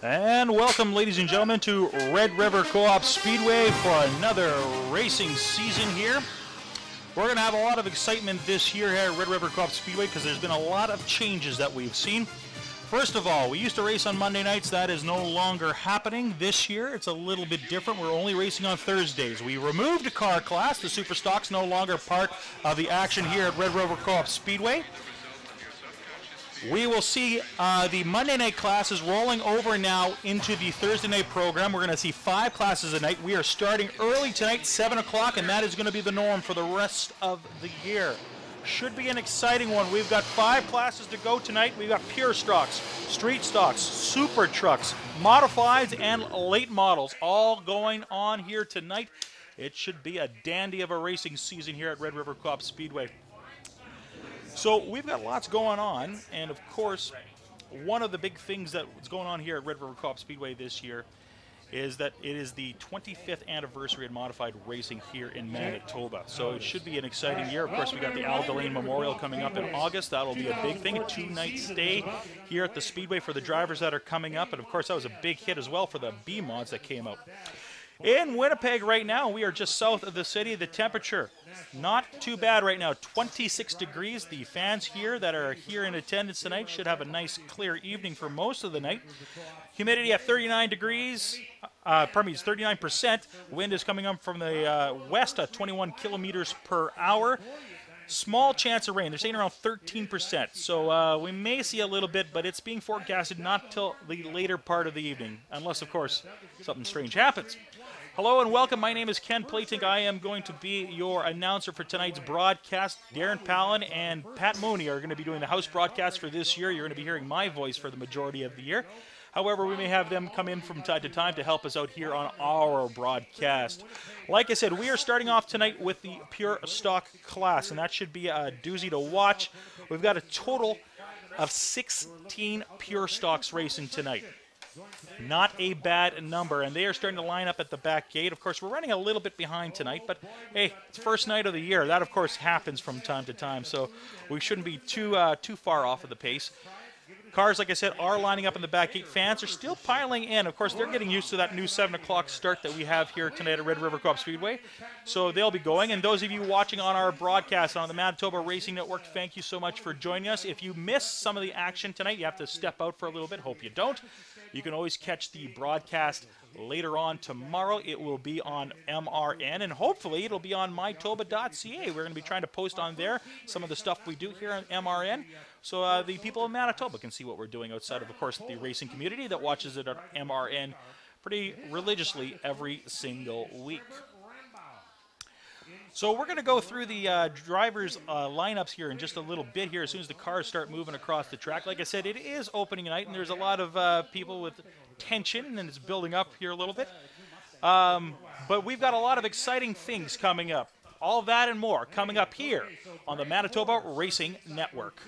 And welcome, ladies and gentlemen, to Red River Co-op Speedway for another racing season here. We're going to have a lot of excitement this year here at Red River Co-op Speedway because there's been a lot of changes that we've seen. First of all, we used to race on Monday nights. That is no longer happening this year. It's a little bit different. We're only racing on Thursdays. We removed a car class. The Super Stock's no longer part of the action here at Red River Co-op Speedway. We will see the Monday night classes rolling over now into the Thursday night program. We're going to see 5 classes a night. We are starting early tonight, 7 o'clock, and that is going to be the norm for the rest of the year. Should be an exciting one. We've got 5 classes to go tonight. We've got pure stocks, street stocks, super trucks, modifieds, and late models all going on here tonight. It should be a dandy of a racing season here at Red River Co-op Speedway. So we've got lots going on, and of course, one of the big things that's going on here at Red River Co-op Speedway this year is that it is the 25th anniversary of modified racing here in Manitoba. So it should be an exciting year. Of course, we got the Al Delane Memorial coming up in August. That'll be a big thing, a 2-night stay here at the Speedway for the drivers that are coming up. And of course, that was a big hit as well for the B mods that came out. In Winnipeg right now, we are just south of the city. The temperature, not too bad right now, 26 degrees. The fans here that are here in attendance tonight should have a nice clear evening for most of the night. Humidity at 39 degrees, it's 39%. Wind is coming up from the west at 21 kilometers per hour. Small chance of rain. They're saying around 13%. So we may see a little bit, but it's being forecasted not till the later part of the evening, unless, of course, something strange happens. Hello and welcome. My name is Ken Platink. I am going to be your announcer for tonight's broadcast. Darren Palin and Pat Mooney are going to be doing the house broadcast for this year. You're going to be hearing my voice for the majority of the year. However, we may have them come in from time to time to help us out here on our broadcast. Like I said, we are starting off tonight with the pure stock class, and that should be a doozy to watch. We've got a total of 16 pure stocks racing tonight. Not a bad number, and they are starting to line up at the back gate. Of course, we're running a little bit behind tonight, but hey, it's first night of the year. That, of course, happens from time to time, so we shouldn't be too far off of the pace. Cars, like I said, are lining up in the back gate. Fans are still piling in. Of course, they're getting used to that new 7 o'clock start that we have here tonight at Red River Co-op Speedway. So they'll be going. And those of you watching on our broadcast on the Manitoba Racing Network, thank you so much for joining us. If you miss some of the action tonight, you have to step out for a little bit. Hope you don't. You can always catch the broadcast later on tomorrow. It will be on MRN, and hopefully it'll be on MyToba.ca. We're going to be trying to post on there some of the stuff we do here on MRN, so the people of Manitoba can see what we're doing outside of course, the racing community that watches it on MRN pretty religiously every single week. So we're going to go through the drivers' lineups here in just a little bit here as soon as the cars start moving across the track. Like I said, it is opening night, and there's a lot of people with tension, and it's building up here a little bit. But we've got a lot of exciting things coming up. All that and more coming up here on the Manitoba Racing Network.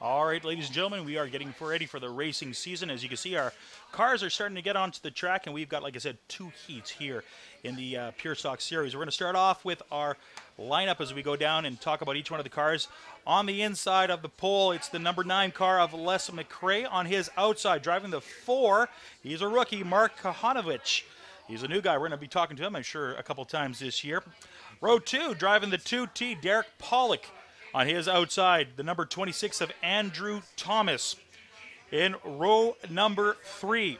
All right, ladies and gentlemen, we are getting ready for the racing season. As you can see, our cars are starting to get onto the track, and we've got, like I said, 2 heats here in the Pure Stock Series. We're going to start off with our lineup as we go down and talk about each one of the cars. On the inside of the pole, it's the number 9 car of Les McRae. On his outside, driving the 4, he's a rookie, Mark Kahanovich. He's a new guy. We're going to be talking to him, I'm sure, a couple times this year. Row 2, driving the 2T, Derek Pollock. On his outside, the number 26 of Andrew Thomas. In row number 3,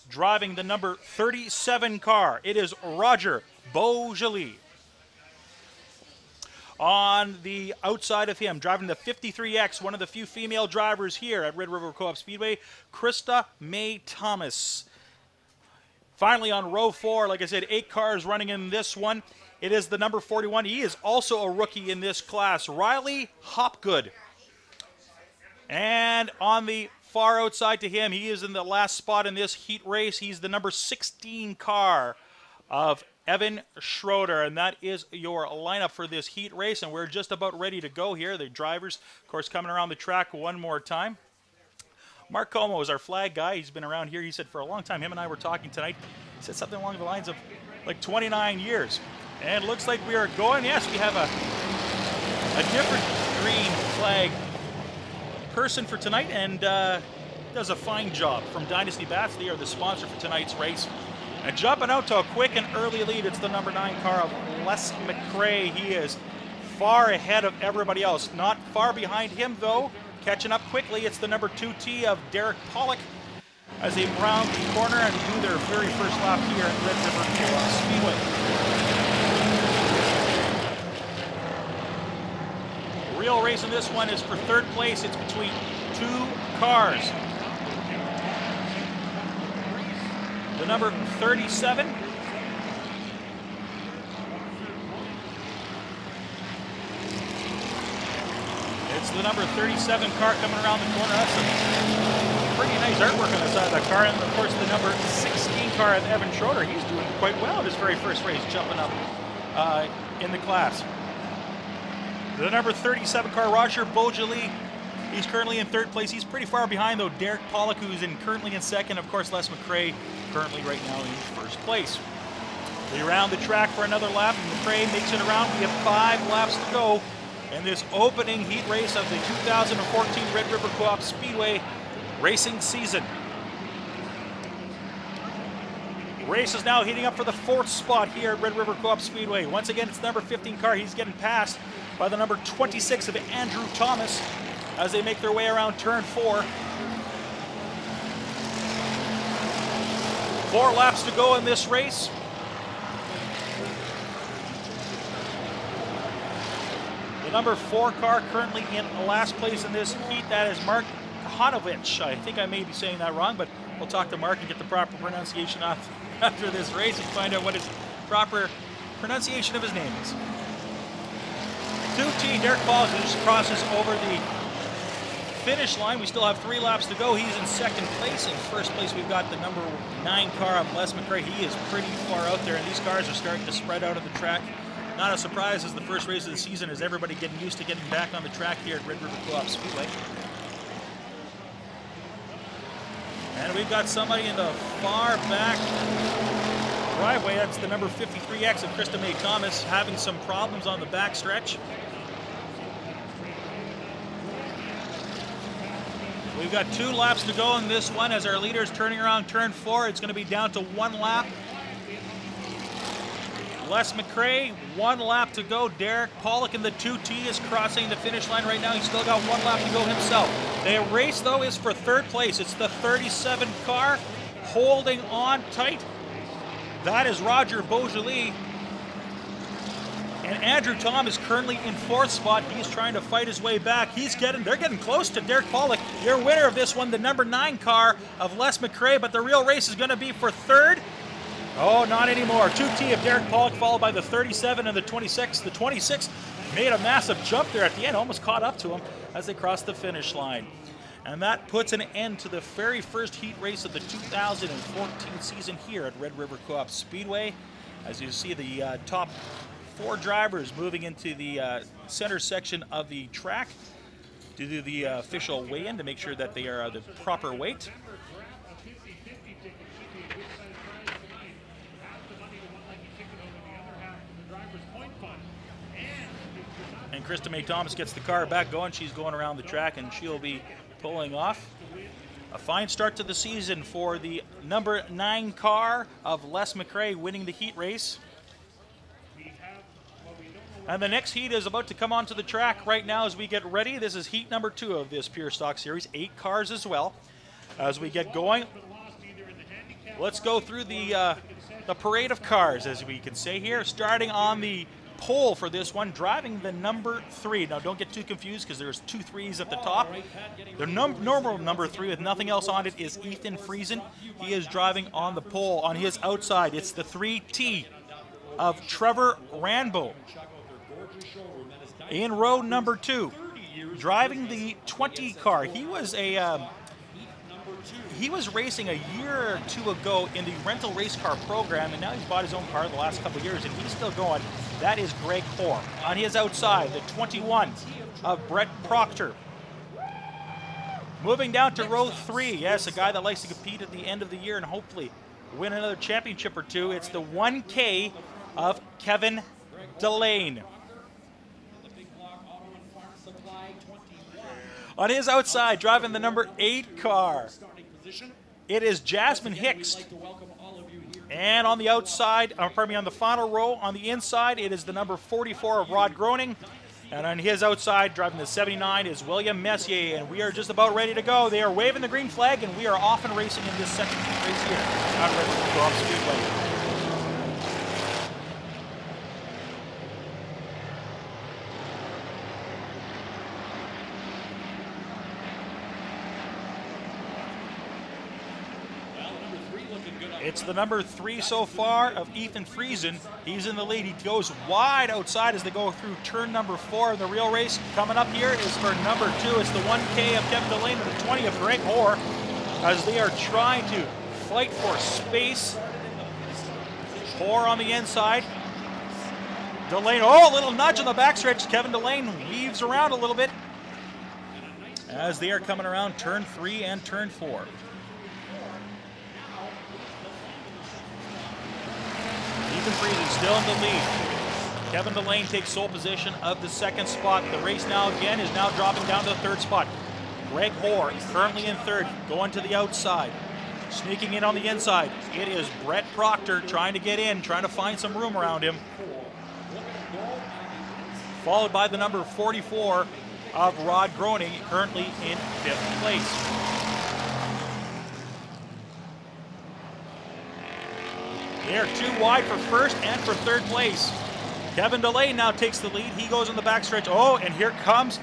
driving the number 37 car, it is Roger Beaujolais. On the outside of him, driving the 53X, one of the few female drivers here at Red River Co-op Speedway, Krista Mae Thomas. Finally, on row 4, like I said, 8 cars running in this one. It is the number 41. He is also a rookie in this class, Riley Hopgood. And on the far outside to him, he is in the last spot in this heat race. He's the number 16 car of Evan Schroeder, and that is your lineup for this heat race, and we're just about ready to go here. The drivers, of course, coming around the track one more time. Mark Como is our flag guy. He's been around here, he said, for a long time. Him and I were talking tonight. He said something along the lines of like 29 years. And it looks like we are going. Yes, we have a different green flag person for tonight, and does a fine job from Dynasty Bats. They are the sponsor for tonight's race. And jumping out to a quick and early lead, it's the number 9 car of Les McCrae. He is far ahead of everybody else. Not far behind him, though. Catching up quickly, it's the number 2T of Derek Pollock as they round the corner and do their very first lap here at Red River Co-op Speedway. The real race in this one is for third place. It's between 2 cars. The number 37. It's the number 37 car coming around the corner. That's some pretty nice artwork on the side of that car. And of course the number 16 car of Evan Schroeder. He's doing quite well in his very first race, jumping up in the class. The number 37 car, Roger Beaujolais. He's currently in third place. He's pretty far behind, though, Derek Pollock, who's currently in second. Of course, Les McCrae currently right now in first place. We round the track for another lap, and McCrae makes it around. We have 5 laps to go in this opening heat race of the 2014 Red River Co-op Speedway racing season. The race is now heating up for the 4th spot here at Red River Co-op Speedway. Once again, it's the number 15 car. He's getting passed by the number 26 of Andrew Thomas as they make their way around turn 4. 4 laps to go in this race. The number 4 car currently in last place in this heat. That is Mark Hanovich. I think I may be saying that wrong, but we'll talk to Mark and get the proper pronunciation after this race and find out what his proper pronunciation of his name is. 2T, Derek Pollock just crosses over the finish line. We still have 3 laps to go. He's in second place. In first place, we've got the number 9 car of Les McCrae. He is pretty far out there, and these cars are starting to spread out of the track. Not a surprise as the first race of the season is everybody getting used to getting back on the track here at Red River Co-op Speedway. And we've got somebody in the far back driveway. That's the number 53X of Krista Mae Thomas having some problems on the back stretch. We've got 2 laps to go in this one as our leader is turning around turn 4. It's going to be down to 1 lap. Les McCrae, 1 lap to go. Derek Pollock in the 2T is crossing the finish line right now. He's still got 1 lap to go himself. The race, though, is for third place. It's the 37 car holding on tight. That is Roger Beaujolais. And Andrew Thomas currently in 4th spot. He's trying to fight his way back. They're getting close to Derek Pollock. Your winner of this one, the number 9 car of Les McCrae, but the real race is going to be for 3rd. Oh, not anymore. 2T of Derek Pollock, followed by the 37 and the 26. The 26 made a massive jump there at the end, almost caught up to him as they crossed the finish line. And that puts an end to the very first heat race of the 2014 season here at Red River Co-op Speedway. As you see, the top 4 drivers moving into the center section of the track to do the official weigh-in to make sure that they are the proper weight. And Krista Mae Thomas gets the car back going. She's going around the track and she'll be pulling off. A fine start to the season for the number 9 car of Les McRae winning the heat race. And the next heat is about to come onto the track right now as we get ready. This is heat number 2 of this Pure Stock Series, 8 cars as well. As we get going, let's go through the parade of cars, as we can say here, starting on the pole for this one, driving the number 3. Now don't get too confused because there's 2 3s at the top. The normal number 3 with nothing else on it is Ethan Friesen. He is driving on the pole. On his outside, it's the 3T of Trevor Ranbo. In row number 2, driving the 20 car. He was racing a year or 2 ago in the rental race car program, and now he's bought his own car the last couple of years, and he's still going. That is Greg Hoare. On his outside, the 21 of Brett Proctor. Moving down to row 3, yes, a guy that likes to compete at the end of the year and hopefully win another championship or 2. It's the 1K of Kevin Delane. On his outside, driving the number 8 car, it is Jasmine Hicks. And on the outside, on the final row, on the inside, it is the number 44 of Rod Groening. And on his outside, driving the 79, is William Messier. And we are just about ready to go. They are waving the green flag, and we are off and racing in this second race here at Red River Co-op Speedway. It's the number 3 so far of Ethan Friesen. He's in the lead. He goes wide outside as they go through turn number 4 in the real race. Coming up here is for number 2. It's the 1K of Kevin Delane and the 20 of Greg Hoare as they are trying to fight for space. Hoare on the inside. Delane, a little nudge on the backstretch. Kevin Delane weaves around a little bit as they are coming around turn 3 and turn 4. Ethan Friesen still in the lead. Kevin Delane takes sole position of the 2nd spot. The race now again is now dropping down to the 3rd spot. Greg Hoare currently in 3rd, going to the outside. Sneaking in on the inside, it is Brett Proctor trying to get in, trying to find some room around him. Followed by the number 44 of Rod Groening, currently in 5th place. They're too wide for 1st and for 3rd place. Kevin Delane now takes the lead. He goes on the backstretch. And here comes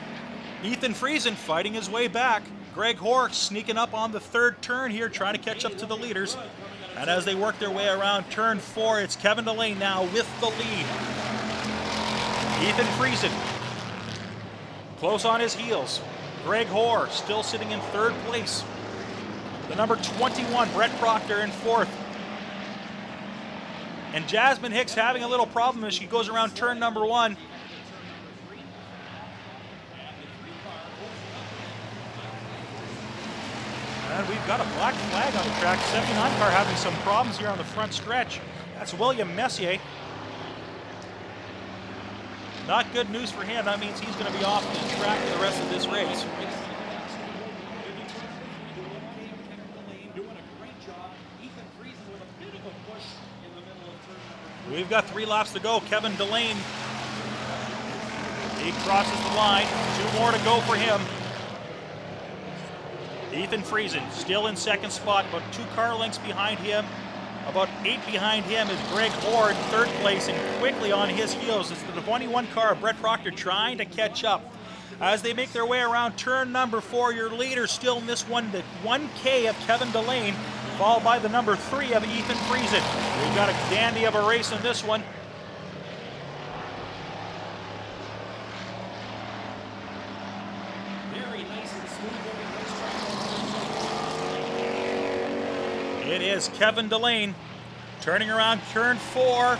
Ethan Friesen fighting his way back. Greg Hoare sneaking up on the 3rd turn here, trying to catch up to the leaders. And as they work their way around turn 4, it's Kevin Delane now with the lead. Ethan Friesen close on his heels. Greg Hoare still sitting in 3rd place. The number 21, Brett Proctor, in 4th. And Jasmine Hicks having a little problem as she goes around turn number 1. And we've got a black flag on the track. 79 car having some problems here on the front stretch. That's William Messier. Not good news for him. That means he's going to be off the track for the rest of this race. We've got 3 laps to go. Kevin Delane, he crosses the line. 2 more to go for him. Ethan Friesen still in 2nd spot, about 2 car lengths behind him. About 8 behind him is Greg Hoare in 3rd place, and quickly on his heels is the 21 car of Brett Proctor trying to catch up. As they make their way around turn number 4, your leader still in this one, the 1K of Kevin Delane, followed by the number 3 of Ethan Friesen. We've got a dandy of a race in this one. Very nice and smooth. It is Kevin Delane turning around turn 4.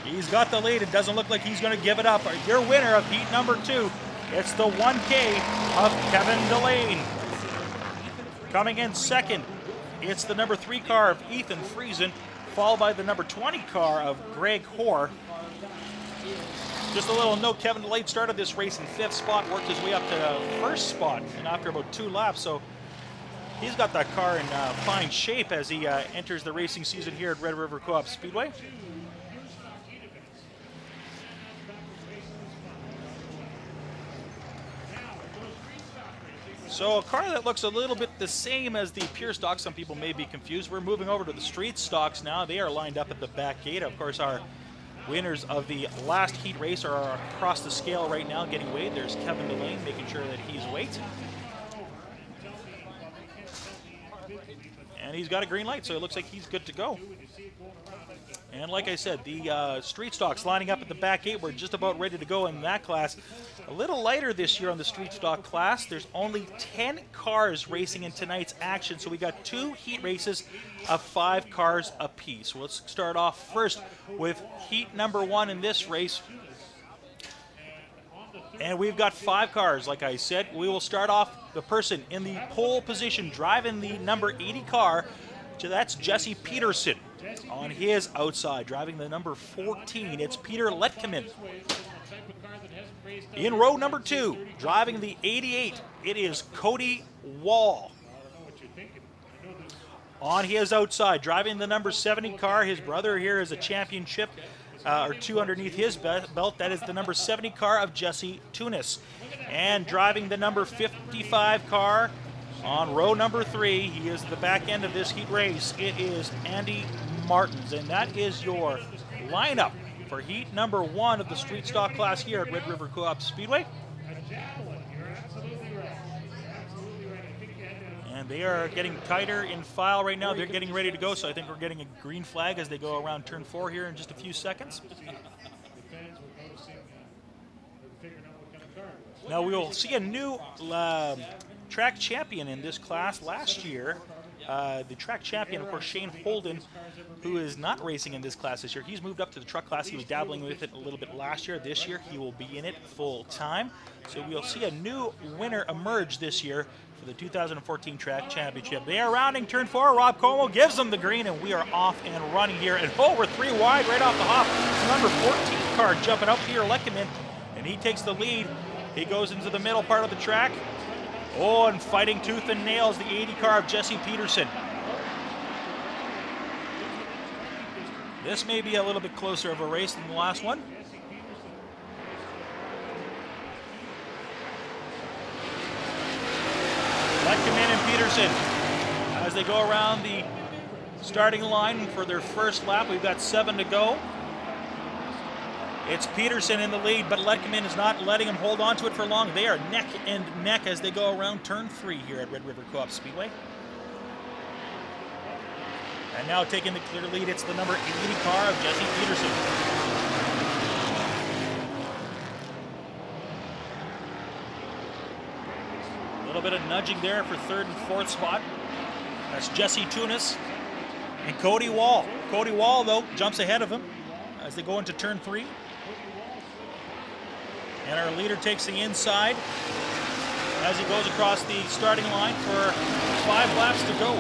He's got the lead. It doesn't look like he's going to give it up. Your winner of heat number 2, it's the 1K of Kevin Delane. Coming in 2nd, it's the number 3 car of Ethan Friesen, followed by the number 20 car of Greg Hoare. Just a little note, Kevin Delane started this race in 5th spot, worked his way up to 1st spot, and after about 2 laps, so He's got that car in fine shape as he enters the racing season here at Red River Co-op Speedway. So a car that looks a little bit the same as the pure stock. Some people may be confused. We're moving over to the street stocks now. They are lined up at the back gate. Of course, our winners of the last heat race are across the scale right now getting weighed. There's Kevin Delane making sure that he's weighed. And he's got a green light, so it looks like he's good to go. And like I said, the street stocks lining up at the back gate. We're just about ready to go in that class. A little lighter this year on the street stock class. There's only 10 cars racing in tonight's action, so we got 2 heat races of 5 cars apiece. So let's start off first with heat number 1 in this race. And we've got 5 cars, like I said. We will start off the person in the pole position driving the number 80 car. So that's Jesse Peterson. On his outside, driving the number 14, it's Peter Letkeman. In row number 2, driving the 88, it is Cody Wall. On his outside, driving the number 70 car, his brother here is a championship, or 2 underneath his belt. That is the number 70 car of Jesse Tunis. And driving the number 55 car on row number 3, he is the back end of this heat race. It is Andy Martins, and that is your lineup for heat number 1 of the street stock class here at Red River Co-op Speedway. And they are getting tighter in file right now. They're getting ready to go, so I think we're getting a green flag as they go around turn 4 here in just a few seconds. Now we will see a new track champion in this class. Last year, the track champion, of course, Shane Holden, who is not racing in this class this year. He's moved up to the truck class. He was dabbling with it a little bit last year. This year, he will be in it full time. So we'll see a new winner emerge this year for the 2014 track championship. They are rounding turn 4. Rob Como gives them the green, and we are off and running here. And we're 3 wide right off the hop. Number 14 car jumping up here, Leckerman, and he takes the lead. He goes into the middle part of the track. Oh, and fighting tooth and nails, the 80 car of Jesse Peterson. This may be a little bit closer of a race than the last one. Letkeman and Peterson, as they go around the starting line for their first lap. We've got 7 to go. It's Peterson in the lead, but Letkeman is not letting him hold on to it for long. They are neck and neck as they go around turn 3 here at Red River Co-op Speedway. And now taking the clear lead, it's the number 80 car of Jesse Peterson. A little bit of nudging there for 3rd and 4th spot. That's Jesse Tunis and Cody Wall. Cody Wall, though, jumps ahead of him as they go into turn 3. And our leader takes the inside as he goes across the starting line for 5 laps to go.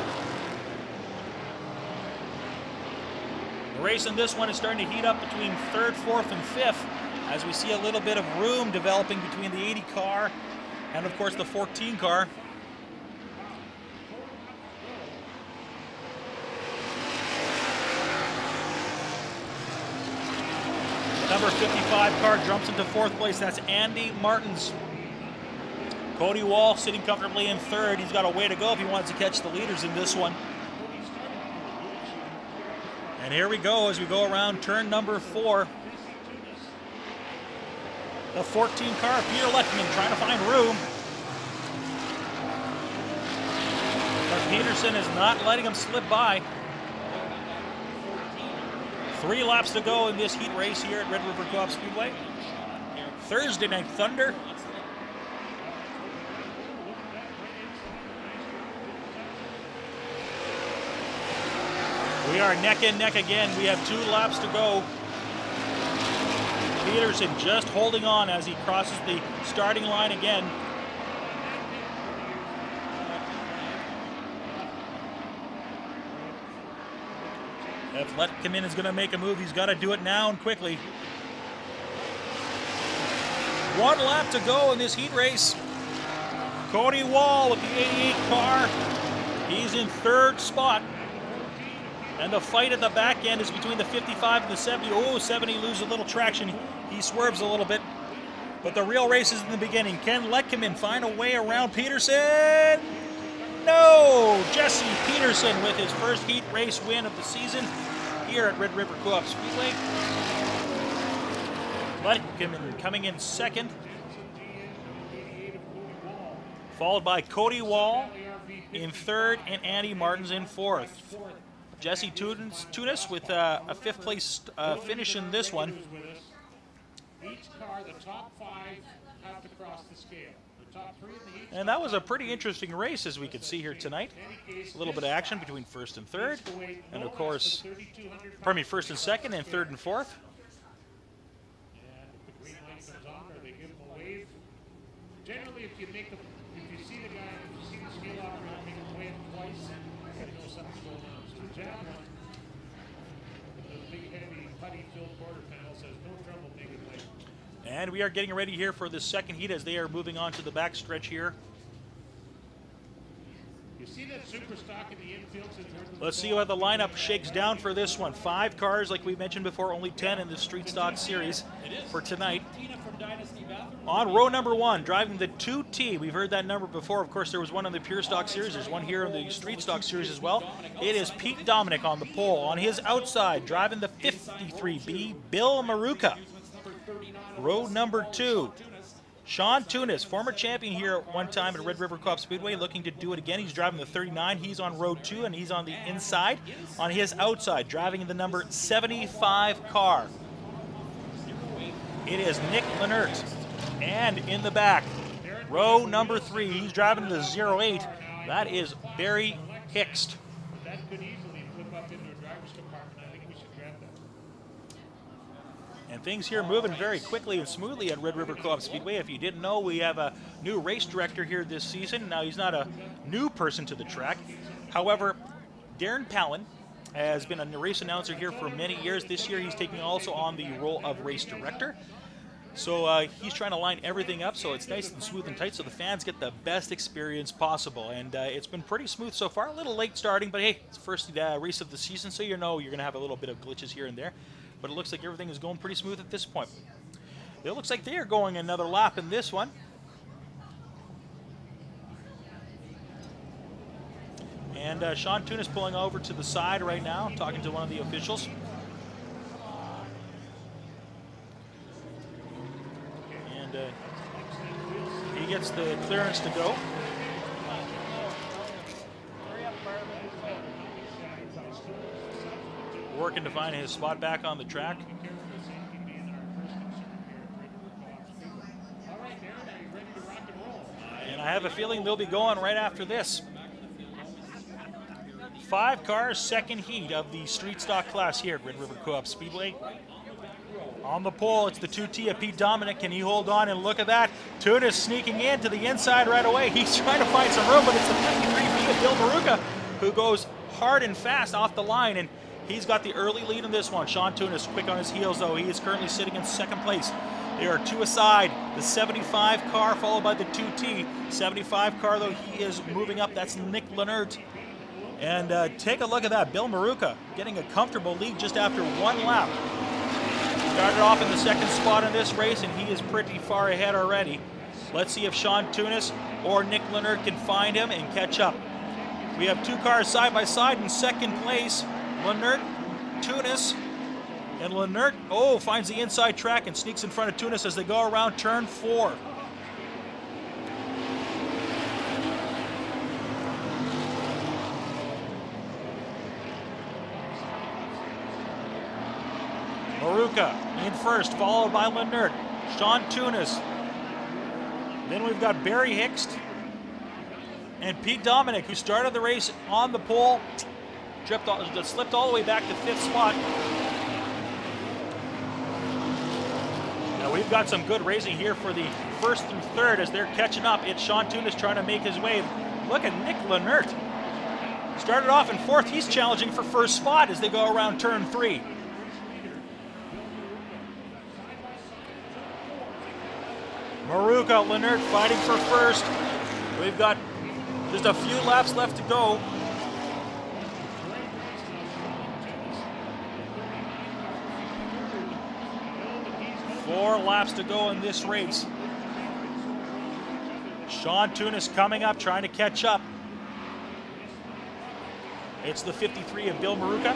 The race in this one is starting to heat up between 3rd, 4th, and 5th as we see a little bit of room developing between the 80 car and, of course, the 14 car. Number 55 car jumps into 4th place. That's Andy Martins. Cody Wall sitting comfortably in 3rd. He's got a way to go if he wants to catch the leaders in this one. And here we go as we go around turn number 4. The 14 car, Peter Letkeman, trying to find room. But Peterson is not letting him slip by. 3 laps to go in this heat race here at Red River Co-op Speedway. Thursday Night Thunder. We are neck and neck again. We have 2 laps to go. Peterson just holding on as he crosses the starting line again. If Letkeman is going to make a move, he's got to do it now and quickly. 1 lap to go in this heat race. Cody Wall with the 88 car He's in third spot. And the fight at the back end is between the 55 and the 70. Oh, 70 loses a little traction. He swerves a little bit. But the real race is in the beginning. Can Letkeman find a way around Peterson? No! Jesse Peterson with his first heat race win of the season here at Red River Co-op Speedway. Letkeman coming in second. Followed by Cody Wall in third and Andy Martins in fourth. Jesse Tunis with a fifth place finish in this one. Each car, the top 5 have to cross the scale. The top 3 in the heat. And that was a pretty interesting race, as we could see here tonight. A little bit of action between first and third, and of course, pardon me, first and second, and third and fourth. And if the green light comes on, or they give them a wave. Generally, if you see the guy, if you see the scale operator make him wave twice, you know something's going on. So the jab one, the big heavy putty-filled quarter panel says no trouble making wave. And we are getting ready here for the second heat as they are moving on to the back stretch here. You see that super stock in the infield? Let's see how the lineup shakes down for this one. 5 cars, like we mentioned before, only 10 in the Street Stock Series for tonight. On row number 1, driving the 2T. We've heard that number before. Of course, there was one in the Pure Stock Series. There's one here in the Street Stock Series as well. It is Pete Dominic on the pole. On his outside, driving the 53B, Bill Maruka. Row number 2, Sean Tunis, former champion here at one time at Red River Co-op Speedway, looking to do it again. He's driving the 39. He's on row 2, and he's on the inside. On his outside, driving in the number 75 car, it is Nick Lenert. And in the back, row number 3, he's driving the 08. That is Barry Hickst. That could easily flip up into a driver's compartment. I think we should grab that. And things here moving very quickly and smoothly at Red River Co-op Speedway. If you didn't know, we have a new race director here this season. Now, he's not a new person to the track. However, Darren Palin has been a race announcer here for many years. This year, he's taking also on the role of race director. So he's trying to line everything up so it's nice and smooth and tight so the fans get the best experience possible. And it's been pretty smooth so far. A little late starting, but hey, it's the first race of the season, so you know you're going to have a little bit of glitches here and there. But it looks like everything is going pretty smooth at this point. It looks like they are going another lap in this one. And Sean Tunis pulling over to the side right now, talking to one of the officials. And he gets the clearance to go. Working to find his spot back on the track. And I have a feeling they'll be going right after this. 5 cars, second heat of the Street Stock class here at Red River Co-op Speedway. On the pole, it's the 2T of Pete Dominic. Can he hold on? And look at that. Tunis sneaking in to the inside right away. He's trying to find some room, but it's the 53B of Bill Maruka who goes hard and fast off the line. And he's got the early lead in this one. Sean Tunis quick on his heels, though. He is currently sitting in second place. There are 2 aside. The 75 car followed by the 2T. 75 car, though, he is moving up. That's Nick Lenert. And take a look at that. Bill Maruka getting a comfortable lead just after 1 lap. Started off in the second spot in this race, and he is pretty far ahead already. Let's see if Sean Tunis or Nick Lenert can find him and catch up. We have 2 cars side by side in second place. Lenert, Tunis, and Lenert, finds the inside track and sneaks in front of Tunis as they go around turn 4. Maruka in first, followed by Lenert, Sean Tunis. Then we've got Barry Hickst and Pete Dominic, who started the race on the pole, slipped all the way back to 5th spot. Now we've got some good racing here for the 1st through 3rd as they're catching up. It's Sean Tunis trying to make his way. Look at Nick Lenert. Started off in 4th. He's challenging for 1st spot as they go around turn 3. Maruka, Lenert fighting for 1st. We've got just a few laps left to go. 4 laps to go in this race. Sean Tunis coming up, trying to catch up. It's the 53 of Bill Maruka.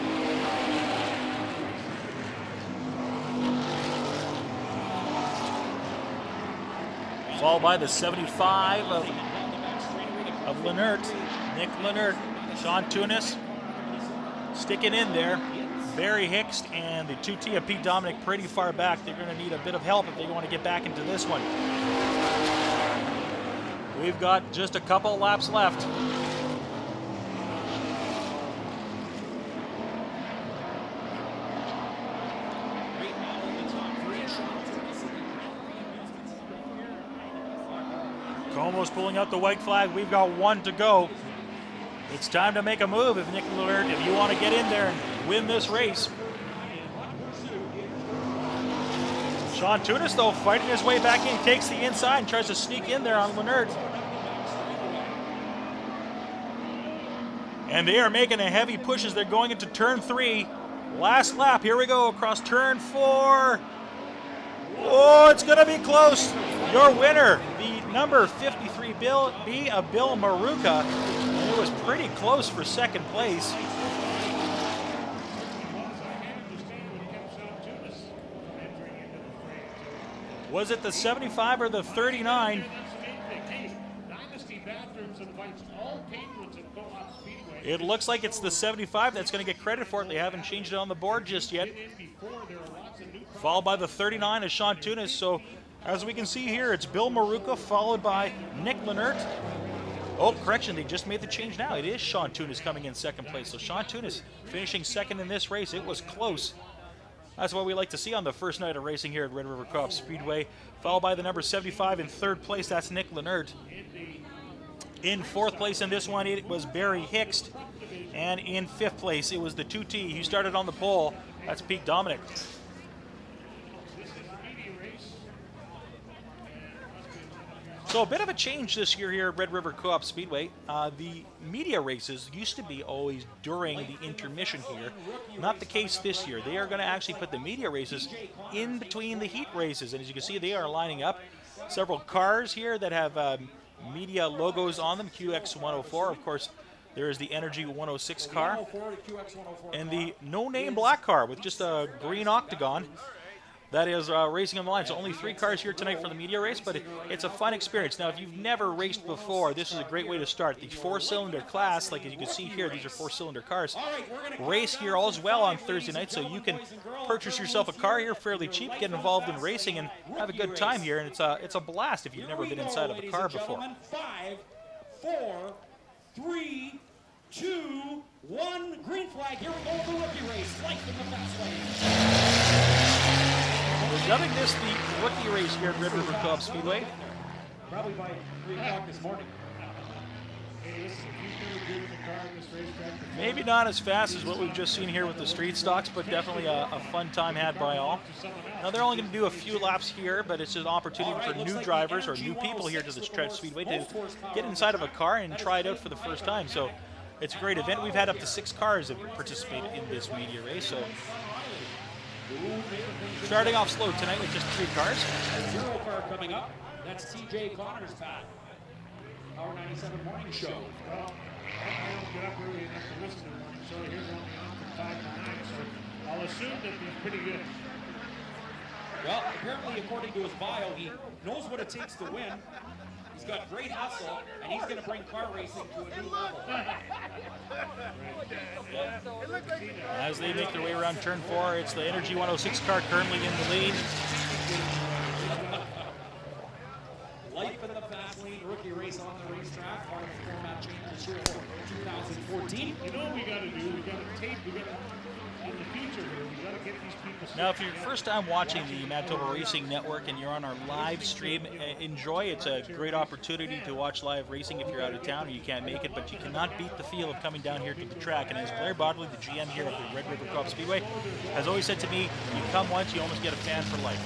Followed by the 75 of Lennert, Nick Lennert. Sean Tunis sticking in there. Barry Hicks and the 2T of Pete Dominic pretty far back. They're going to need a bit of help if they want to get back into this one. We've got just a couple laps left. Como's pulling out the white flag. We've got 1 to go. It's time to make a move if Nick Lennert, if you want to get in there and win this race. Sean Tunis, though, fighting his way back in, takes the inside and tries to sneak in there on Lennert. And they are making a heavy push as they're going into turn 3. Last lap, here we go, across turn 4. Oh, it's going to be close. Your winner, the number 53 Bill Maruka. And it was pretty close for second place. Was it the 75 or the 39? It looks like it's the 75 that's going to get credit for it. They haven't changed it on the board just yet. Followed by the 39 of Sean Tunis. So as we can see here, it's Bill Maruka followed by Nick Lennert. Oh, correction, they just made the change now. It is Sean Tunis coming in second place. So Sean Tunis finishing second in this race. It was close. That's what we like to see on the first night of racing here at Red River Co-op Speedway. Followed by the number 75 in third place. That's Nick Lennert. In fourth place in this one, it was Barry Hicks. And in fifth place, it was the 2T who started on the pole. That's Pete Dominic. So a bit of a change this year here at Red River Co-op Speedway. The media races used to be always during the intermission here. Not the case this year. They are going to actually put the media races in between the heat races. And as you can see, they are lining up. Several cars here that have media logos on them. QX104, of course, there is the Energy 106 car. And the no-name black car with just a green octagon. That is racing on the line. So only 3 cars here tonight for the media race, but it's a fun experience. Now, if you've never raced before, this is a great way to start. The 4-cylinder class, like as you can see here, these are 4-cylinder cars. Race here all as well on Thursday night, so you can purchase yourself a car here fairly cheap, get involved in racing, and have a good time here. And it's a blast if you've never been inside of a car before. 5, 4, 3, 2, 1. Green flag. Here we go. The rookie race. Life in the fast lane. There's nothing this the rookie race here at Red River Co-op Speedway. Probably by 3 o'clock this morning. Maybe not as fast as what we've just seen here with the street stocks, but definitely a fun time had by all. Now they're only going to do a few laps here, but it's an opportunity for new drivers or new people here to the Stretch Speedway to get inside of a car and try it out for the first time. So it's a great event. We've had up to 6 cars that participated in this media race. So starting off slow tonight with just 3 cars. A 0 car coming up. That's TJ Connor's path. Power 97 morning show. Well, I don't get up early enough to listen to one, so here's only on from 5 to 9, so I'll assume that he's pretty good. Well, apparently, according to his bio, he knows what it takes to win. He's got great hustle, and he's going to bring car racing to a new level. As they make their way around turn 4, it's the Energy 106 car currently in the lead. Life in the fast lane, rookie race on the racetrack. Part of the format changes here for 2014. You know what we got to do? We got to tape. We got to, in the future here, we got to get these people. Now, if you're your first time watching the MyToba Racing Network and you're on our live stream, enjoy. It's a great opportunity to watch live racing if you're out of town or you can't make it, but you cannot beat the feel of coming down here to the track. And as Blair Bodley, the GM here at the Red River Co-op Speedway, has always said to me, you come once, you almost get a fan for life.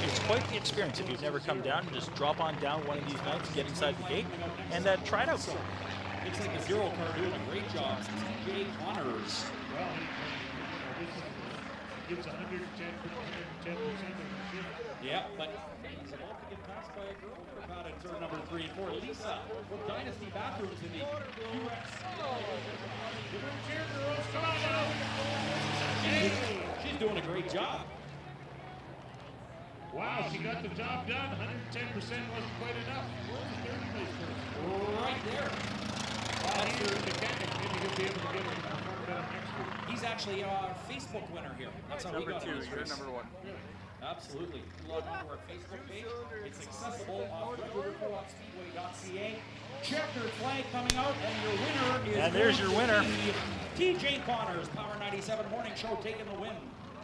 It's quite the experience. If you've never come down, just drop on down one of these nights, get inside the gate, and try it out. Looks like the 0 car doing a great job. TJ Connors. Well, this is, gives 110% of the shift. Yeah, but he's about to get passed by a girl for about in turn number 3 and 4. Lisa from Dynasty Bathrooms in the U.S. Give her a cheer, girls. Come on now. She's doing a great job. Wow, she got the job done. 110% wasn't quite enough. Where's the third place person? Right there. That's her mechanic. Maybe he'll be able to get her to perform better next week. He's actually a Facebook winner here. That's how we got Number 2, this you're race. number 1. Absolutely. Log on to our Facebook page. It's accessible on Coop.Speedway.ca. Checkered flag coming out, and your winner is. And there's your winner. TJ Connors, Power 97 Morning Show, taking the win.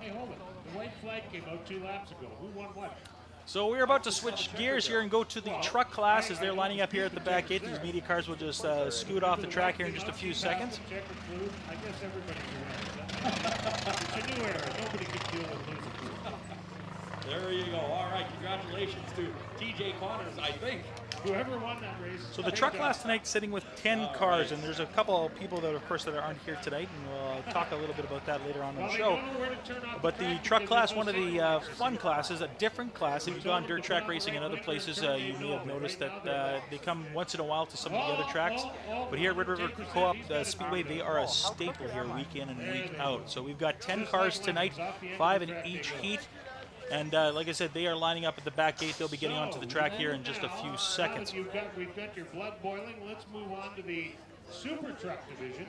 Hey, hold it. The white flag came out 2 laps ago. Who won what? So we're about to switch gears here and go to the truck class as they're lining up here at the back gate. These media cars will just scoot off the track here in just a few seconds. Checkered blue. I guess everybody's winner. It's a new era. Nobody can deal with losing. There you go. All right, congratulations to TJ Connors, I think. Whoever won that race. So the truck class tonight sitting with 10 cars, and there's a couple of people that, of course, that aren't here tonight, and we'll talk a little bit about that later on in the show. But the truck class, one of the fun classes, a different class. If you've gone dirt track racing in other places, you may have noticed that they come once in a while to some of the other tracks. But here at Red River Co-op Speedway, they are a staple here week in and week out. So we've got 10 cars tonight, 5 in each heat. And like I said, they are lining up at the back gate. They'll be getting onto the track here in just a few seconds. We've got your blood boiling. Let's move on to the super truck division.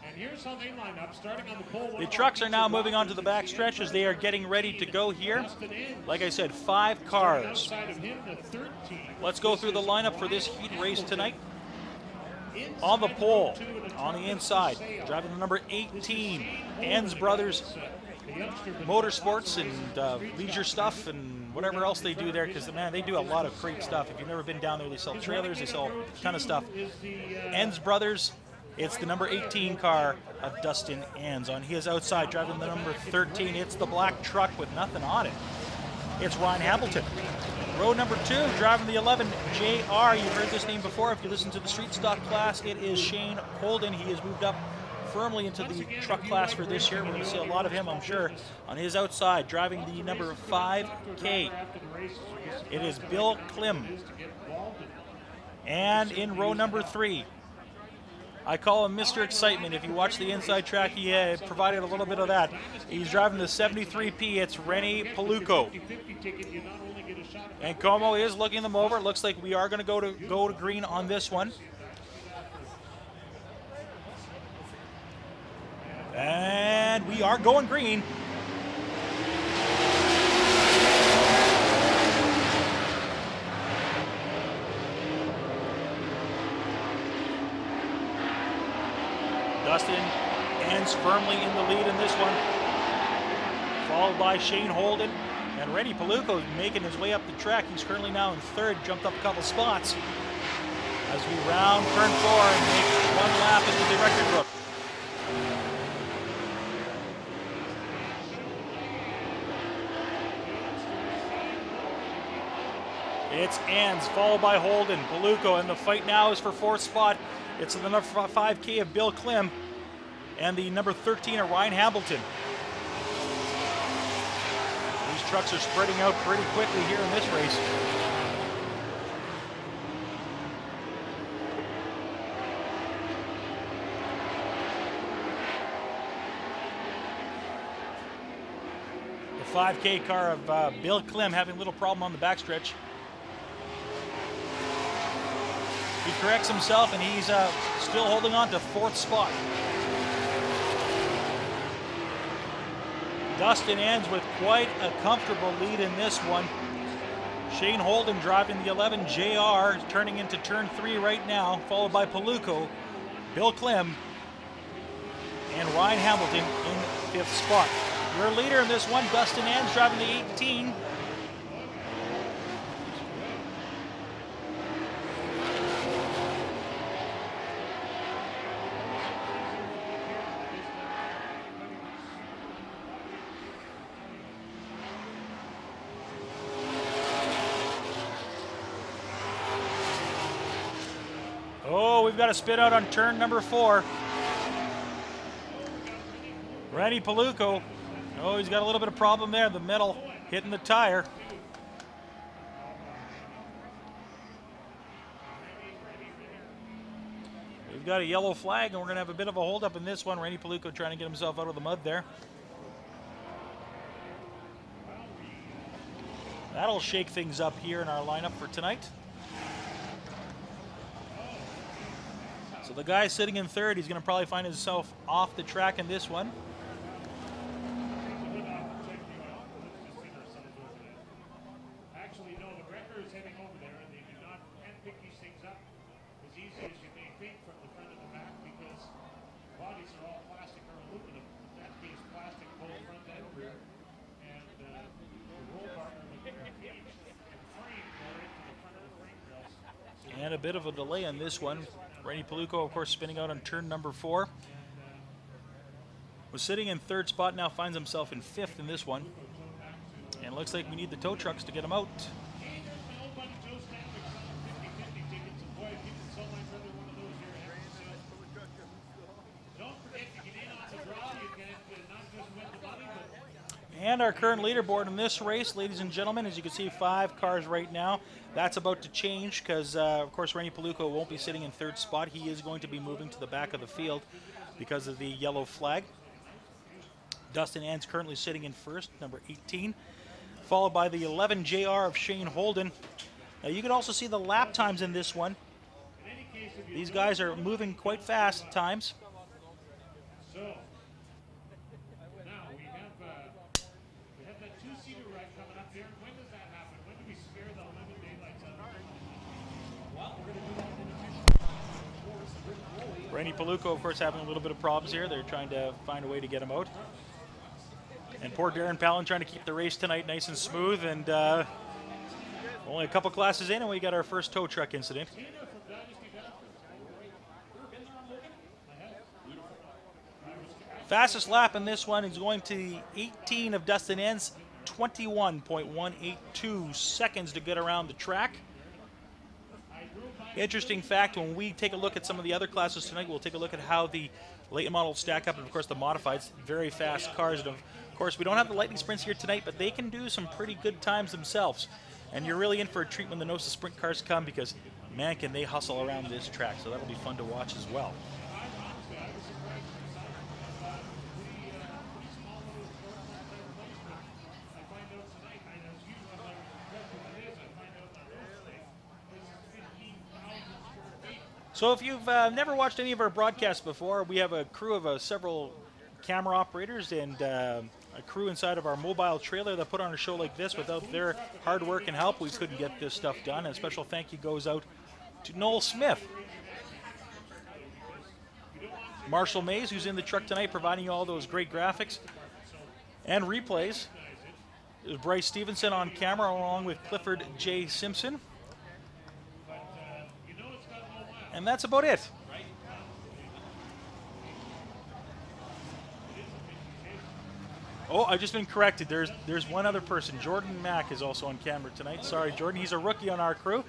And here's how they line up, starting on the pole. The trucks are now moving on to the back stretch as they are getting ready to go here. Like I said, 5 cars. Let's go through the lineup for this heat race tonight. On the pole, on the inside, driving the number 18, Ann's Brothers Motorsports and leisure stuff and whatever else they do there, because, man, they do a lot of great stuff. If you've never been down there, they sell trailers, they sell a ton of stuff. Ann's Brothers, it's the number 18 car of Dustin Ann's. On his outside, driving the number 13, it's the black truck with nothing on it. It's Ryan Hamilton. Row number 2, driving the 11, JR. You've heard this name before. If you listen to the street stock class, it is Shane Holden. He has moved up firmly into the truck class for this year. We're going to see a lot of him, I'm sure. On his outside, driving the number 5K, it is Bill Klim. And in row number 3, I call him Mr. Excitement. If you watch the inside track, he provided a little bit of that. He's driving the 73P. It's Rennie Paluco. And Como is looking them over. It looks like we are going to go to green on this one. And we are going green. Dustin ends firmly in the lead in this one, followed by Shane Holden. And Rennie Paluco making his way up the track. He's currently now in 3rd, jumped up a couple spots. As we round turn 4 and make one lap into the record book. It's Ann's, followed by Holden, Paluco, and the fight now is for 4th spot. It's the number 5K of Bill Klim and the number 13 of Ryan Hamilton. These trucks are spreading out pretty quickly here in this race. The 5K car of Bill Klim having a little problem on the backstretch. He corrects himself and he's still holding on to 4th spot. Dustin ends with quite a comfortable lead in this one. Shane Holden driving the 11 JR, turning into turn 3 right now, followed by Paluco, Bill Klim, and Ryan Hamilton in 5th spot. Your leader in this one, Dustin ends driving the 18. Oh, we've got a spit out on turn number 4. Rennie Paluco Oh, he's got a little bit of problem there. The metal hitting the tire. We've got a yellow flag, and we're going to have a bit of a holdup in this one. Randy Paluco trying to get himself out of the mud there. That'll shake things up here in our lineup for tonight. So the guy sitting in third, he's going to probably find himself off the track in this one. Actually, no, the wrecker is heading over there, and they do not pick these things up as easy as you may think from the front and the back, because bodies are all plastic or aluminum. That means plastic both front and rear. And the roll bar with the frame go into the front of the frame rails. And a bit of a delay on this one. Randy Paluco, of course, spinning out on turn number 4. Was sitting in third spot, now finds himself in 5th in this one. And it looks like we need the tow trucks to get him out. And our current leaderboard in this race, ladies and gentlemen, as you can see, 5 cars right now. That's about to change because, of course, Randy Paluco won't be sitting in third spot. He is going to be moving to the back of the field because of the yellow flag. Dustin Ann's currently sitting in first, number 18, followed by the 11 JR of Shane Holden. Now, you can also see the lap times in this one. These guys are moving quite fast at times. So, now we have that 2-seater ride coming up here. When does that happen? When do we spare the 11 daylights out? Well, we're going to do that in a Randy Paluco, of course, having a little bit of problems here. They're trying to find a way to get him out. And poor Darren Palin trying to keep the race tonight nice and smooth. And only a couple classes in, and we got our first tow truck incident. Fastest lap in this one is going to 18 of Dustin Ann's, 21.182 seconds to get around the track. Interesting fact, when we take a look at some of the other classes tonight, we'll take a look at how the late models stack up, and of course the modifieds, very fast cars. And of course, we don't have the Lightning Sprints here tonight, but they can do some pretty good times themselves. And you're really in for a treat when the NOSA Sprint cars come, because, man, can they hustle around this track. So that'll be fun to watch as well. So if you've never watched any of our broadcasts before, we have a crew of several camera operators and a crew inside of our mobile trailer that put on a show like this. Without their hard work and help, we couldn't get this stuff done. And a special thank you goes out to Noel Smith. Marshall Mays, who's in the truck tonight, providing you all those great graphics and replays. There's Bryce Stevenson on camera, along with Clifford J. Simpson. And that's about it. Oh, I've just been corrected. There's one other person. Jordan Mack is also on camera tonight. Sorry, Jordan. He's a rookie on our crew,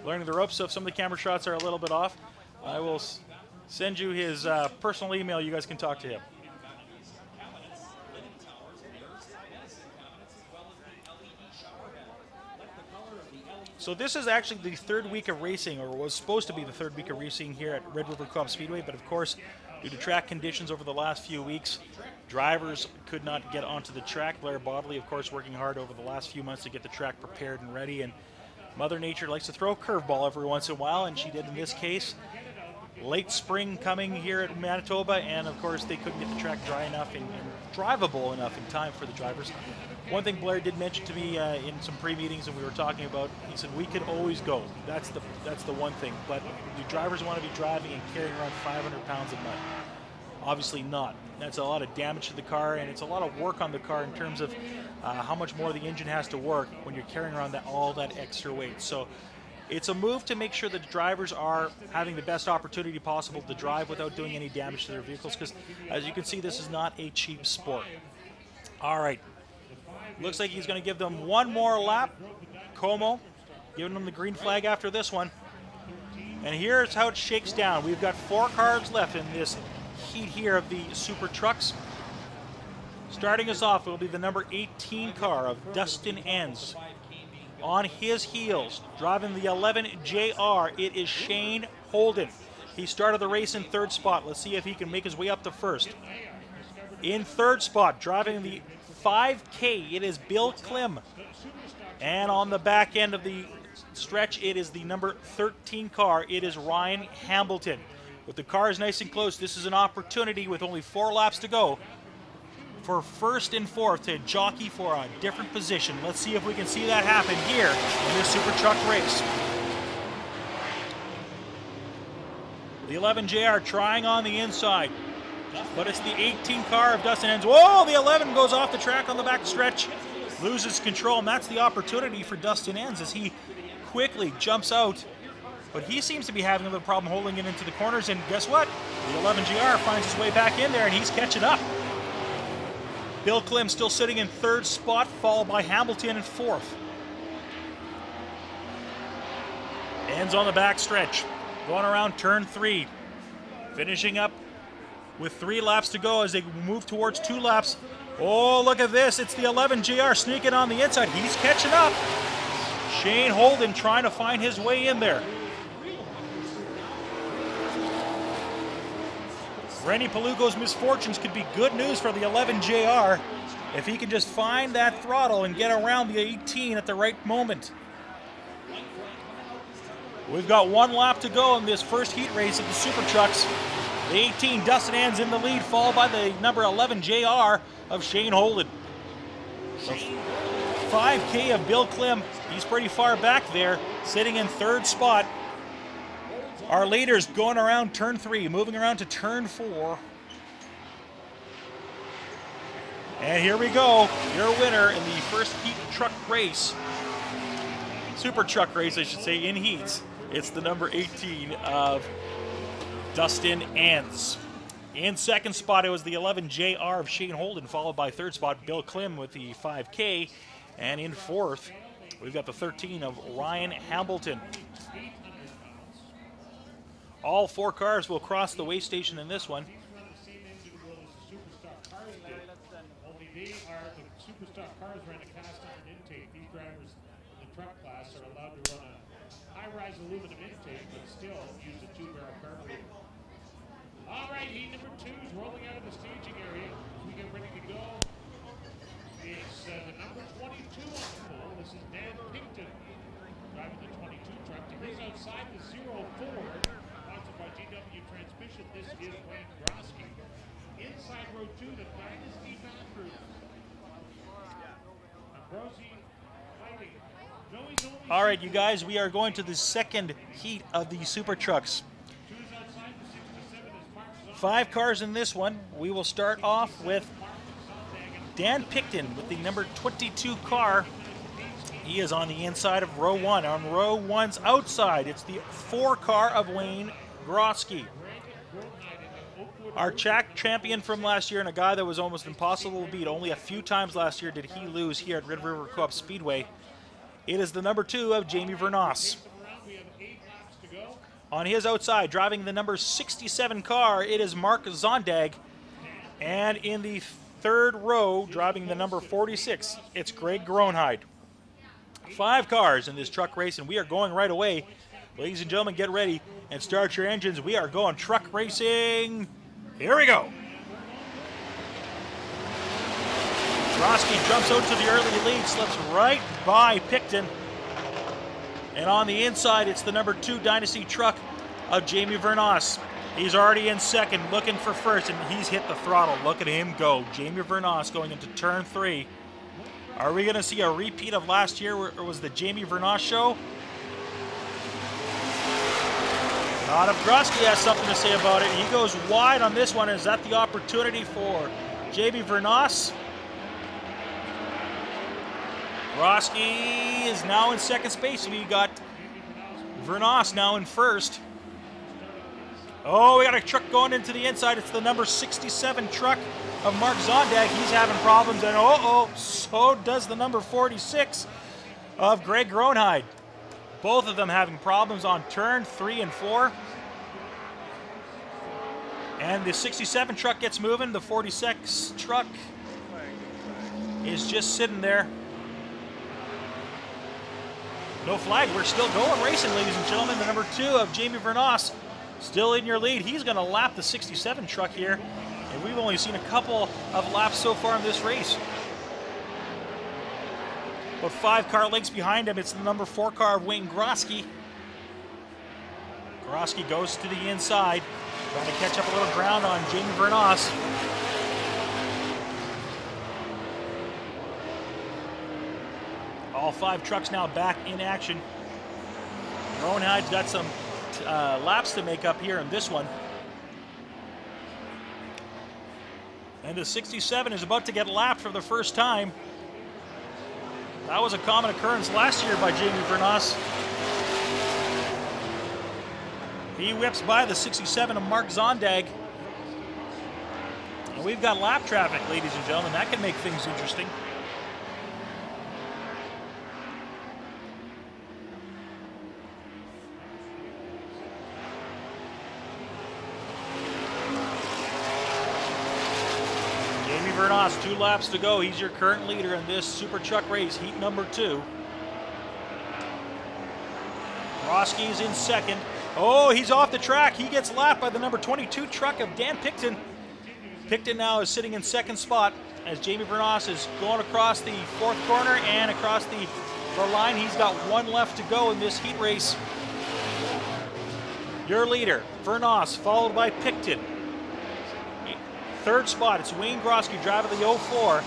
learning the ropes. So if some of the camera shots are a little bit off, I will send you his personal email. You guys can talk to him. So this is actually the third week of racing, or was supposed to be the third week of racing here at Red River Coop Speedway, but of course, due to track conditions over the last few weeks, drivers could not get onto the track. Blair Bodley, of course, working hard over the last few months to get the track prepared and ready, and Mother Nature likes to throw a curveball every once in a while, and she did in this case. Late spring coming here at Manitoba, and of course they couldn't get the track dry enough and drivable enough in time for the drivers. One thing Blair did mention to me in some pre-meetings that we were talking about, he said we could always go. That's the one thing, but the drivers want to be driving and carrying around 500 pounds of mud. Obviously not. That's a lot of damage to the car, and it's a lot of work on the car in terms of how much more the engine has to work when you're carrying around all that extra weight. So it's a move to make sure that the drivers are having the best opportunity possible to drive without doing any damage to their vehicles, because as you can see, this is not a cheap sport. All right. Looks like he's going to give them one more lap. Como giving them the green flag after this one. And here's how it shakes down. We've got 4 cars left in this heat here of the super trucks. Starting us off will be the number 18 car of Dustin Enns. On his heels, driving the 11 JR, it is Shane Holden. He started the race in third spot. Let's see if he can make his way up to first. In third spot, driving the 5K, it is Bill Klim. And on the back end of the stretch, it is the number 13 car. It is Ryan Hambleton. With the cars nice and close, this is an opportunity with only 4 laps to go for first and fourth to jockey for a different position. Let's see if we can see that happen here in this Super Truck race. The 11 JR trying on the inside, but it's the 18 car of Dustin Enns. Whoa, the 11 goes off the track on the back stretch, loses control, and that's the opportunity for Dustin Enns as he quickly jumps out. But he seems to be having a little problem holding it into the corners, and guess what? The 11 JR finds his way back in there, and he's catching up. Bill Klim still sitting in third spot, followed by Hamilton in fourth. Enns on the back stretch, going around turn 3, finishing up with 3 laps to go as they move towards 2 laps. Oh, look at this. It's the 11 JR sneaking on the inside. He's catching up. Shane Holden trying to find his way in there. Rennie Palugo's misfortunes could be good news for the 11 JR if he can just find that throttle and get around the 18 at the right moment. We've got 1 lap to go in this first heat race of the Super Trucks. The 18, Dustin Enns in the lead, followed by the number 11 JR of Shane Holden. The 5K of Bill Klim, he's pretty far back there, sitting in third spot. Our leaders going around turn 3, moving around to turn 4. And here we go, your winner in the first heat truck race. Super truck race, I should say, in heats. It's the number 18 of Dustin Enns. In second spot, it was the 11 JR of Shane Holden, followed by third spot, Bill Klim with the 5K. And in fourth, we've got the 13 of Ryan Hambleton. All 4 cars will cross the weigh station in this one. Only they are the Superstock cars run a cast iron intake. These drivers in the truck class are allowed to run a high-rise aluminum intake, but still use a 2-barrel carburetor. All right, heat number 2 is rolling out of the staging area. As we get ready to go, it's the number 22 on the pole. This is Dan Pinkton driving the 22 truck. To his outside, the 04. By GW Transmission, this is Wayne Grosky. Inside row 2, the Dynasty bathroom. Ambrosi fighting. All right, you guys, we are going to the second heat of the Super Trucks. 5 cars in this one. We will start off with Dan Pinkton with the number 22 car. He is on the inside of row 1. On row 1's outside, it's the 4 car of Wayne Grosky. Our track champion from last year and a guy that was almost impossible to beat. Only a few times last year did he lose here at Red River Coop Speedway. It is the number 2 of Jamie Vernos. On his outside, driving the number 67 car, it is Mark Zondag. And in the third row, driving the number 46, it's Greg Groenheid. 5 cars in this truck race, and we are going right away. Ladies and gentlemen, get ready and start your engines. We are going truck racing. Here we go. Grosky jumps out to the early lead, slips right by Pinkton. And on the inside, it's the number 2 Dynasty truck of Jamie Vernos. He's already in second, looking for first, and he's hit the throttle. Look at him go. Jamie Vernos going into turn 3. Are we going to see a repeat of last year, where it was the Jamie Vernos show? Not if Grosky has something to say about it. He goes wide on this one. Is that the opportunity for Jamie Vernos? Grosky is now in second space. We got Vernos now in first. Oh, we got a truck going into the inside. It's the number 67 truck of Mark Zondag. He's having problems, and so does the number 46 of Greg Groenheid. Both of them having problems on turn 3 and 4. And the 67 truck gets moving. The 46 truck is just sitting there. No flag. We're still going racing, ladies and gentlemen. The number 2 of Jamie Vernos still in your lead. He's going to lap the 67 truck here, and we've only seen a couple of laps so far in this race. About 5 car lengths behind him, it's the number 4 car of Wayne Grosky. Grosky goes to the inside, trying to catch up a little ground on Jamie Vernos. All 5 trucks now back in action. Roanhide's got some laps to make up here in this one. And the 67 is about to get lapped for the first time. That was a common occurrence last year by Jamie Vernos. He whips by the 67 of Mark Zondag. And we've got lap traffic, ladies and gentlemen. That can make things interesting. Vernos, 2 laps to go. He's your current leader in this Super Truck race, heat number 2. Grosky's in second. Oh, he's off the track. He gets lapped by the number 22 truck of Dan Picton. Picton now is sitting in second spot as Jamie Vernos is going across the 4th corner and across the line. He's got 1 left to go in this heat race. Your leader, Vernos, followed by Picton. 3rd spot, it's Wayne Grosky driving the 04.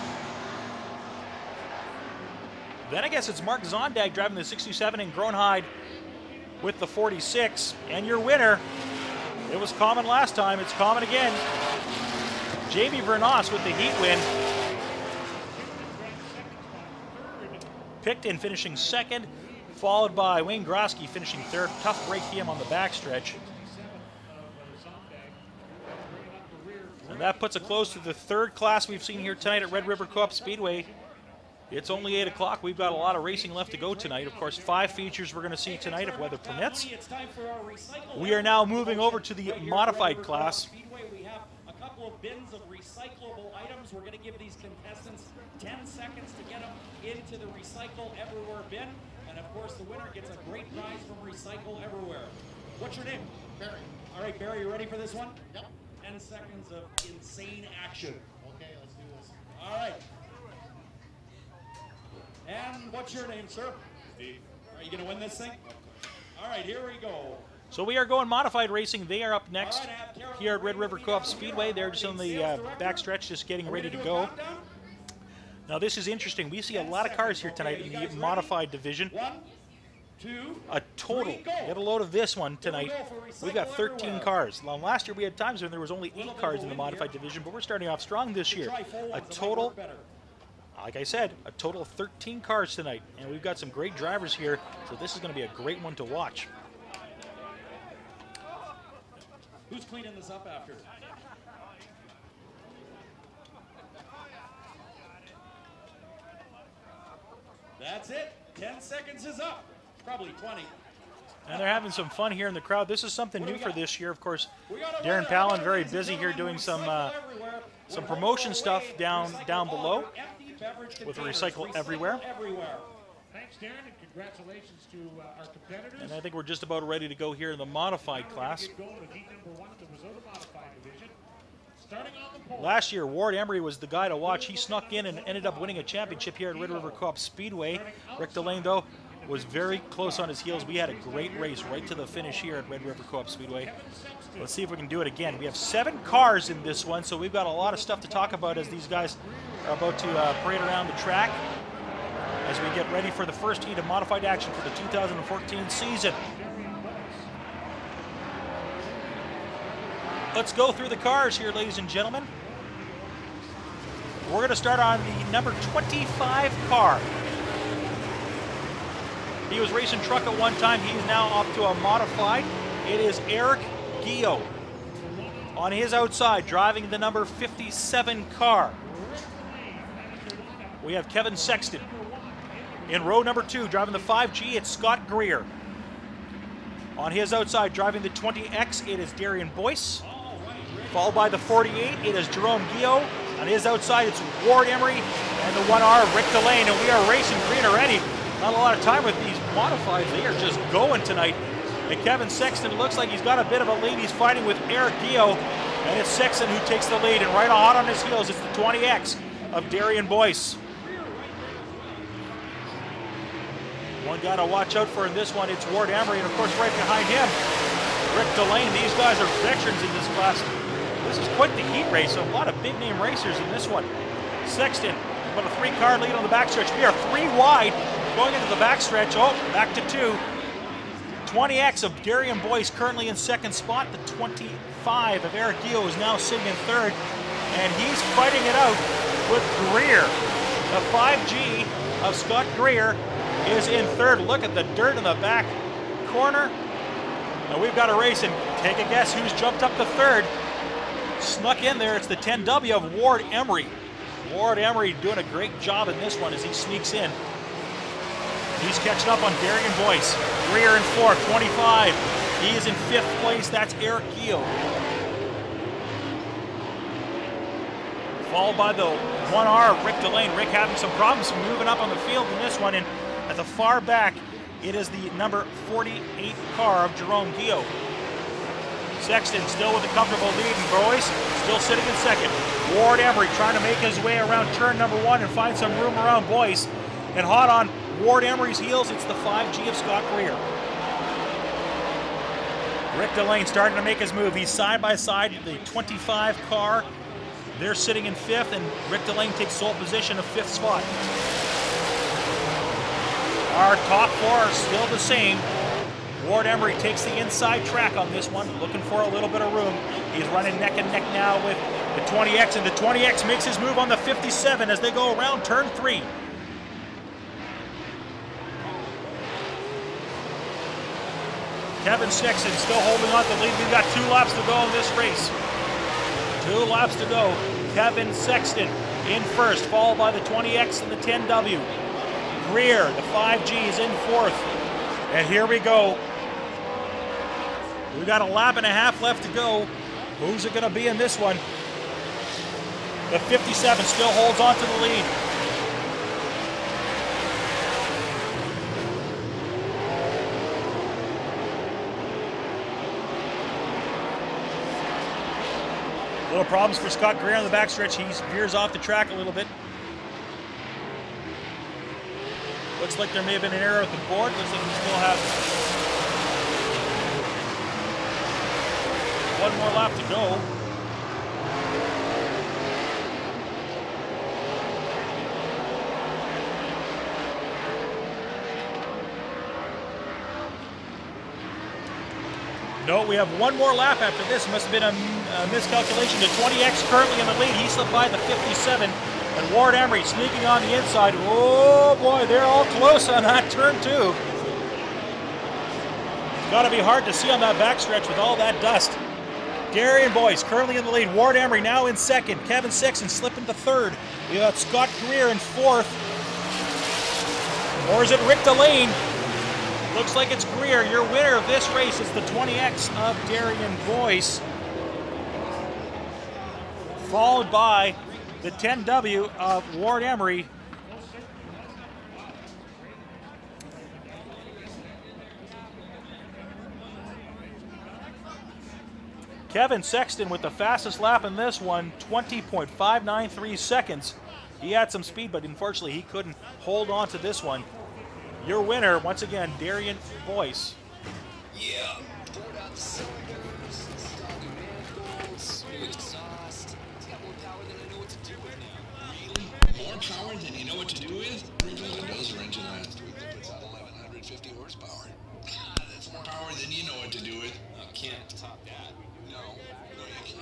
Then I guess it's Mark Zondag driving the 67 and Groenheid with the 46. And your winner, it was common last time, it's common again. Jamie Vernos with the heat win. Picton finishing 2nd, followed by Wayne Grosky finishing 3rd. Tough break him on the backstretch. And that puts a close to the 3rd class we've seen here tonight at Red River Coop Speedway. It's only 8 o'clock. We've got a lot of racing left to go tonight. Of course, 5 features we're going to see tonight if weather permits. We are now moving over to the modified class. We have a couple of bins of recyclable items. We're going to give these contestants 10 seconds to get them into the Recycle Everywhere bin. And of course, the winner gets a great prize from Recycle Everywhere. What's your name? Barry. All right, Barry, you ready for this one? Yep. 10 seconds of insane action. Okay, let's do this. All right. And what's your name, sir? Steve. Are you going to win this thing? All right, here we go. So we are going modified racing. They are up next here at Red River Co-op Speedway. They're just on the backstretch, just getting ready to go. Now this is interesting. We see a lot of cars here tonight in the modified division. 1, 2, A total, get a load of this one tonight. We've got 13 cars. Now, last year we had times when there was only 8 cars in the modified division, but we're starting off strong this year. A total, like I said, a total of 13 cars tonight. And we've got some great drivers here, so this is going to be a great one to watch. Who's cleaning this up after? That's it. 10 seconds is up. Probably 20. And they're having some fun here in the crowd. This is something new for this year. Of course, Darren Palin very busy here doing some promotion stuff down below with Recycle Everywhere. Thanks, Darren, and congratulations to our competitors. And I think we're just about ready to go here in the modified class. Last year, Ward Emery was the guy to watch. He snuck in and ended up winning a championship here at Red River Co-op Speedway. Rick Delane, though, was very close on his heels. We had a great race right to the finish here at Red River Co-op Speedway. Let's see if we can do it again. We have 7 cars in this one, so we've got a lot of stuff to talk about as these guys are about to parade around the track as we get ready for the first heat of modified action for the 2014 season. Let's go through the cars here, ladies and gentlemen. We're going to start on the number 25 car. He was racing truck at one time. He's now up to a modified. It is Eric Guillot. On his outside, driving the number 57 car, we have Kevin Sexton. In row number 2, driving the 5G, it's Scott Greer. On his outside, driving the 20X, it is Darian Boyce. Followed by the 48, it is Jerome Guillot. On his outside, it's Ward Emery. and the 1R of Rick Delane, and we are racing green already. Not a lot of time with these modifieds. They are just going tonight. And Kevin Sexton looks like he's got a bit of a lead. He's fighting with Eric Gio, and it's Sexton who takes the lead. And right hot on his heels, it's the 20X of Darian Boyce. One guy to watch out for in this one, it's Ward Emery, and of course right behind him, Rick Delane. These guys are veterans in this class. This is quite the heat race, so a lot of big name racers in this one. Sexton, about a 3-car lead on the backstretch. We are 3 wide going into the backstretch. Oh, back to 2. 20X of Darian Boyce currently in second spot. The 25 of Eric Gio is now sitting in third, and he's fighting it out with Greer. The 5G of Scott Greer is in third. Look at the dirt in the back corner. Now we've got a race, and take a guess who's jumped up to third. Snuck in there, it's the 10W of Ward Emery. Ward Emery doing a great job in this one as he sneaks in. He's catching up on Darian Boyce. Greer in 4th, 25. He is in 5th place, that's Eric Gio. Followed by the 1R of Rick Delane. Rick having some problems moving up on the field in this one, and at the far back, it is the number 48 car of Jerome Gio. Sexton still with a comfortable lead, and Boyce still sitting in second. Ward Emery trying to make his way around turn number 1 and find some room around Boyce. And hot on Ward Emery's heels, it's the 5G of Scott Greer. Rick Delane starting to make his move. He's side by side, the 25 car. They're sitting in 5th, and Rick Delane takes sole position of 5th spot. Our top 4 are still the same. Ward Emery takes the inside track on this one, looking for a little bit of room. He's running neck and neck now with the 20X, and the 20X makes his move on the 57 as they go around turn 3. Kevin Sexton still holding on to the lead. We've got 2 laps to go in this race. 2 laps to go. Kevin Sexton in first, followed by the 20X and the 10W. Greer, the 5G, is in 4th. And here we go. We got a lap and a half left to go. Who's it going to be in this one? The 57 still holds on to the lead. Little problems for Scott Greer on the backstretch. He veers off the track a little bit. Looks like there may have been an error at the board. Looks like we still have 1 more lap to go. No, we have 1 more lap after this. Must have been a miscalculation. The 20X currently in the lead. He slipped by the 57. And Ward Emery sneaking on the inside. Oh boy, they're all close on that turn 2. It's got to be hard to see on that backstretch with all that dust. Darian Boyce currently in the lead. Ward Emery now in second. Kevin Sexton slipping to third. We got Scott Greer in 4th. Or is it Rick Delane? Looks like it's Greer. Your winner of this race is the 20X of Darian Boyce, followed by the 10W of Ward Emery. Kevin Sexton with the fastest lap in this one, 20.593 seconds. He had some speed, but unfortunately he couldn't hold on to this one. Your winner, once again, Darian Boyce. Yeah. Poured out the cylinders, started manifolds, exhaust. It's got more power than I know what to do with now. Really? More power than you know what to do with? Three-wheel windows engine last week that puts out 1,150 horsepower. That's more power than you know what to do with. Can't top that. No, you can't.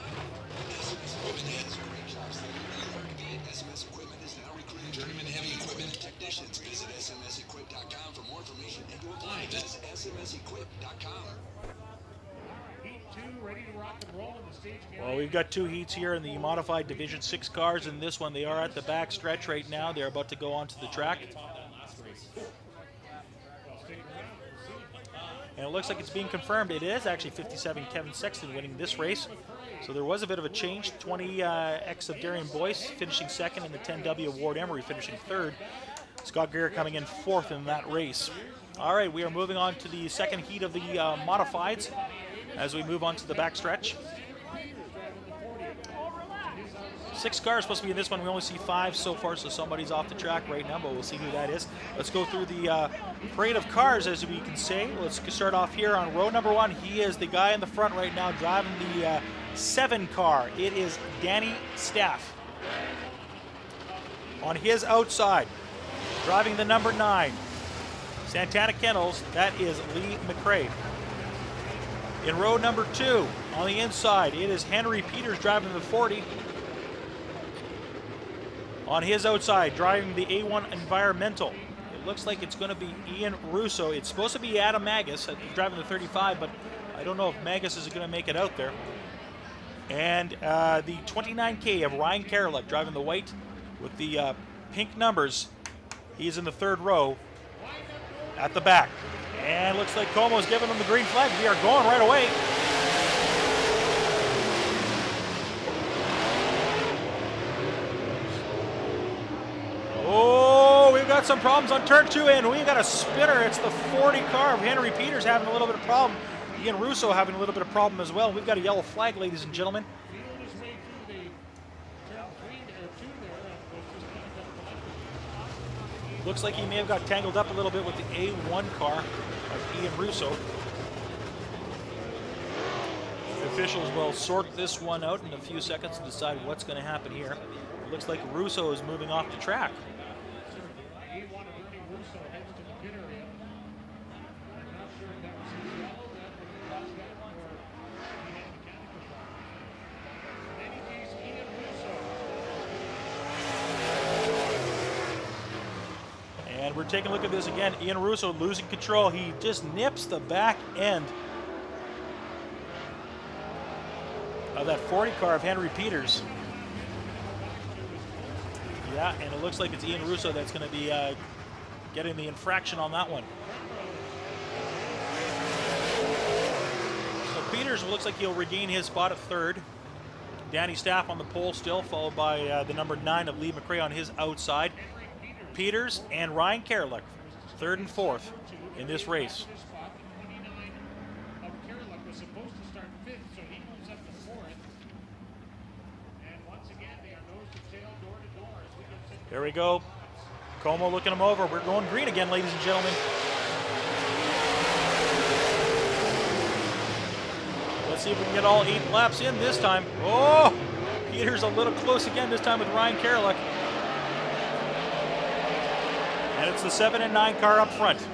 SMS Equipment has great jobs that you hard to get. SMS Equipment is now recruiting journeyman heavy equipment technicians. Visit smsequip.com for more information and to apply. That's smsequip.com. Heat 2 ready to rock and roll in the stage. Well, we've got 2 heats here in the modified Division 6 cars. In this one, they are at the back stretch right now. They're about to go onto the track. And it looks like it's being confirmed. It is actually 57 Kevin Sexton winning this race. So there was a bit of a change. 20X of Darian Boyce finishing second, and the 10W of Ward Emery finishing third. Scott Greer coming in fourth in that race. All right, we are moving on to the second heat of the modifieds as we move on to the backstretch. 6 cars supposed to be in this one. We only see 5 so far, so somebody's off the track right now, but we'll see who that is. Let's go through the parade of cars, as we can say. Let's start off here on row number 1. He is the guy in the front right now driving the 7 car. It is Danny Staff. On his outside, driving the number 9, Santana Kennels, that is Lee McRae. In row number 2, on the inside, it is Henry Peters driving the 40. On his outside, driving the A1 Environmental, it looks like it's going to be Ian Russo. It's supposed to be Adam Magus driving the 35, but I don't know if Magus is going to make it out there. And the 29K of Ryan Karalik driving the white with the pink numbers. He's in the 3rd row at the back. And looks like Como's giving him the green flag. We are going right away. Oh, we've got some problems on turn 2, and we've got a spinner. It's the 40 car of Henry Peters having a little bit of problem. Ian Russo having a little bit of problem as well. We've got a yellow flag, ladies and gentlemen. Looks like he may have got tangled up a little bit with the A1 car of Ian Russo. The officials will sort this one out in a few seconds to decide what's going to happen here. It looks like Russo is moving off the track. And we're taking a look at this again. Ian Russo losing control. He just nips the back end of that 40 car of Henry Peters. Yeah, and it looks like it's Ian Russo that's going to be getting the infraction on that one. So Peters looks like he'll regain his spot at 3rd. Danny Staff on the pole still, followed by the number 9 of Lee McRae on his outside. Peters and Ryan Karalik, 3rd and 4th in this race. There we go. Como looking him over. We're going green again, ladies and gentlemen. Let's see if we can get all 8 laps in this time. Oh, Peters a little close again, this time with Ryan Karalik. And it's the 7 and 9 car up front.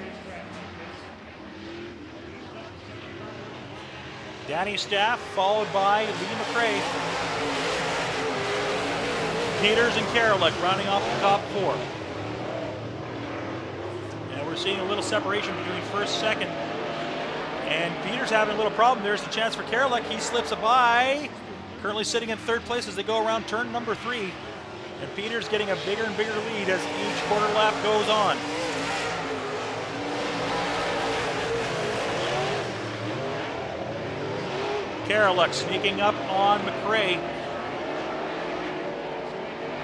Danny Staff followed by Lee McRae. Peters and Karalik rounding off the top 4. And we're seeing a little separation between 1st, 2nd. And Peters having a little problem. There's the chance for Karalik. He slips it by. Currently sitting in 3rd place as they go around turn number 3. And Peters getting a bigger and bigger lead as each quarter lap goes on. Karalik sneaking up on McRae.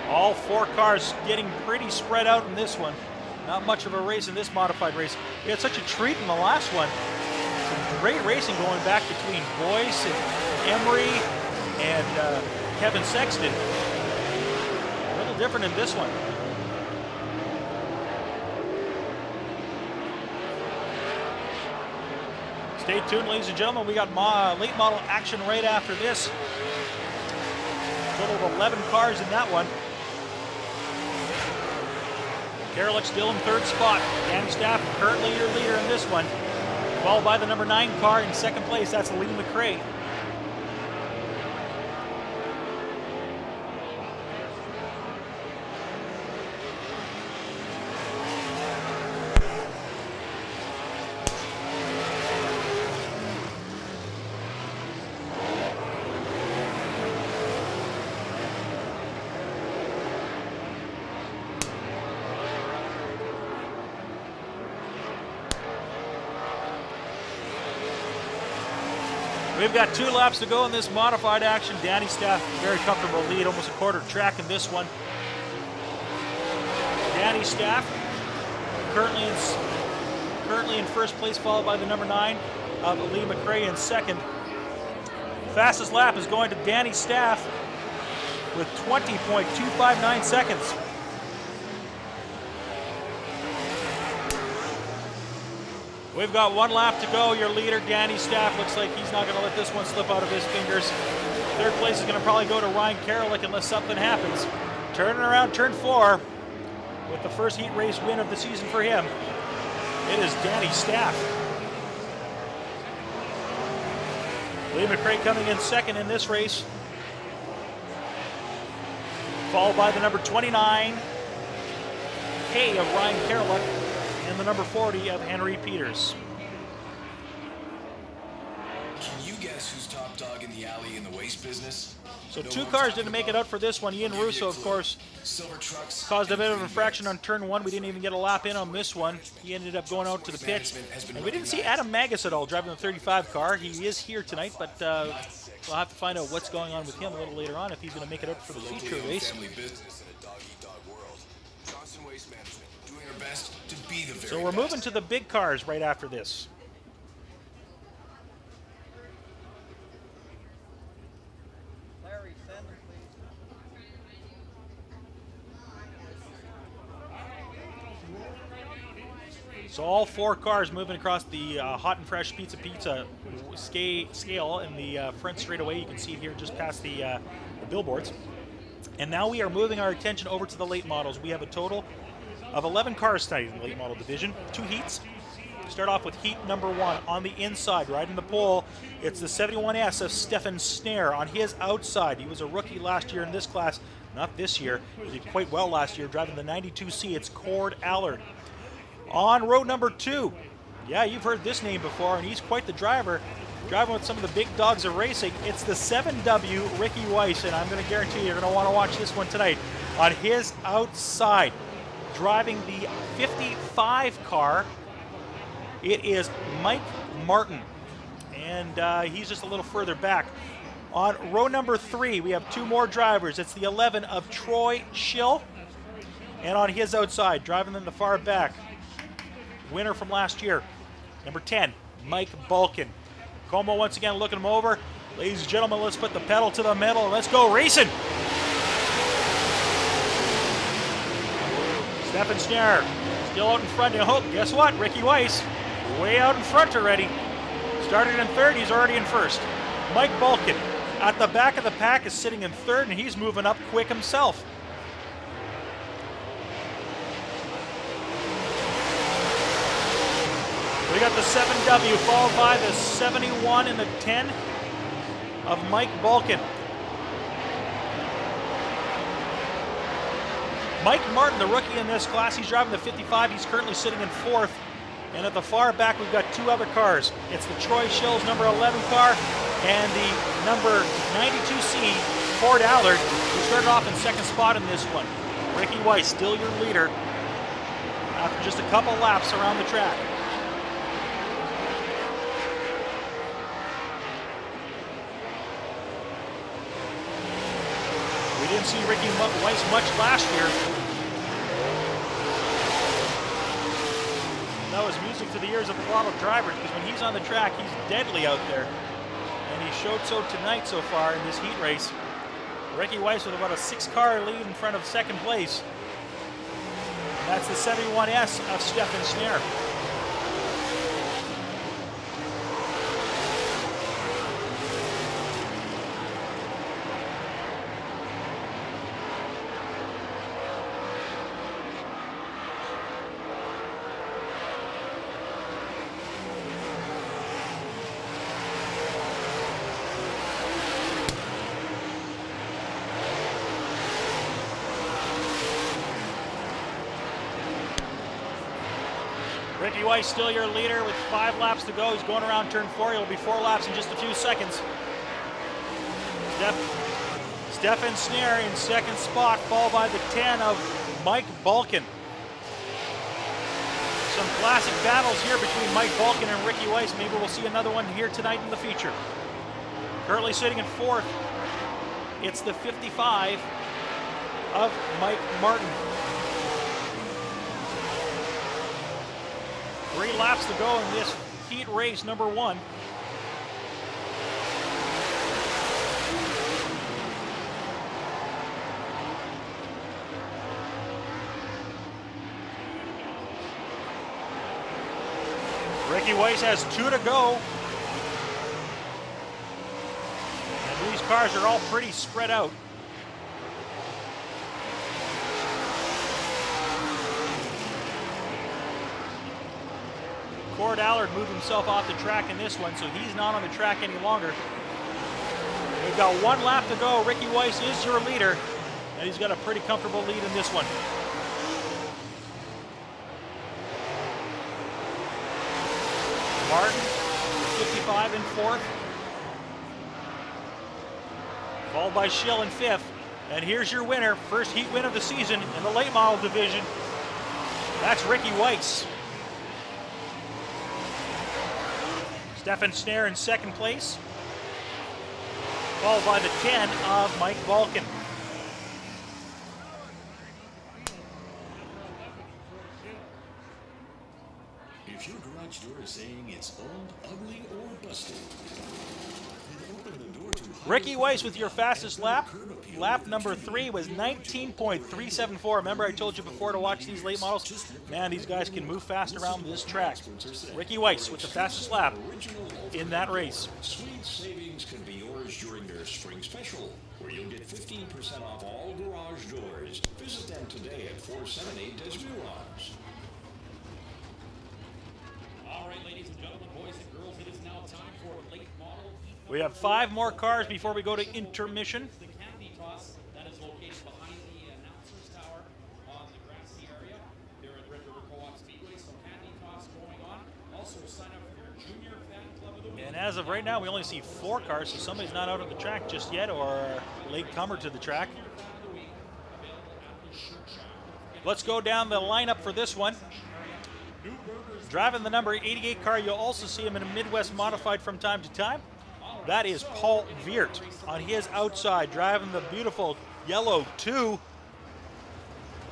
All 4 cars getting pretty spread out in this one. Not much of a race in this modified race. We had such a treat in the last one. Some great racing going back between Boyce and Emery and Kevin Sexton. Different in this one. Stay tuned, ladies and gentlemen. We got late model action right after this. Total of 11 cars in that one. Karalik still in 3rd spot. Danny Staff currently your leader in this one. Followed by the number 9 car in 2nd place. That's Lee McRae. We've got 2 laps to go in this modified action. Danny Staff, very comfortable lead, almost a quarter track in this one. Danny Staff currently in first place, followed by the number 9 of Lee McRae in second. Fastest lap is going to Danny Staff with 20.259 seconds. We've got 1 lap to go. Your leader, Danny Staff, looks like he's not going to let this one slip out of his fingers. Third place is going to probably go to Ryan Karalik unless something happens. Turning around turn 4 with the first heat race win of the season for him. It is Danny Staff. Lee McRae coming in second in this race, followed by the number 29, K of Ryan Karalik, and the number 40 of Henry Peters. Can you guess who's top dog in the alley in the waste business? So 2 cars didn't make it out for this one. Ian Russo, of course, caused a bit of infraction on turn 1. We didn't even get a lap in on this one. He ended up going out to the pits. And we didn't see Adam Magus at all driving the 35 car. He is here tonight, but we'll have to find out what's going on with him a little later on if he's going to make it out for the feature race. So we're moving to the big cars right after this. So all 4 cars moving across the hot and fresh pizza scale in the front straightaway. You can see it here just past the billboards. And now we are moving our attention over to the late models. We have a total of 11 cars tonight in the late model division, 2 heats. Start off with heat number 1 on the inside, right in the pole. It's the 71S of Stefan Snare on his outside. He was a rookie last year in this class, not this year. He did quite well last year driving the 92C. It's Cord Allard. On row number 2, yeah, you've heard this name before, and he's quite the driver. Driving with some of the big dogs of racing. It's the 7W Ricky Weiss, and I'm going to guarantee you're going to want to watch this one tonight. On his outside, driving the 55 car, it is Mike Martin, and he's just a little further back. On row number 3, we have 2 more drivers. It's the 11 of Troy Schill, and on his outside, driving in the far back, winner from last year, number 10, Mike Balkin. Como once again looking him over. Ladies and gentlemen, let's put the pedal to the metal and let's go racing. Stefan Snare still out in front. Oh, guess what? Ricky Weiss way out in front already. Started in 3rd, he's already in 1st. Mike Balkin at the back of the pack is sitting in 3rd, and he's moving up quick himself. We got the 7W followed by the 71 and the 10 of Mike Balkin. Mike Martin, the rookie in this class, he's driving the 55. He's currently sitting in 4th. And at the far back, we've got 2 other cars. It's the Troy Schill's number 11 car and the number 92C Cord Allard, who started off in 2nd spot in this one. Ricky Weiss, still your leader after just a couple laps around the track. We didn't see Ricky Weiss much last year. And that was music to the ears of a lot of drivers, because when he's on the track, he's deadly out there. And he showed so tonight so far in this heat race. Ricky Weiss with about a 6-car lead in front of 2nd place. And that's the 71S of Stefan Snare. Ricky Weiss still your leader with 5 laps to go. He's going around turn 4. He'll be 4 laps in just a few seconds. Stefan Snare in 2nd spot, followed by the 10 of Mike Balkin. Some classic battles here between Mike Balkin and Ricky Weiss. Maybe we'll see another one here tonight in the feature. Currently sitting in fourth, it's the 55 of Mike Martin. 3 laps to go in this heat race number 1. Ricky Weiss has 2 to go. And these cars are all pretty spread out. Cord Allard moved himself off the track in this one, so he's not on the track any longer. We've got 1 lap to go. Ricky Weiss is your leader, and he's got a pretty comfortable lead in this one. Martin, 55 in 4th. Followed by Schill in 5th. And here's your winner, first heat win of the season in the late model division. That's Ricky Weiss. Stefan Snare in 2nd place. Followed by the 10 of Mike Vulcan. If your garage door is saying it's old, ugly, or busted, then open the door to Ricky Weiss with your fastest lap. Lap number 3 was 19.374. Remember I told you before to watch these late models? Man, these guys can move fast around this track. Ricky Weiss with the fastest lap in that race. Sweet savings can be yours during their spring special, where you'll get 15% off all garage doors. Visit them today at 478 Des Moines. All right, ladies and gentlemen, boys and girls, it is now time for late model. We have 5 more cars before we go to intermission. The candy toss that is located behind the announcer's tower on the grassy area there at Red River Co-op Speedway. So candy toss going on. Also sign up for your junior fan club of the week. And as of right now, we only see 4 cars, so somebody's not out on the track just yet, or a late comer to the track. Let's go down the lineup for this one. Driving the number 88 car, you'll also see him in a Midwest Modified from time to time. That is Paul Veert on his outside, driving the beautiful yellow 2.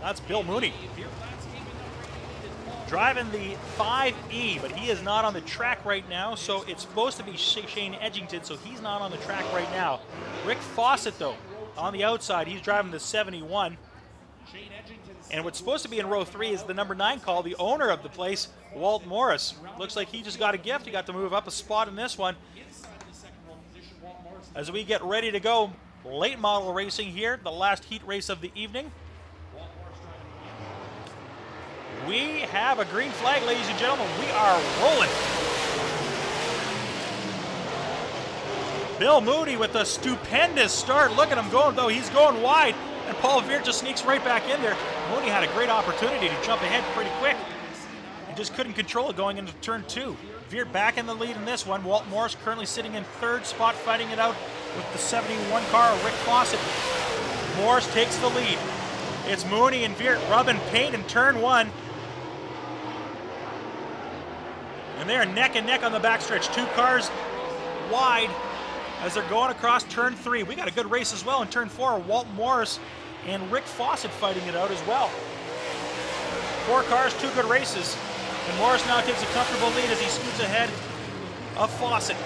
That's Bill Mooney. Driving the 5E, but he is not on the track right now, so it's supposed to be Shane Edgington, so he's not on the track right now. Rick Fawcett, though, on the outside, he's driving the 71. And what's supposed to be in row 3 is the number 9 call, the owner of the place, Walt Morris. Looks like he just got a gift. He got to move up a spot in this one. As we get ready to go, late model racing here, the last heat race of the evening. We have a green flag, ladies and gentlemen. We are rolling. Bill Mooney with a stupendous start. Look at him going, though. He's going wide. And Paul Veert just sneaks right back in there. Mooney had a great opportunity to jump ahead pretty quick. He just couldn't control it going into turn 2. Veert back in the lead in this one. Walt Morris currently sitting in 3rd spot, fighting it out with the 71 car of Rick Fawcett. Morris takes the lead. It's Mooney and Veert rubbing paint in turn 1. And they're neck and neck on the backstretch. 2 cars wide as they're going across turn 3. We got a good race as well in turn 4. Walt Morris and Rick Fawcett fighting it out as well. 4 cars, 2 good races. And Morris now takes a comfortable lead as he scoots ahead of Fawcett.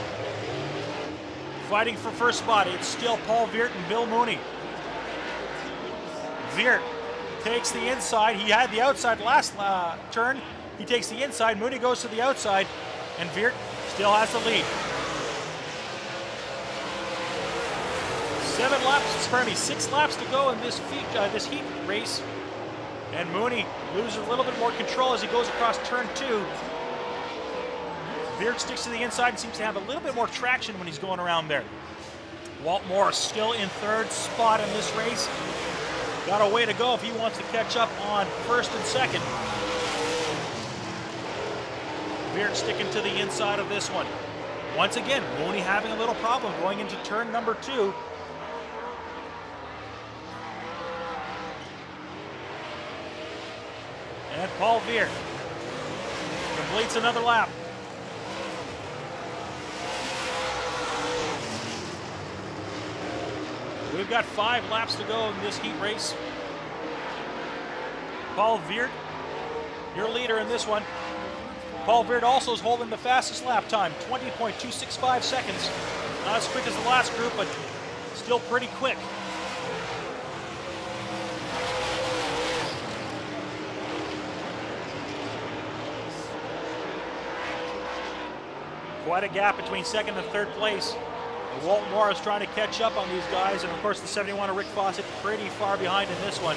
Fighting for first spot, it's still Paul Veert and Bill Mooney. Veert takes the inside. He had the outside last turn. He takes the inside. Mooney goes to the outside, and Veert still has the lead. 6 laps to go in this heat race. And Mooney loses a little bit more control as he goes across turn 2. Veert sticks to the inside and seems to have a little bit more traction when he's going around there. Walt Morris still in 3rd spot in this race. Got a way to go if he wants to catch up on 1st and 2nd. Veert sticking to the inside of this one. Once again, Mooney having a little problem going into turn number 2. And Paul Veert completes another lap. We've got 5 laps to go in this heat race. Paul Veert, your leader in this one. Paul Veert also is holding the fastest lap time, 20.265 seconds. Not as quick as the last group, but still pretty quick. Quite a gap between second and third place. Walt Morris trying to catch up on these guys, and of course the 71 of Rick Fawcett pretty far behind in this one.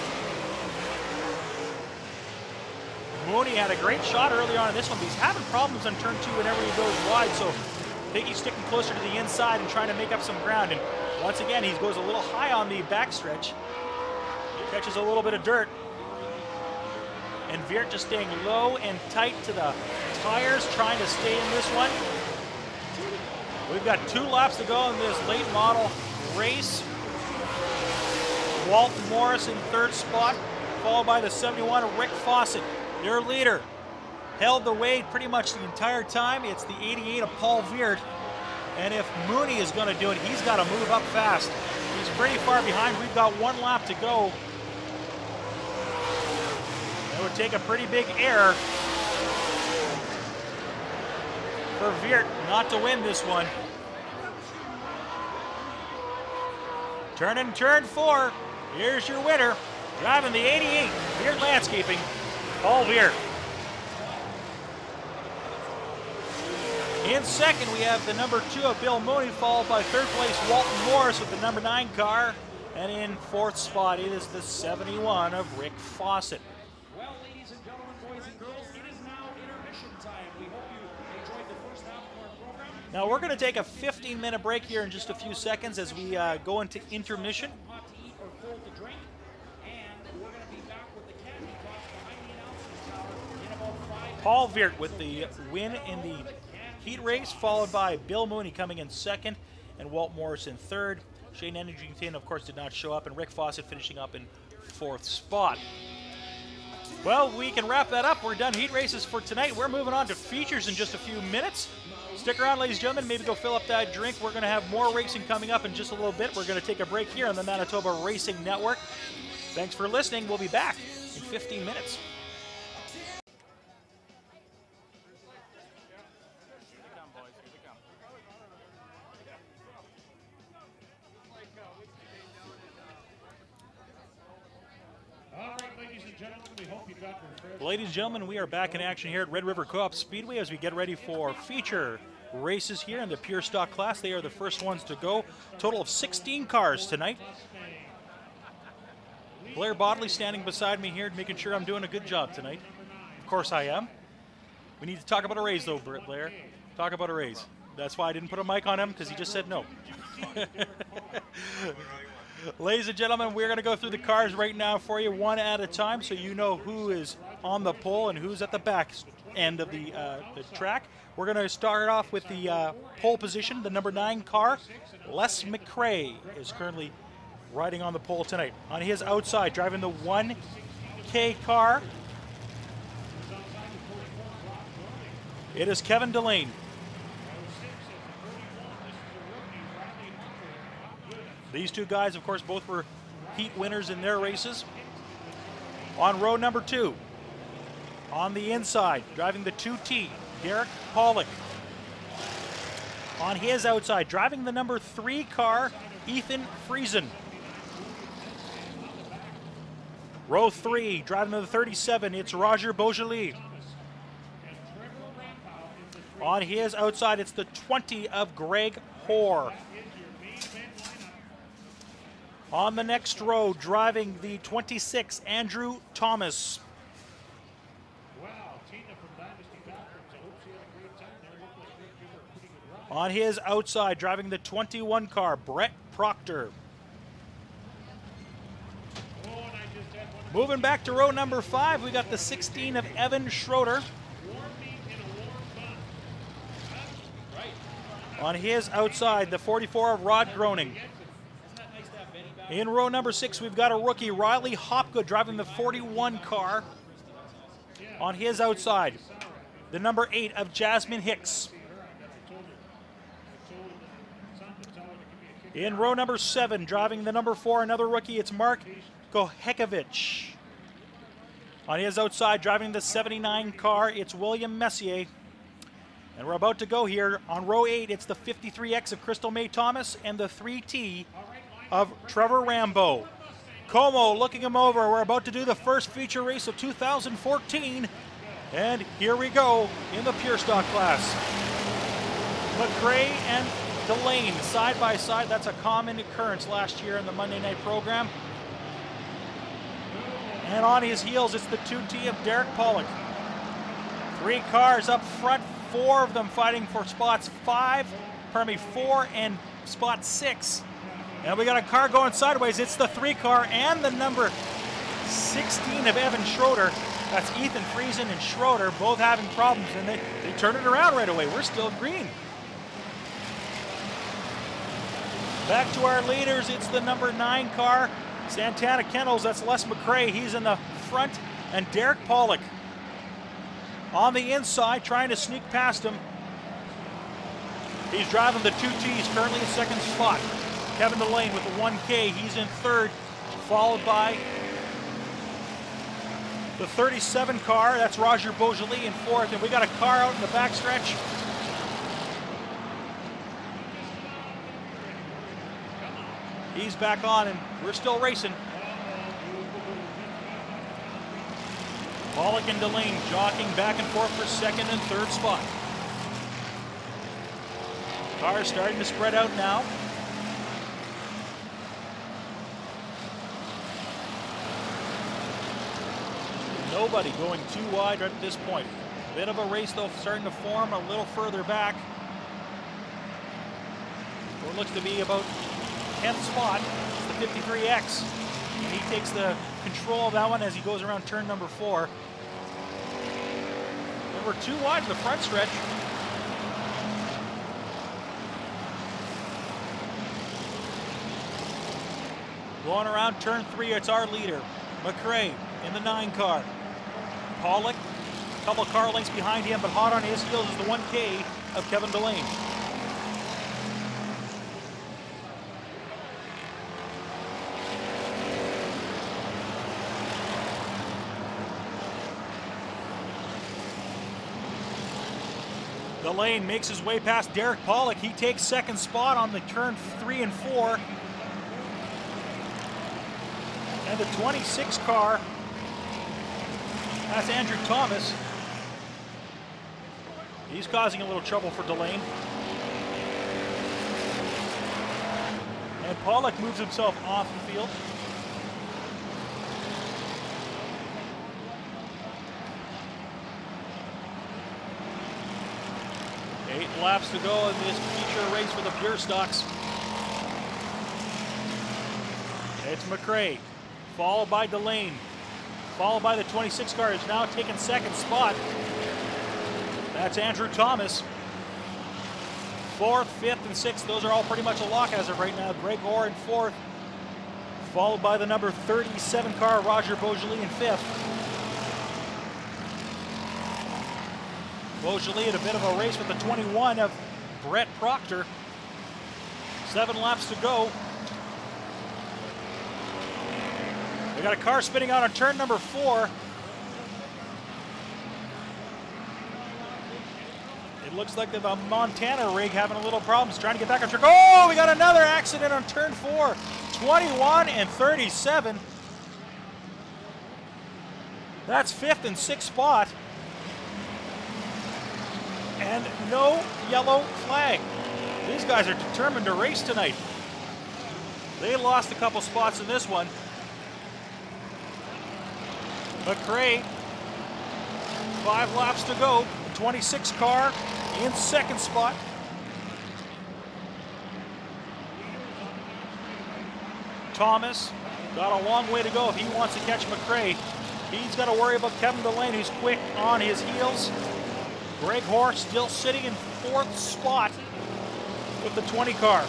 Mooney had a great shot earlier on in this one, but he's having problems on turn 2 whenever he goes wide, so I think he's sticking closer to the inside and trying to make up some ground. And once again, he goes a little high on the backstretch. Catches a little bit of dirt. And Veert just staying low and tight to the tires, trying to stay in this one. We've got 2 laps to go in this late model race. Walton Morris in third spot, followed by the 71 of Rick Fawcett, their leader. Held the way pretty much the entire time. It's the 88 of Paul Veert. And if Mooney is going to do it, he's got to move up fast. He's pretty far behind. We've got 1 lap to go. It would take a pretty big error for Veert not to win this one. Turn 4. Here's your winner. Driving the 88, Veert Landscaping, Paul Veert. In second, we have the number 2 of Bill Mooney, followed by third place Walton Morris with the number 9 car. And in fourth spot, it is the 71 of Rick Fawcett. Well, ladies and gentlemen, boys and girls, it is now intermission time. We hope you enjoyed the first half of our program. Now we're going to take a 15-minute break here in just a few seconds as we go into intermission. Hot to eat or cold to drink. And we're going to be back with the candy toss behind the announcing tower in about 5 Paul Veert with the win in the heat race, followed by Bill Mooney coming in second and Walt Morris in third. Shane Edgington, of course, did not show up, and Rick Fawcett finishing up in fourth spot. Well, we can wrap that up. We're done heat races for tonight. We're moving on to features in just a few minutes. Stick around, ladies and gentlemen. Maybe go fill up that drink. We're going to have more racing coming up in just a little bit. We're going to take a break here on the Manitoba Racing Network. Thanks for listening. We'll be back in 15 minutes. Ladies and gentlemen, we are back in action here at Red River Coop Speedway as we get ready for feature races here in the pure stock class. They are the first ones to go. Total of 16 cars tonight. Blair Bodley standing beside me here, making sure I'm doing a good job tonight. Of course I am. We need to talk about a raise though, Blair. Talk about a raise. That's why I didn't put a mic on him, because he just said no. Ladies and gentlemen, we're going to go through the cars right now for you one at a time so you know who is on the pole and who's at the back end of the track. We're going to start off with the pole position. The number 9 car, Les McRae, is currently riding on the pole tonight. On his outside, driving the 1K car, it is Kevin Delane. These two guys, of course, both were heat winners in their races. On row number 2, on the inside, driving the 2T, Derek Pollock. On his outside, driving the number 3 car, Ethan Friesen. Row 3, driving the 37, it's Roger Beaujolais. On his outside, it's the 20 of Greg Hoare. On the next row, driving the 26, Andrew Thomas. On his outside, driving the 21 car, Brett Proctor. Moving back to row number 5, we got the 16 of Evan Schroeder. On his outside, the 44 of Rod Groening. In row number 6, we've got a rookie, Riley Hopgood, driving the 41 car. On his outside, the number 8 of Jasmine Hicks. In row number 7, driving the number 4, another rookie, it's Mark Gohekovich. On his outside, driving the 79 car, it's William Messier. And we're about to go here. On row 8, it's the 53X of Crystal May Thomas and the 3T of Trevor Rambo. Como looking him over. We're about to do the first feature race of 2014. And here we go in the pure stock class. McRae and Delane side by side. That's a common occurrence last year in the Monday night program. And on his heels, it's the 2T of Derek Pollock. 3 cars up front, 4 of them fighting for spots 4 and spot 6. And we got a car going sideways. It's the 3 car and the number 16 of Evan Schroeder. That's Ethan Friesen and Schroeder both having problems, and they turn it around right away. We're still green. Back to our leaders. It's the number 9 car, Santana Kennels. That's Les McRae. He's in the front, and Derek Pollock on the inside trying to sneak past him. He's driving the 2Ts, currently in second spot. Kevin Delane with the 1K, he's in third, followed by the 37 car, that's Roger Beaujolais in fourth, and we got a car out in the backstretch. He's back on, and we're still racing. Pollock and Delane jockeying back and forth for second and third spot. Cars starting to spread out now. Nobody going too wide right at this point. Bit of a race though starting to form a little further back. What looks to be about 10th spot, it's the 53X. And he takes the control of that one as he goes around turn number 4. And we're too wide in the front stretch. Going around turn 3, it's our leader, McRae in the 9 car. Pollock, a couple car lengths behind him, but hot on his heels is the 1K of Kevin Delane. Delane makes his way past Derek Pollock. He takes second spot on the turn 3 and 4. And the 26 car, that's Andrew Thomas. He's causing a little trouble for Delane. And Pollock moves himself off the field. Eight laps to go in this feature race for the Pure Stocks. It's McRae, followed by Delane, followed by the 26 car, is now taking second spot. That's Andrew Thomas. 4th, 5th, and 6th, those are all pretty much a lock as of right now. Greg Orr in 4th, followed by the number 37 car, Roger Beaujolais in 5th. Beaujolais had a bit of a race with the 21 of Brett Proctor. 7 laps to go. We got a car spinning out on turn number 4. It looks like the Montana rig having a little problems trying to get back on track. Oh, we got another accident on turn 4. 21 and 37. That's 5th and 6th spot. And no yellow flag. These guys are determined to race tonight. They lost a couple spots in this one. McRae, 5 laps to go. 26 car in second spot. Thomas got a long way to go if he wants to catch McRae. He's got to worry about Kevin Delane, who's quick on his heels. Greg Orr still sitting in 4th spot with the 20 car.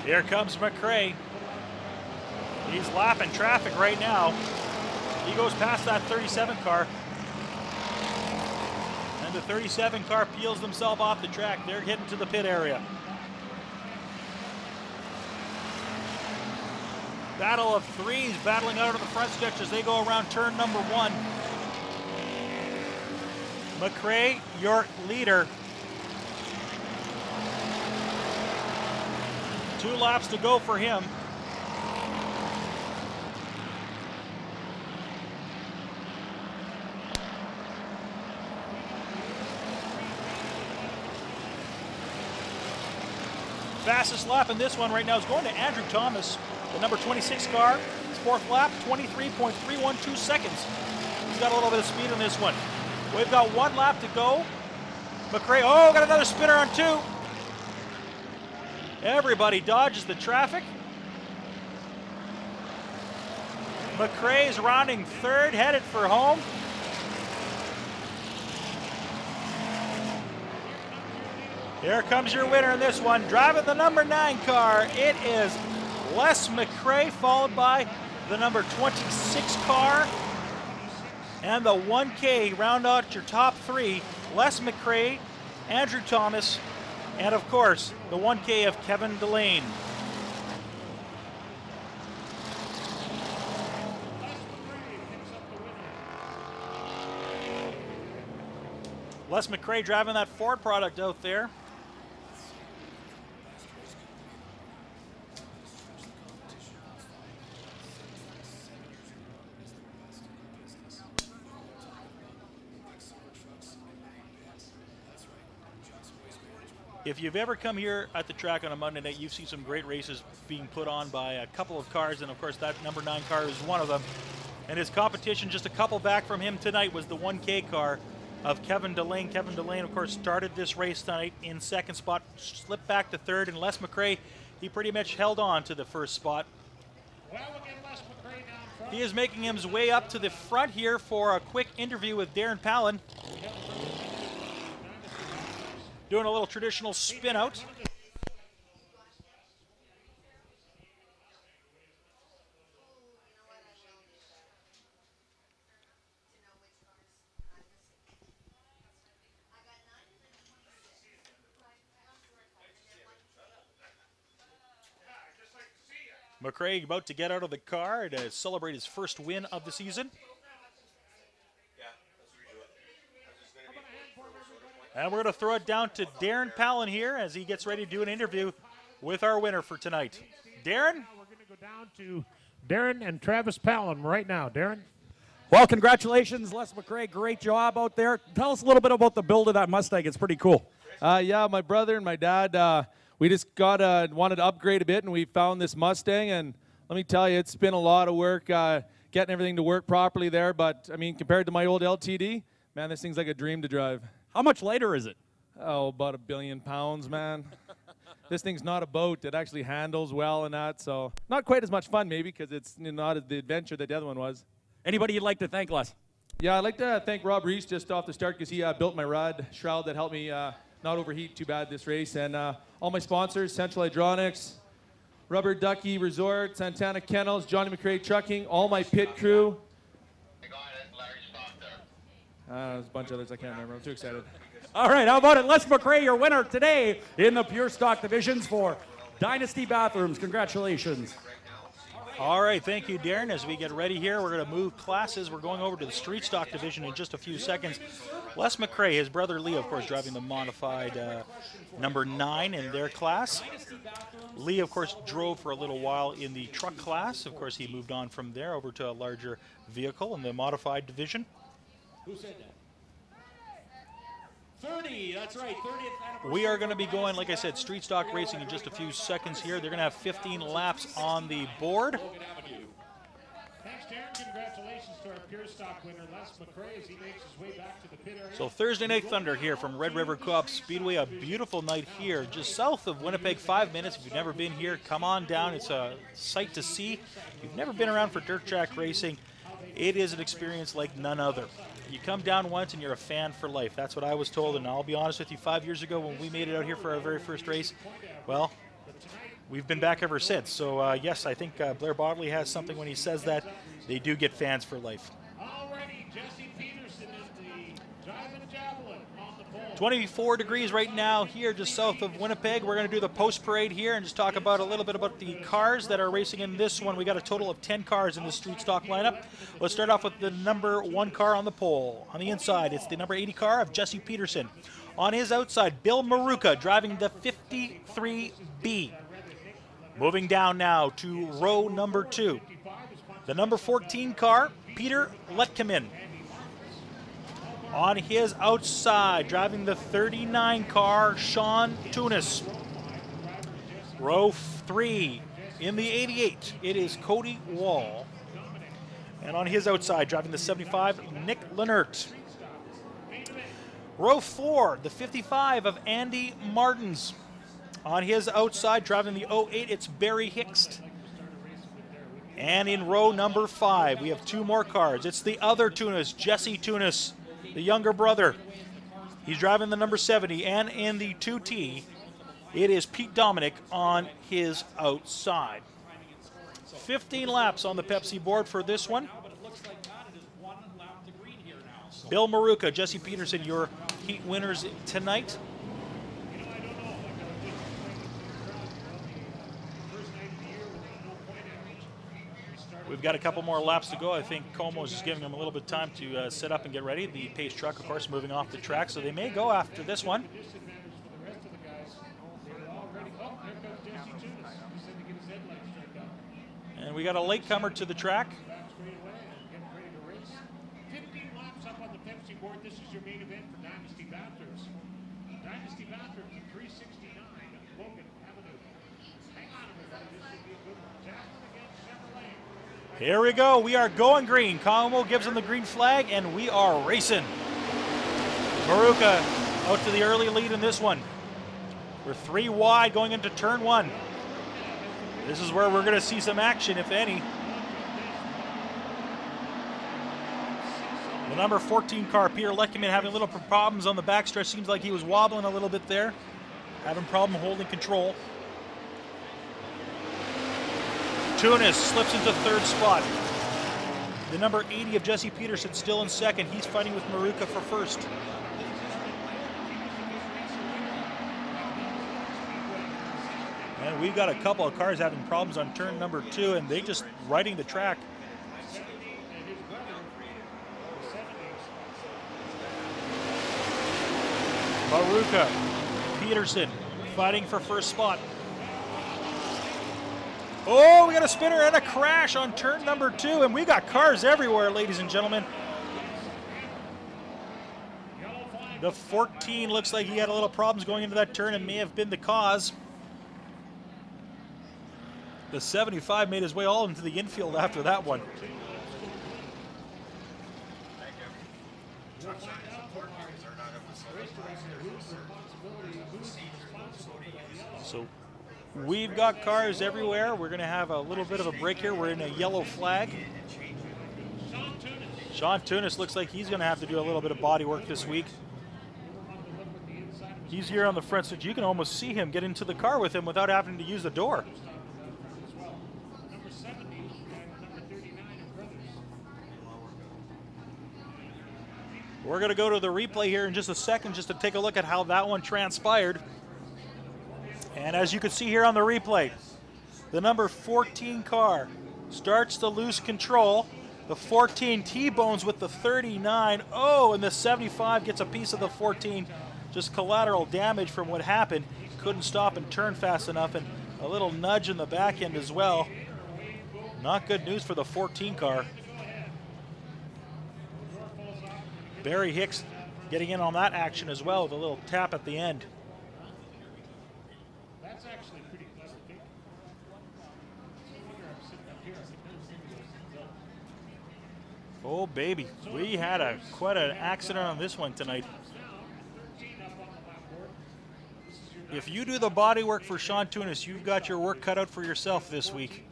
Here comes McRae. He's lapping traffic right now. He goes past that 37 car. And the 37 car peels themselves off the track. They're heading to the pit area. Battle of threes battling out of the front stretch as they go around turn number 1. McRae, your leader. 2 laps to go for him. Fastest lap in this one right now is going to Andrew Thomas, the number 26 car. His 4th lap, 23.312 seconds. He's got a little bit of speed in this one. We've got 1 lap to go. McRae, oh, got another spinner on 2. Everybody dodges the traffic. McRae's rounding 3rd, headed for home. Here comes your winner in this one, driving the number 9 car. It is Les McRae, followed by the number 26 car. And the 1K round out your top 3, Les McRae, Andrew Thomas, and of course, the 1K of Kevin Delane. Les McRae driving that Ford product out there. If you've ever come here at the track on a Monday night, you've seen some great races being put on by a couple of cars, and of course that number 9 car is one of them. And his competition just a couple back from him tonight was the 1K car of Kevin Delane. Kevin Delane, of course, started this race tonight in 2nd spot, slipped back to 3rd, and Les McRae, he pretty much held on to the 1st spot. Well, we'll get Les McRae down front. He is making his way up to the front here for a quick interview with Darren Palin. Doing a little traditional spin out. McRae about to get out of the car to celebrate his first win of the season. And we're going to throw it down to Darren Palin here as he gets ready to do an interview with our winner for tonight. Darren? We're going to go down to Darren and Travis Palin right now. Darren? Well, congratulations, Les McRae. Great job out there. Tell us a little bit about the build of that Mustang. It's pretty cool. Yeah, my brother and my dad, we just wanted to upgrade a bit, and we found this Mustang. And let me tell you, it's been a lot of work getting everything to work properly there. But, I mean, compared to my old LTD, man, this thing's like a dream to drive. How much lighter is it? Oh, about 1 billion pounds, man. This thing's not a boat. It actually handles well and that, so not quite as much fun maybe because it's not the adventure that the other one was. Anybody you'd like to thank, Les? Yeah, I'd like to thank Rob Reese just off the start because he built my rod shroud that helped me not overheat too bad this race. And all my sponsors, Central Hydronics, Rubber Ducky Resort, Santana Kennels, Johnny McRae Trucking, all my pit crew. There's a bunch of others I can't remember. I'm too excited. All right, how about it? Les McRae, your winner today in the Pure Stock Divisions for Dynasty Bathrooms. Congratulations. All right, thank you, Darren. As we get ready here, we're going to move classes. We're going over to the Street Stock Division in just a few seconds. Les McRae, his brother Lee, of course, driving the modified number 9 in their class. Lee, of course, drove for a little while in the truck class. Of course, he moved on from there over to a larger vehicle in the modified division. Who said that? 30, that's right, 30th anniversary. We are going to be going, like I said, street stock racing in just a few seconds here. They're going to have 15 laps on the board. Thanks, Darren. Congratulations to our Pure Stock winner, Les McRae, as he makes his way back to the pit area. So Thursday Night Thunder here from Red River Coop Speedway. A beautiful night here, just south of Winnipeg, 5 minutes. If you've never been here, come on down. It's a sight to see. If you've never been around for dirt track racing, it is an experience like none other. You come down once and you're a fan for life. That's what I was told, and I'll be honest with you, 5 years ago when we made it out here for our very first race, well, we've been back ever since. So yes, I think Blair Bodley has something when he says that. They do get fans for life. Already, Jesse Peterson is the driving javelin on the pole. 24 degrees right now here just south of Winnipeg. We're going to do the post parade here and just talk about a little bit about the cars that are racing in this one. We got a total of 10 cars in the street stock lineup. Let's start off with the number 1 car on the pole. On the inside, it's the number 80 car of Jesse Peterson. On his outside, Bill Maruka driving the 53B. Moving down now to row number 2. The number 14 car, Peter Letkeman. On his outside, driving the 39 car, Sean Tunis. Row 3, in the 88, it is Cody Wall. And on his outside, driving the 75, Nick Lenert. Row 4, the 55 of Andy Martins. On his outside, driving the 08, it's Barry Hickst. And in row number 5, we have 2 more cars. It's the other Tunis, Jesse Tunis, the younger brother. He's driving the number 70. And in the 2T, it is Pete Dominic on his outside. 15 laps on the Pepsi board for this one. Bill Maruka, Jesse Peterson, your heat winners tonight. We've got a couple more laps to go. I think Como's just giving them a little bit of time to set up and get ready. The pace truck, of course, moving off the track, so they may go after this one. And we got a latecomer to the track. 15 laps up on the Pepsi board. This is your main event for Dynasty Bathrooms. Dynasty Bathrooms at 369 Logan Avenue. Hang on, everybody. This should be a good one. Jackson against Chevrolet. Here we go. We are going green. Como gives them the green flag, and we are racing. Maruka out to the early lead in this one. We're 3 wide going into turn 1. This is where we're going to see some action, if any. The number 14 car, Peter Letkeman, having a little problems on the backstretch. Seems like he was wobbling a little bit there. Having problem holding control. Tunis slips into 3rd spot. The number 80 of Jesse Peterson still in 2nd. He's fighting with Maruka for 1st. And we've got a couple of cars having problems on turn number 2, and they just riding the track. Maruka, Peterson fighting for 1st spot. Oh, we got a spinner and a crash on turn number 2, and we got cars everywhere, ladies and gentlemen. The 14 looks like he had a little problems going into that turn and may have been the cause. The 75 made his way all into the infield after that one. So we've got cars everywhere. We're going to have a little bit of a break here. We're in a yellow flag. Sean Tunis looks like he's going to have to do a little bit of body work this week. He's here on the front, so you can almost see him get into the car with him without having to use the door. We're going to go to the replay here in just a second just to take a look at how that one transpired. And as you can see here on the replay, the number 14 car starts to lose control. The 14 T-bones with the 39. Oh, and the 75 gets a piece of the 14. Just collateral damage from what happened. Couldn't stop and turn fast enough, and a little nudge in the back end as well. Not good news for the 14 car. Barry Hicks getting in on that action as well with a little tap at the end. That's actually pretty clever thinking. Oh baby, we had quite an accident on this one tonight. If you do the body work for Sean Tunis, you've got your work cut out for yourself this week.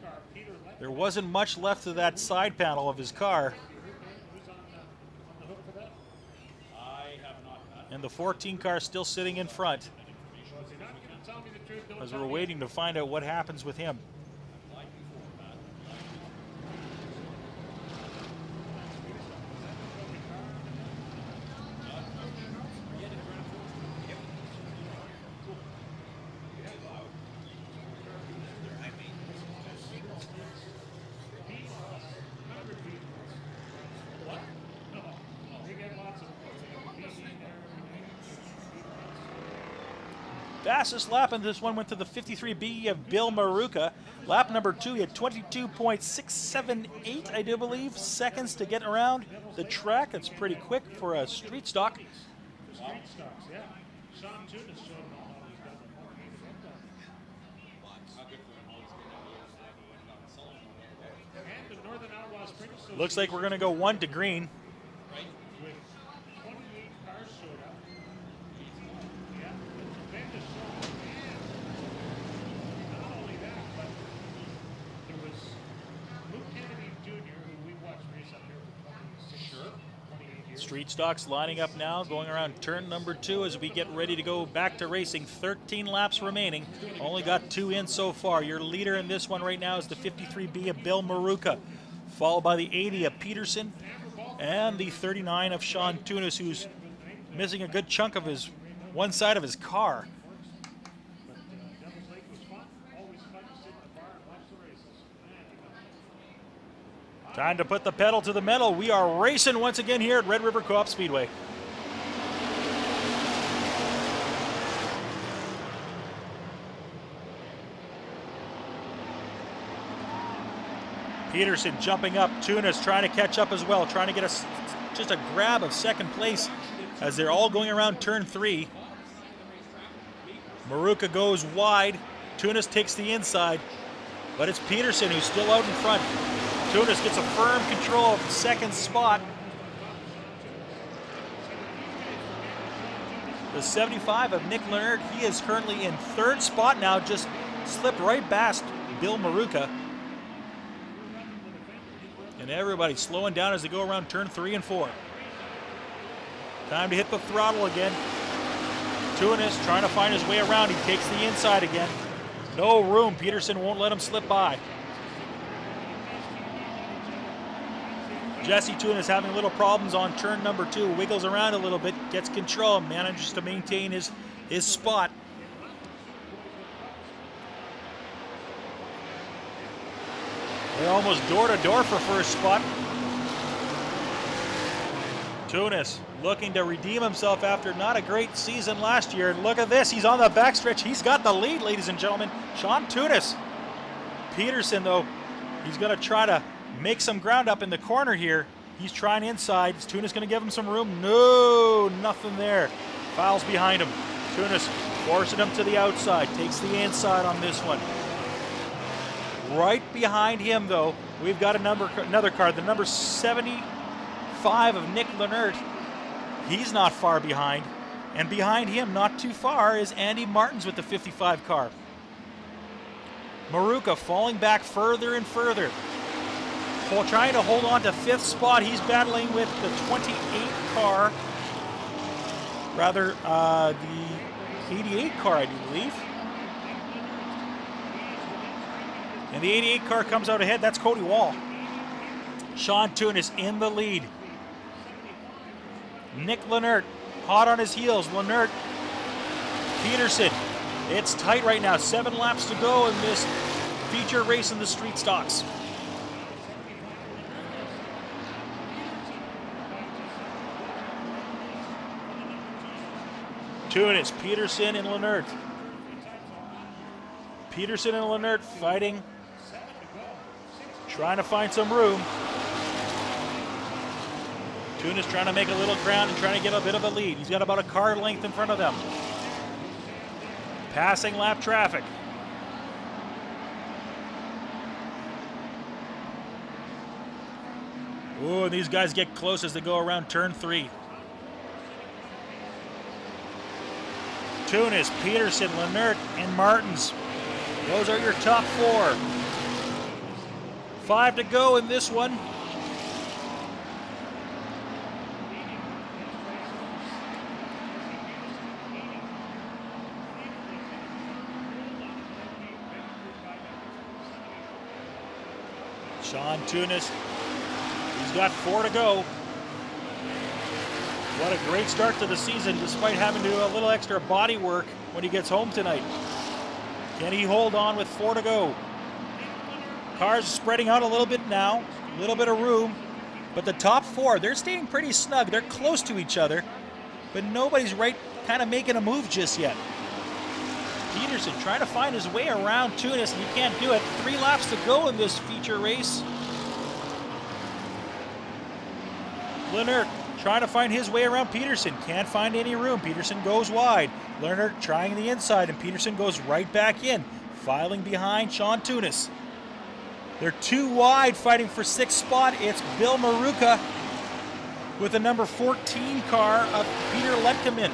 There wasn't much left of that side panel of his car. And the 14 car still sitting in front. as we're waiting to find out what happens with him. Fastest lap in this one went to the 53B of Bill Maruka. Lap number 2, he had 22.678, I do believe, seconds to get around the track. That's pretty quick for a street stock. Street stocks, yeah. Sean Tunis showed him how he's done it. And the Northern Outlaw Sprint Association. Looks like we're going to go 1 to green. With 28 cars showed up. Yeah, tremendous show. And not only that, but there was Luke Kennedy Jr., who we watched race up here for 28 years. Street stocks lining up now, going around turn number 2 as we get ready to go back to racing. 13 laps remaining. Only got 2 in so far. Your leader in this one right now is the 53B of Bill Maruka, followed by the 80 of Peterson and the 39 of Sean Tunis, who's missing a good chunk of his one side of his car. Time to put the pedal to the metal. We are racing once again here at Red River Co-op Speedway. Peterson jumping up. Tunis trying to catch up as well, trying to get just a grab of second place as they're all going around turn 3. Maruka goes wide. Tunis takes the inside, but it's Peterson who's still out in front. Tunis gets a firm control of the second spot. The 75 of Nick Leonard, he is currently in 3rd spot now, just slipped right past Bill Maruka. And everybody's slowing down as they go around turn 3 and 4. Time to hit the throttle again. Tunis trying to find his way around. He takes the inside again. No room. Peterson won't let him slip by. Jesse Tunis having little problems on turn number 2. Wiggles around a little bit, gets control, manages to maintain his spot. They're almost door to door for first spot. Tunis looking to redeem himself after not a great season last year. And look at this, he's on the backstretch. He's got the lead, ladies and gentlemen. Sean Tunis. Peterson, though, he's going to try to make some ground up in the corner here. He's trying inside. Is Tunis going to give him some room? No, nothing there. Fouls behind him. Tunis forcing him to the outside. Takes the inside on this one. Right behind him, though, we've got another car, the number 75 of Nick Leonard. He's not far behind. And behind him, not too far, is Andy Martins with the 55 car. Maruka falling back further and further. Trying to hold on to 5th spot. He's battling with the 28 car. Rather, the 88 car, I do believe. And the 88 car comes out ahead. That's Cody Wall. Sean Tunis in the lead. Nick Leonard hot on his heels. Leonard, Peterson. It's tight right now. 7 laps to go in this feature race in the street stocks. Tunis, Peterson, and Leonard. Peterson and Leonard fighting, trying to find some room. Tunis trying to make a little ground and trying to get a bit of a lead. He's got about a car length in front of them. Passing lap traffic. Ooh, and these guys get close as they go around turn 3. Tunis, Peterson, Leonard, and Martins. Those are your top 4. 5 to go in this one. Sean Tunis, he's got 4 to go. What a great start to the season, despite having to do a little extra body work when he gets home tonight. Can he hold on with 4 to go? Cars spreading out a little bit now, a little bit of room, but the top 4, they're staying pretty snug. They're close to each other, but nobody's right kind of making a move just yet. Peterson trying to find his way around Tunis, and he can't do it. 3 laps to go in this feature race. Leonard trying to find his way around Peterson. Can't find any room. Peterson goes wide. Leonard trying the inside, and Peterson goes right back in, filing behind Sean Tunis. They're 2 wide, fighting for 6th spot. It's Bill Maruka with the number 14 car of Peter Letkeman.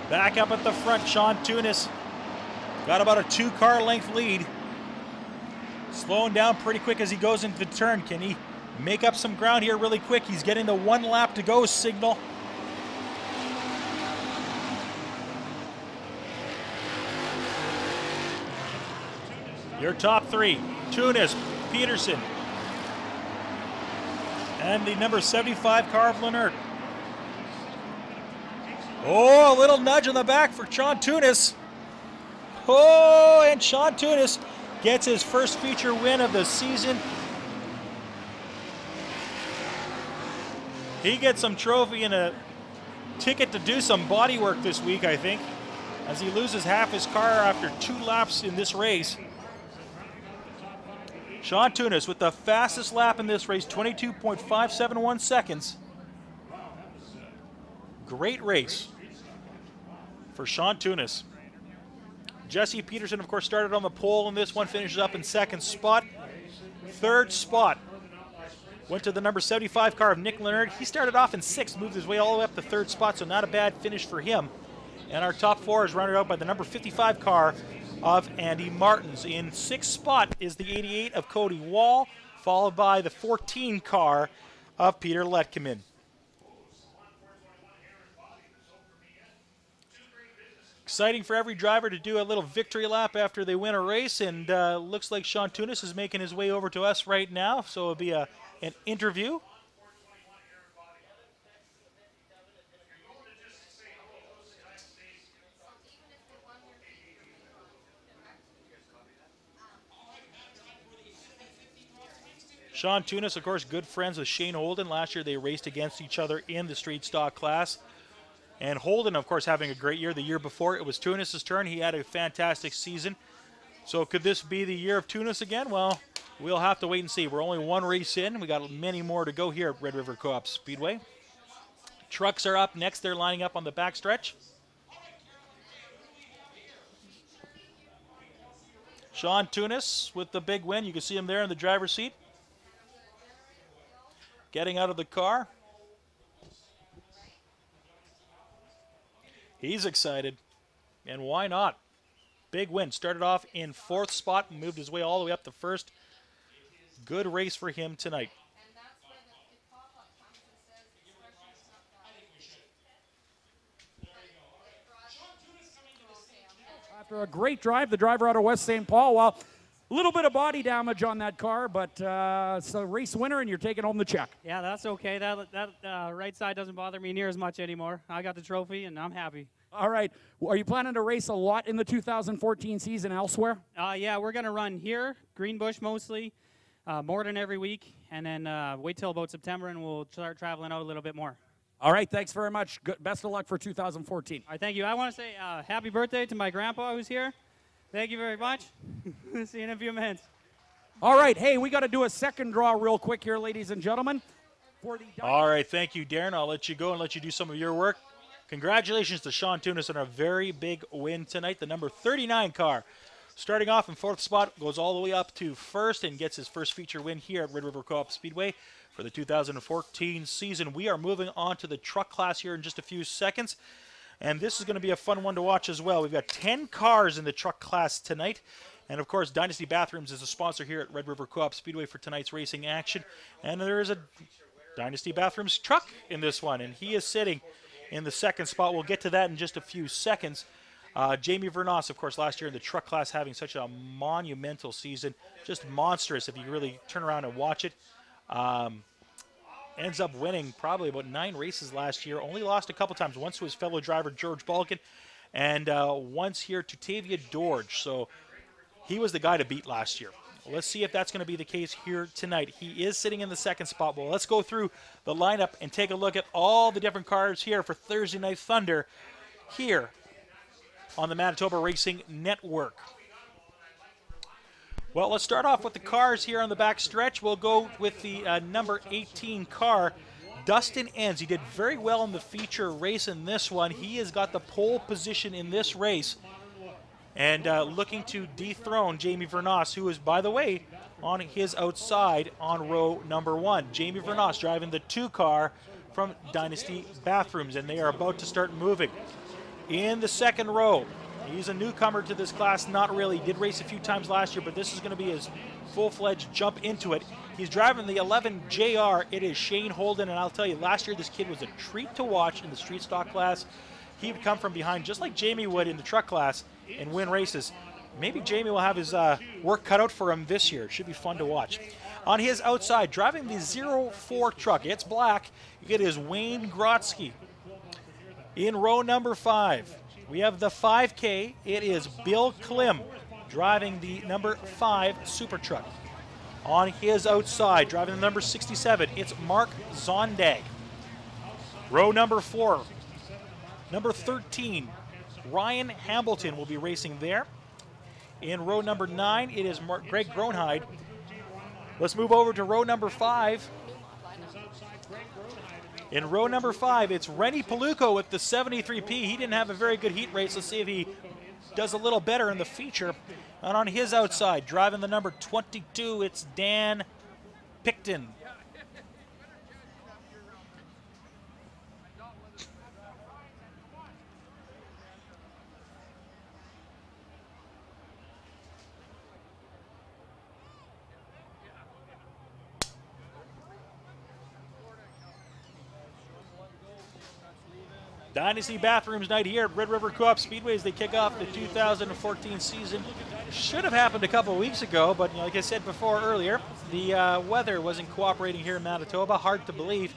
Back up at the front, Sean Tunis got about a 2-car length lead. Slowing down pretty quick as he goes into the turn. Can he make up some ground here really quick? He's getting the 1 lap to go signal. Your top 3, Tunis, Peterson, and the number 75 car of Leonard. Oh, a little nudge on the back for Sean Tunis. Oh, and Sean Tunis gets his first feature win of the season. He gets some trophy and a ticket to do some body work this week, I think, as he loses half his car after 2 laps in this race. Sean Tunis with the fastest lap in this race, 22.571 seconds. Great race for Sean Tunis. Jesse Peterson, of course, started on the pole in this one, finishes up in 2nd spot. 3rd spot went to the number 75 car of Nick Leonard. He started off in 6th, moved his way all the way up to 3rd spot, so not a bad finish for him. And our top 4 is rounded out by the number 55 car of Andy Martins. In 6th spot is the 88 of Cody Wall, followed by the 14 car of Peter Letkeman. Exciting for every driver to do a little victory lap after they win a race, and looks like Sean Tunis is making his way over to us right now, so it'll be an interview. Sean Tunis, of course, good friends with Shane Holden. Last year they raced against each other in the street stock class. And Holden, of course, having a great year. The year before, it was Tunis' turn. He had a fantastic season. So could this be the year of Tunis again? Well, we'll have to wait and see. We're only 1 race in. We got many more to go here at Red River Co-op Speedway. Trucks are up next. They're lining up on the backstretch. Sean Tunis with the big win. You can see him there in the driver's seat, getting out of the car. He's excited, and why not? Big win. Started off in 4th spot and moved his way all the way up to 1st. Good race for him tonight. After a great drive, the driver out of West St. Paul, well, a little bit of body damage on that car, but it's a race winner, and you're taking home the check. Yeah, that's okay. That right side doesn't bother me near as much anymore. I got the trophy, and I'm happy. All right. Are you planning to race a lot in the 2014 season elsewhere? Yeah, we're going to run here, Greenbush mostly, Morden every week, and then wait till about September, and we'll start traveling out a little bit more. All right. Thanks very much. Good, best of luck for 2014. All right, thank you. I want to say happy birthday to my grandpa who's here. Thank you very much. See you in a few minutes. All right. Hey, we got to do a second draw real quick here, ladies and gentlemen. All right. Thank you, Darren. I'll let you go and let you do some of your work. Congratulations to Sean Tunis on a very big win tonight. The number 39 car, starting off in 4th spot, goes all the way up to 1st and gets his first feature win here at Red River Co-op Speedway for the 2014 season. We are moving on to the truck class here in just a few seconds. And this is going to be a fun one to watch as well. We've got 10 cars in the truck class tonight. And, of course, Dynasty Bathrooms is a sponsor here at Red River Co-op Speedway for tonight's racing action. And there is a Dynasty Bathrooms truck in this one, and he is sitting in the 2nd spot. We'll get to that in just a few seconds. Jamie Vernos, of course, last year in the truck class having such a monumental season. Just monstrous if you really turn around and watch it. Ends up winning probably about 9 races last year. Only lost a couple times. Once to his fellow driver, George Balkin, and once here to Tavia Dorge. So he was the guy to beat last year. Let's see if that's going to be the case here tonight. He is sitting in the second spot. Well, let's go through the lineup and take a look at all the different cars here for Thursday Night Thunder here on the Manitoba Racing Network. Well, let's start off with the cars here on the back stretch. We'll go with the number 18 car, Dustin Enns. He did very well in the feature race in this one. He has got the pole position in this race and looking to dethrone Jamie Vernos, who is, by the way, on his outside on row number 1. Jamie Vernos driving the 2 car from Dynasty Bathrooms, and they are about to start moving. In the second row, he's a newcomer to this class, not really. He did race a few times last year, but this is going to be his full-fledged jump into it. He's driving the 11 JR. It is Shane Holden, and I'll tell you, last year this kid was a treat to watch in the street stock class. He would come from behind just like Jamie would in the truck class and win races. Maybe Jamie will have his work cut out for him this year. It should be fun to watch. On his outside, driving the 04 truck, it's black. It is Wayne Grotzky. In row number 5, we have the 5K. It is Bill Klim driving the number 5 Super Truck. On his outside, driving the number 67, it's Mark Zondag. Row number 4, number 13, Ryan Hambleton will be racing there. In row number 9, it is Greg Gronheid. Let's move over to row number 5. In row number 5, it's Rennie Paluco with the 73P. He didn't have a very good heat race. Let's see if he does a little better in the feature. And on his outside, driving the number 22, it's Dan Picton. Dynasty Bathrooms night here at Red River Co-op Speedway as they kick off the 2014 season. Should have happened a couple of weeks ago, but like I said before earlier, the weather wasn't cooperating here in Manitoba. Hard to believe.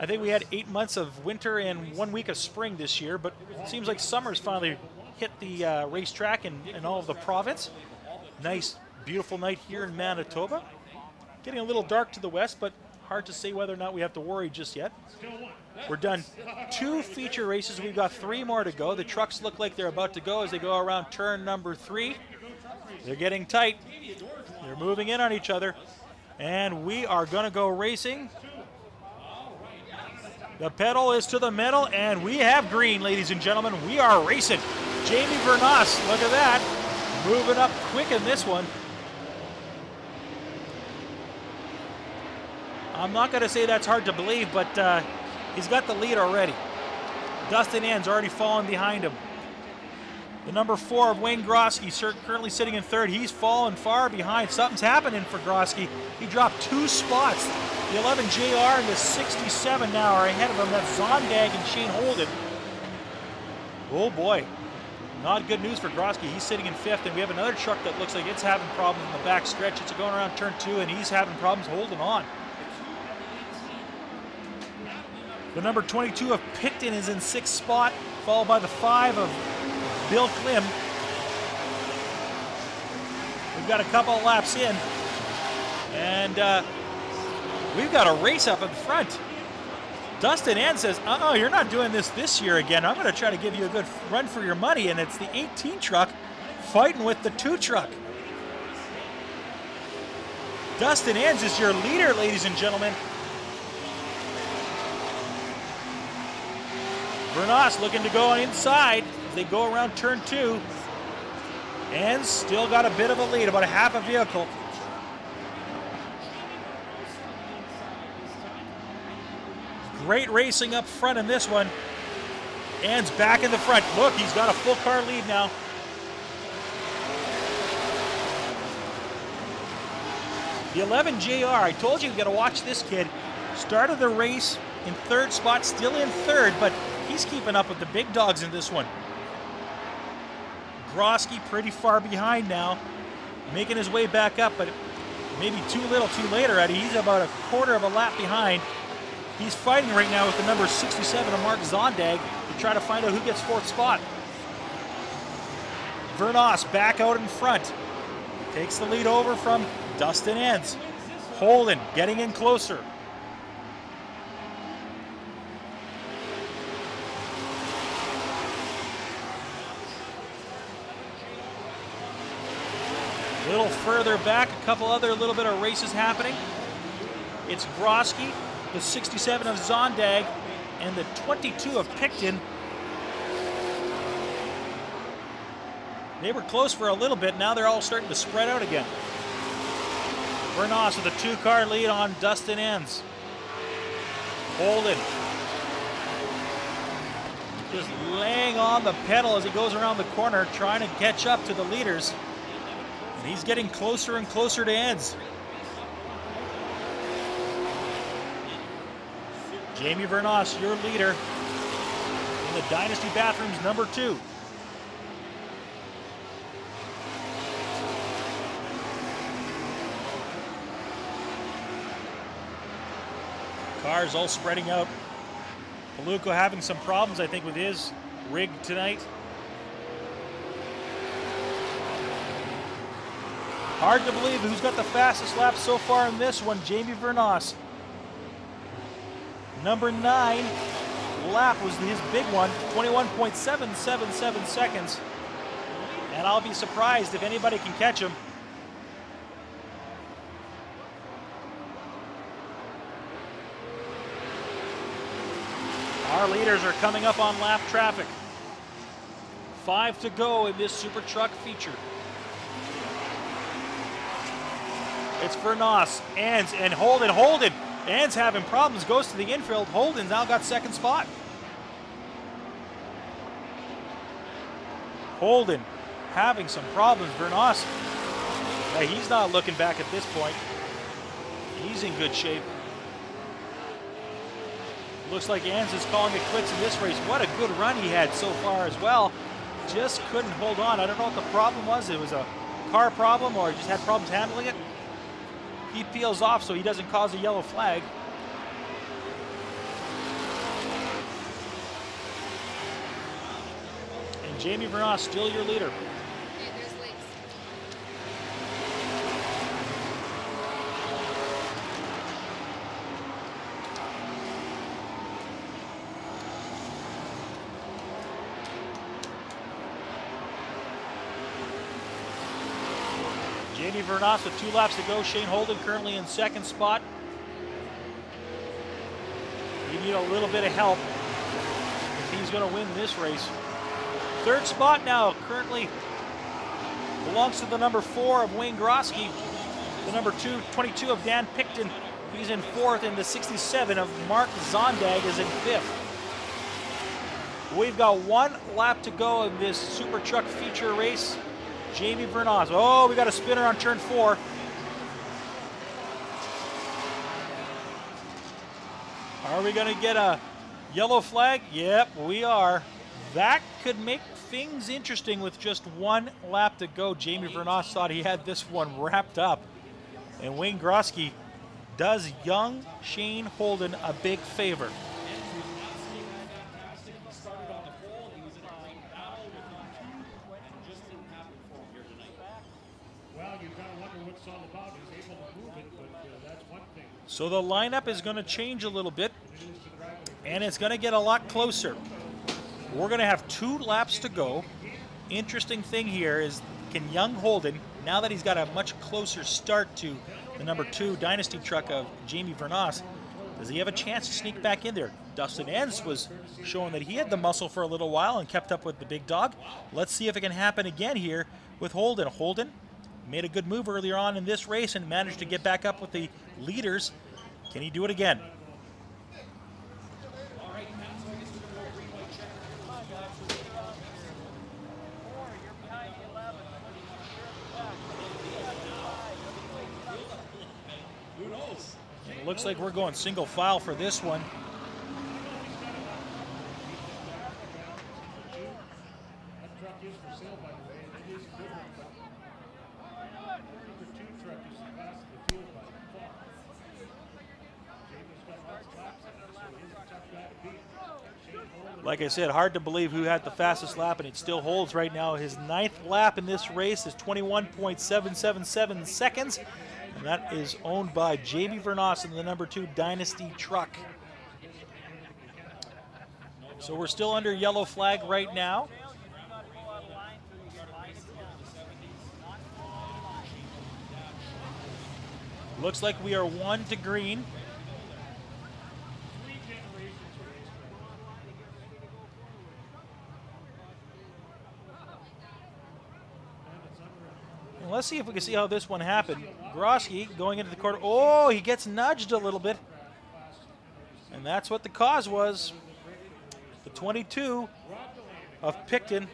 I think we had 8 months of winter and 1 week of spring this year, but it seems like summer's finally hit the racetrack and all of the province. Nice, beautiful night here in Manitoba. Getting a little dark to the west, but hard to say whether or not we have to worry just yet. We're done 2 feature races. We've got 3 more to go. The trucks look like they're about to go as they go around turn number 3. They're getting tight. They're moving in on each other. And we are going to go racing. The pedal is to the metal, and we have green, ladies and gentlemen. We are racing. Jamie Vernos, look at that. Moving up quick in this one. I'm not going to say that's hard to believe, but he's got the lead already. Dustin Enns already fallen behind him. The number 4 of Wayne Grotzky currently sitting in 3rd. He's fallen far behind. Something's happening for Grotzky. He dropped 2 spots. The 11 JR and the 67 now are ahead of him. That's Zondag and Shane Holden. Oh boy. Not good news for Grotzky. He's sitting in 5th, and we have another truck that looks like it's having problems in the back stretch. It's going around turn 2, and he's having problems holding on. The number 22 of Picton is in 6th spot, followed by the 5 of Bill Klim. We've got a couple of laps in, and we've got a race up in front. Dustin Enns says, you're not doing this year again. I'm going to try to give you a good run for your money, and it's the 18 truck fighting with the 2 truck. Dustin Enns is your leader, ladies and gentlemen. Vernos looking to go inside as they go around turn 2. And still got a bit of a lead, about a half a vehicle. Great racing up front in this one. Enns back in the front. Look, he's got a full car lead now. The 11 JR, I told you got to watch this kid. Started the race in 3rd spot, still in 3rd, but he's keeping up with the big dogs in this one. Grosky pretty far behind now, making his way back up, but maybe too little too late already. He's about a quarter of a lap behind. He's fighting right now with the number 67 of Mark Zondag to try to find out who gets 4th spot. Vernos back out in front. Takes the lead over from Dustin Enns. Holden getting in closer. A little further back, a couple other little bit of races happening. It's Grosky, the 67 of Zondag, and the 22 of Picton. They were close for a little bit. Now they're all starting to spread out again. Vernos with a 2-car lead on Dustin Enns. Holden just laying on the pedal as he goes around the corner, trying to catch up to the leaders. And he's getting closer and closer to Enns. Jamie Vernos, your leader in the Dynasty Bathrooms number 2. Cars all spreading out. Paluco having some problems, I think, with his rig tonight. Hard to believe who's got the fastest lap so far in this one. Jamie Vernos. Number 9 lap was his big one, 21.777 seconds. And I'll be surprised if anybody can catch him. Our leaders are coming up on lap traffic. 5 to go in this Super Truck feature. It's Vernos, Enns, and Holden. Holden! Enns having problems, goes to the infield. Holden's now got 2nd spot. Holden having some problems. Vernos, he's not looking back at this point. He's in good shape. Looks like Enns is calling it quits in this race. What a good run he had so far as well. Just couldn't hold on. I don't know what the problem was. It was a car problem or he just had problems handling it. He peels off so he doesn't cause a yellow flag. And Jamie Vernos still your leader. Jamie Vernos with 2 laps to go. Shane Holden currently in 2nd spot. You need a little bit of help if he's going to win this race. 3rd spot now currently belongs to the number 4 of Wayne Grosky. The number 22 of Dan Picton. He's in 4th, and the 67 of Mark Zondag is in 5th. We've got 1 lap to go in this Super Truck feature race. Jamie Vernos. Oh, we got a spinner on turn 4. Are we going to get a yellow flag? Yep, we are. That could make things interesting with just 1 lap to go. Jamie Vernos thought he had this one wrapped up. And Wayne Grosky does young Shane Holden a big favor. So the lineup is going to change a little bit, and it's going to get a lot closer. We're going to have 2 laps to go. Interesting thing here is, can young Holden, now that he's got a much closer start to the number 2 Dynasty truck of Jamie Vernos, does he have a chance to sneak back in there? Dustin Enns was showing that he had the muscle for a little while and kept up with the big dog. Let's see if it can happen again here with Holden. Holden made a good move earlier on in this race and managed to get back up with the leaders. Can he do it again? It looks like we're going single file for this one. That truck is for sale, by the way. Like I said, hard to believe who had the fastest lap, and it still holds right now. His 9th lap in this race is 21.777 seconds, and that is owned by Jamie Vernos in the number 2 Dynasty truck. So we're still under yellow flag right now. Looks like we are 1 to green. Let's see if we can see how this one happened. Grosky going into the corner. Oh, he gets nudged a little bit. And that's what the cause was. The 22 of Picton.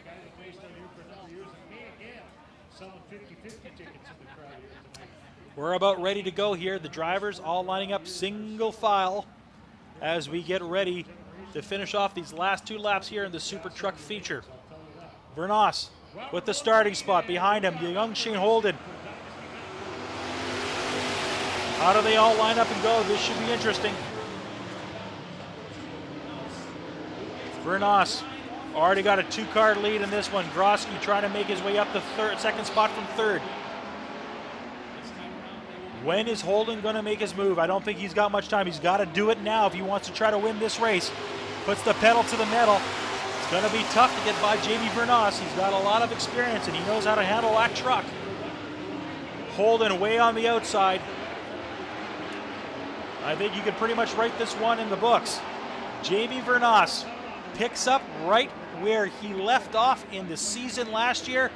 We're about ready to go here. The drivers all lining up single file as we get ready to finish off these last 2 laps here in the Super Truck feature. Vernos with the starting spot behind him, the young Shane Holden. How do they all line up and go? This should be interesting. Vernos already got a 2-car lead in this one. Grosky trying to make his way up the second spot from 3rd. When is Holden going to make his move? I don't think he's got much time. He's got to do it now if he wants to try to win this race. Puts the pedal to the metal. It's going to be tough to get by Jamie Vernos. He's got a lot of experience and he knows how to handle that truck. Holden way on the outside. I think you can pretty much write this one in the books. Jamie Vernos picks up right where he left off in the season last year.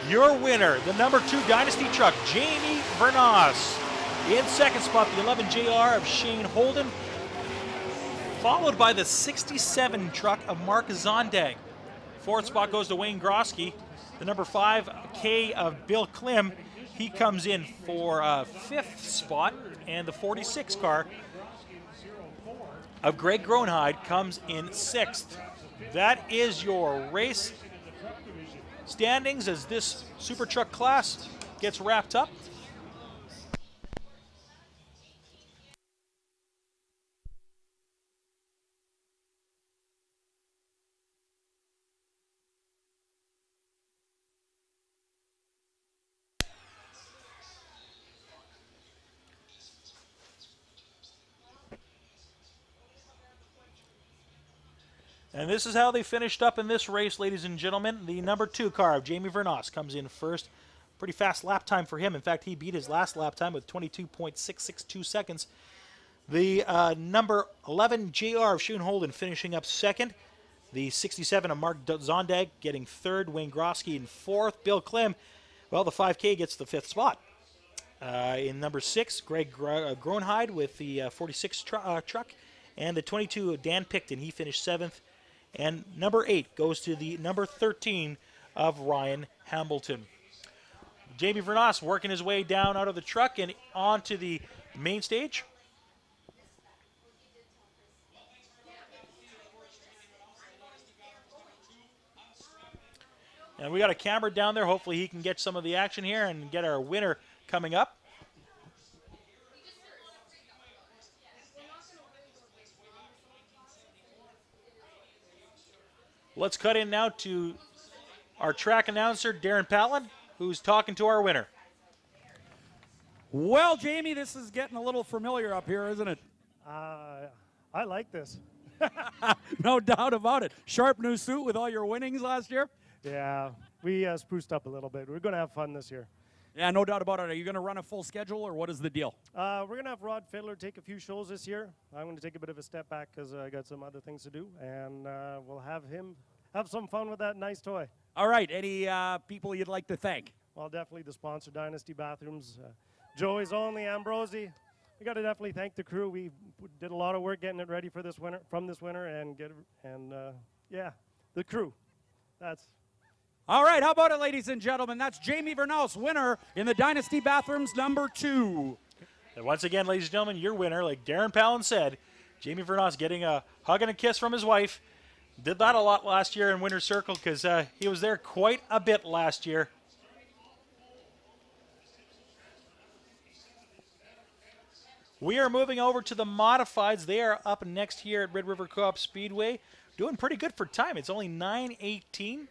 Your winner, the number 2 Dynasty truck, Jamie Vernos. In second spot, the 11 JR of Shane Holden, followed by the 67 truck of Mark Zondag. 4th spot goes to Wayne Grosky. The number 5K of Bill Klim, he comes in for 5th spot, and the 46 car of Greg Groenheid comes in 6th. That is your race standings as this Super Truck class gets wrapped up. And this is how they finished up in this race, ladies and gentlemen. The number 2 car of Jamie Vernos comes in first. Pretty fast lap time for him. In fact, he beat his last lap time with 22.662 seconds. The number 11 JR of Shane Holden finishing up second. The 67 of Mark Zondag getting 3rd. Wayne Grosky in 4th. Bill Klim, well, the 5K gets the 5th spot. In number 6, Greg Groenheid with the 46 truck. And the 22 of Dan Picton, he finished 7th. And number 8 goes to the number 13 of Ryan Hambleton. Jamie Vernos working his way down out of the truck and onto the main stage. And we got a camera down there. Hopefully he can get some of the action here and get our winner coming up. Let's cut in now to our track announcer, Darren Palin, who's talking to our winner. Well, Jamie, this is getting a little familiar up here, isn't it? I like this. No doubt about it. Sharp new suit with all your winnings last year? Yeah, we spruced up a little bit. We're going to have fun this year. Yeah, no doubt about it. Are you going to run a full schedule, or what is the deal? We're going to have Rod Fiddler take a few shows this year. I'm going to take a bit of a step back because I got some other things to do, and we'll have him have some fun with that nice toy. All right. Any people you'd like to thank? Well, definitely the sponsor, Dynasty Bathrooms, Joey's Only, Ambrosi. We got to definitely thank the crew. We did a lot of work getting it ready for this winter, yeah, the crew. That's. All right, how about it, ladies and gentlemen? That's Jamie Vernos, winner in the Dynasty Bathrooms number 2. And once again, ladies and gentlemen, your winner, like Darren Palin said, Jamie Vernos getting a hug and a kiss from his wife. Did that a lot last year in Winter Circle because he was there quite a bit last year. We are moving over to the modifieds. They are up next here at Red River Co-op Speedway. doing pretty good for time. It's only 9:18.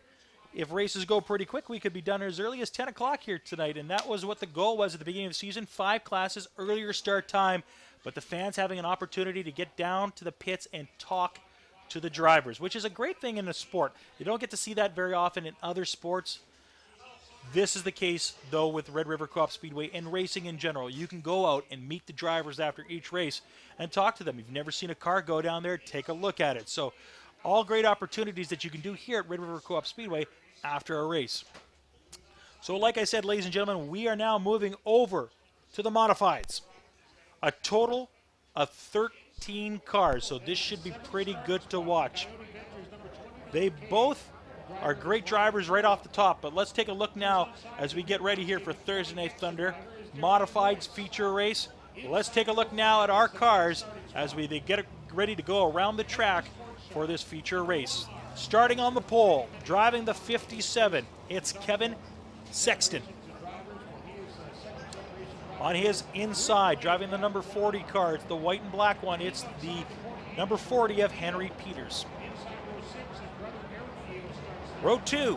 If races go pretty quick, we could be done as early as 10 o'clock here tonight, and that was what the goal was at the beginning of the season. 5 classes, earlier start time, but the fans having an opportunity to get down to the pits and talk to the drivers, which is a great thing in the sport. You don't get to see that very often in other sports. This is the case, though, with Red River Co-op Speedway and racing in general. You can go out and meet the drivers after each race and talk to them. If you've never seen a car, go down there, take a look at it. So all great opportunities that you can do here at Red River Co-op Speedway after a race. So like I said, ladies and gentlemen, we are now moving over to the modifieds. A total of 13 cars, so this should be pretty good to watch. They both are great drivers right off the top, but let's take a look now as we get ready here for Thursday Night Thunder Modifieds feature race. Let's take a look now at our cars as they get ready to go around the track for this feature race. Starting on the pole, driving the 57, it's Kevin Sexton. On his inside, driving the number 40 car, it's the white and black one, it's the number 40 of Henry Peters. Row 2,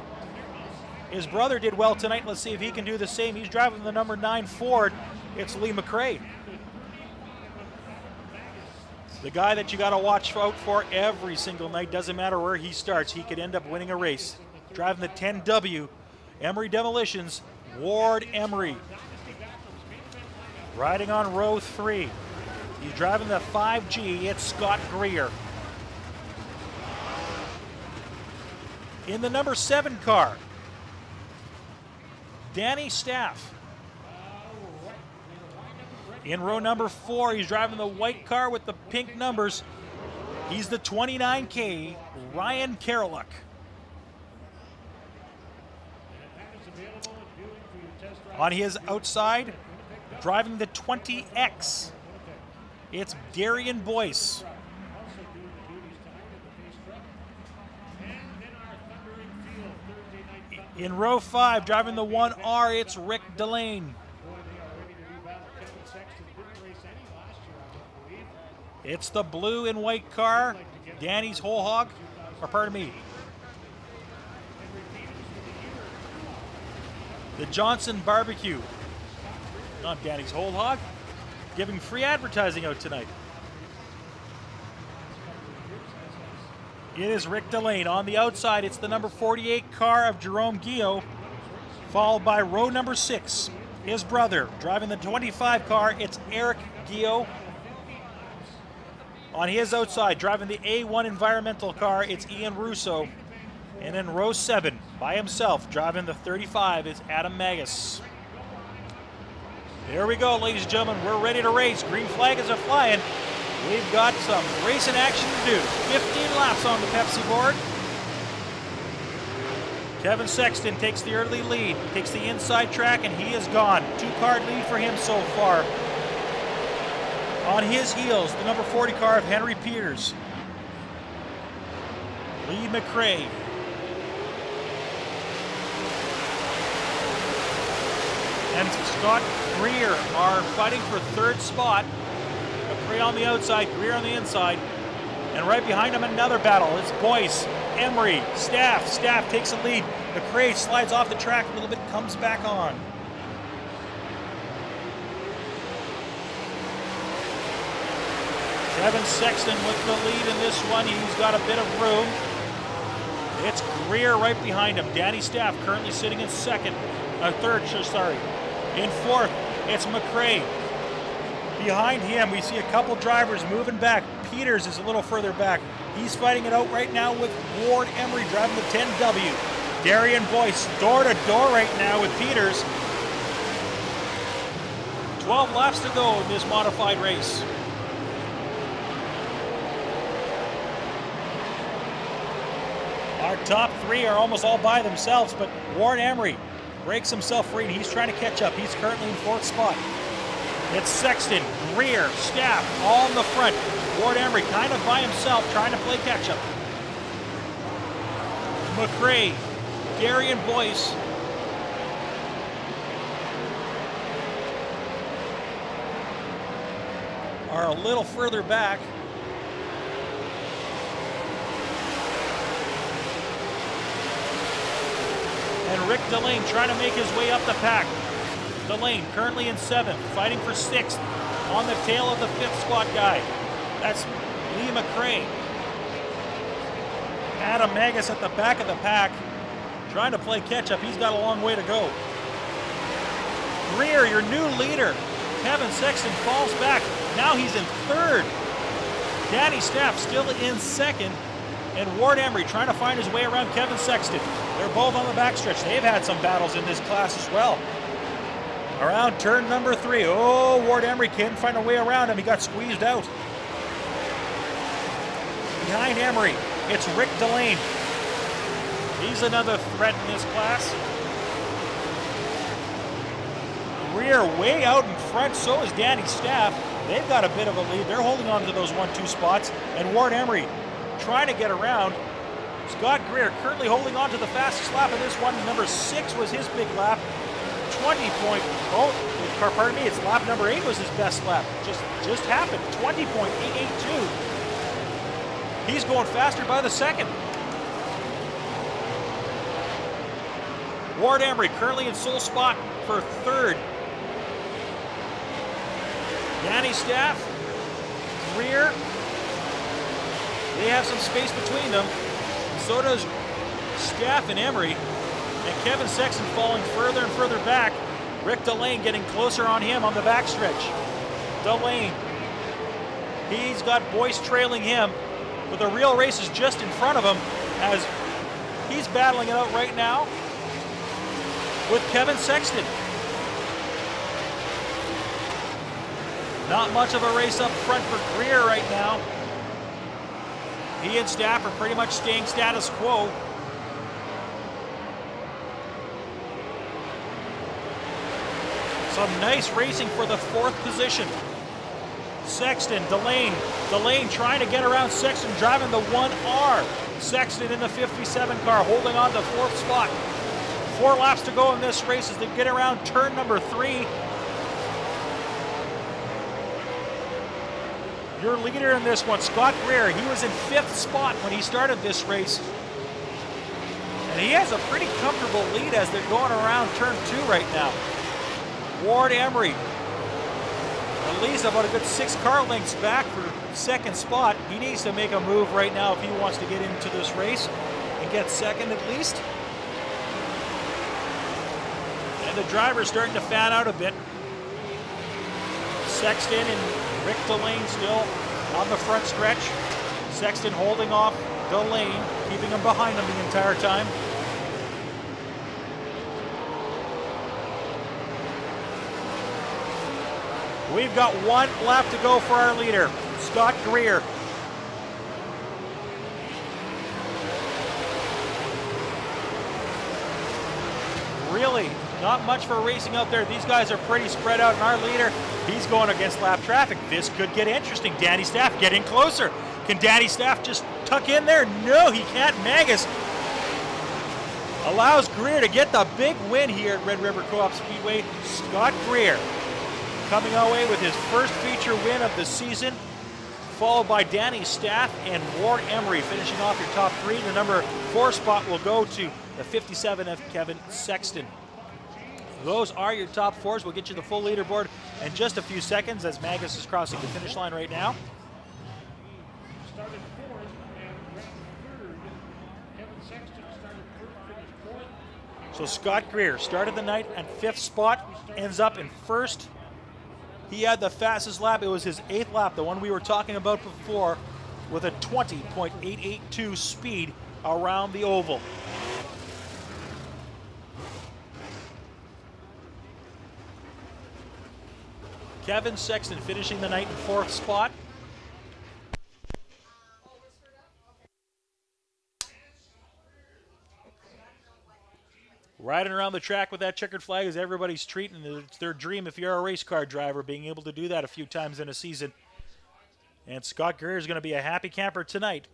his brother did well tonight. Let's see if he can do the same. He's driving the number 9 Ford, it's Lee McRae. The guy that you got to watch out for every single night, doesn't matter where he starts, he could end up winning a race. Driving the 10W, Emery Demolitions, Ward Emery. Riding on row 3, he's driving the 5G, it's Scott Greer. In the number 7 car, Danny Staff. In row number 4, he's driving the white car with the pink numbers. He's the 29K, Ryan Karoluk. On his outside, driving the 20X, it's Darian Boyce. In row 5, driving the 1R, it's Rick Delane. It's the blue and white car, Danny's Whole Hog, or pardon me, the Johnson Barbecue. Not Danny's Whole Hog, giving free advertising out tonight. It is Rick Delane. On the outside, it's the number 48 car of Jerome Guillot, followed by row number 6, his brother. Driving the 25 car, it's Eric Guillot. On his outside, driving the A1 environmental car, it's Ian Russo. And in row 7, by himself, driving the 35, is Adam Magus. There we go, ladies and gentlemen. We're ready to race. Green flag is a-flying. We've got some racing action to do. 15 laps on the Pepsi board. Kevin Sexton takes the early lead, takes the inside track, and he is gone. 2-car lead for him so far. On his heels, the number 40 car of Henry Peters. Lee McRae. And Scott Greer are fighting for 3rd spot. McRae on the outside, Greer on the inside. And right behind him, another battle. It's Boyce, Emery, Staff. Staff takes the lead. McRae slides off the track a little bit, comes back on. Kevin Sexton with the lead in this one. He's got a bit of room. It's Greer right behind him. Danny Staff currently sitting in 2nd. 3rd, sorry. In 4th, it's McRae. Behind him, we see a couple drivers moving back. Peters is a little further back. He's fighting it out right now with Ward Emery driving the 10W. Darian Boyce door to door right now with Peters. 12 laps to go in this modified race. Our top 3 are almost all by themselves, but Ward Emery breaks himself free, and he's trying to catch up. He's currently in 4th spot. It's Sexton, Greer, Staff, all in the front. Ward Emery kind of by himself, trying to play catch-up. McRae, Darian Boyce. Are a little further back. And Rick Delane trying to make his way up the pack. Delane currently in 7th, fighting for 6th on the tail of the 5th spot guy. That's Lee McCray. Adam Magus at the back of the pack, trying to play catch-up. He's got a long way to go. Greer, your new leader. Kevin Sexton falls back. Now he's in 3rd. Danny Staff still in 2nd. And Ward Emery trying to find his way around Kevin Sexton. They're both on the backstretch. They've had some battles in this class as well. Around turn number 3. Oh, Ward Emery can't find a way around him. He got squeezed out. Behind Emery, it's Rick Delane. He's another threat in this class. Greer way out in front, so is Danny Staff. They've got a bit of a lead. They're holding on to those 1-2 spots. And Ward Emery trying to get around. Scott Greer currently holding on to the fastest lap of this one. Number 6 was his big lap. 20 it's lap number 8 was his best lap. Just happened. 20.882. He's going faster by the second. Ward Emery currently in sole spot for 3rd. Danny Staff, Greer, they have some space between them. So does Staff and Emery. And Kevin Sexton falling further and further back. Rick Delane getting closer on him on the backstretch. Delane, he's got Boyce trailing him, but the real race is just in front of him as he's battling it out right now with Kevin Sexton. Not much of a race up front for Greer right now. He and Staff are pretty much staying status quo. Some nice racing for the 4th position. Sexton, Delane trying to get around Sexton, driving the 1R. Sexton in the 57 car, holding on to 4th spot. 4 laps to go in this race as they get around turn number 3. Your leader in this one, Scott Greer, he was in 5th spot when he started this race. And he has a pretty comfortable lead as they're going around turn 2 right now. Ward Emery, at least about a good 6 car lengths back for 2nd spot. He needs to make a move right now if he wants to get into this race and get 2nd at least. And the driver's starting to fan out a bit. Sexton and Rick Delane still on the front stretch. Sexton holding off Delane, keeping him behind him the entire time. We've got 1 lap to go for our leader, Scott Greer. Really, not much for racing out there. These guys are pretty spread out, and our leader, he's going against lap traffic. This could get interesting. Danny Staff getting closer. Can Danny Staff just tuck in there? No, he can't. Magus allows Greer to get the big win here at Red River Co-op Speedway. Scott Greer coming away with his first feature win of the season, followed by Danny Staff and Ward Emery finishing off your top 3. The number 4 spot will go to the 57 of Kevin Sexton. Those are your top 4s. We'll get you the full leaderboard in just a few seconds as Magus is crossing the finish line right now. Started 4th and ranked 3rd. Kevin Sexton started 3rd, finished 4th. So Scott Greer started the night at 5th spot, ends up in 1st. He had the fastest lap. It was his 8th lap, the one we were talking about before, with a 20.882 speed around the oval. Kevin Sexton finishing the night in 4th spot. Riding around the track with that checkered flag is everybody's treat, and it's their dream if you're a race car driver, being able to do that a few times in a season. And Scott Greer is going to be a happy camper tonight.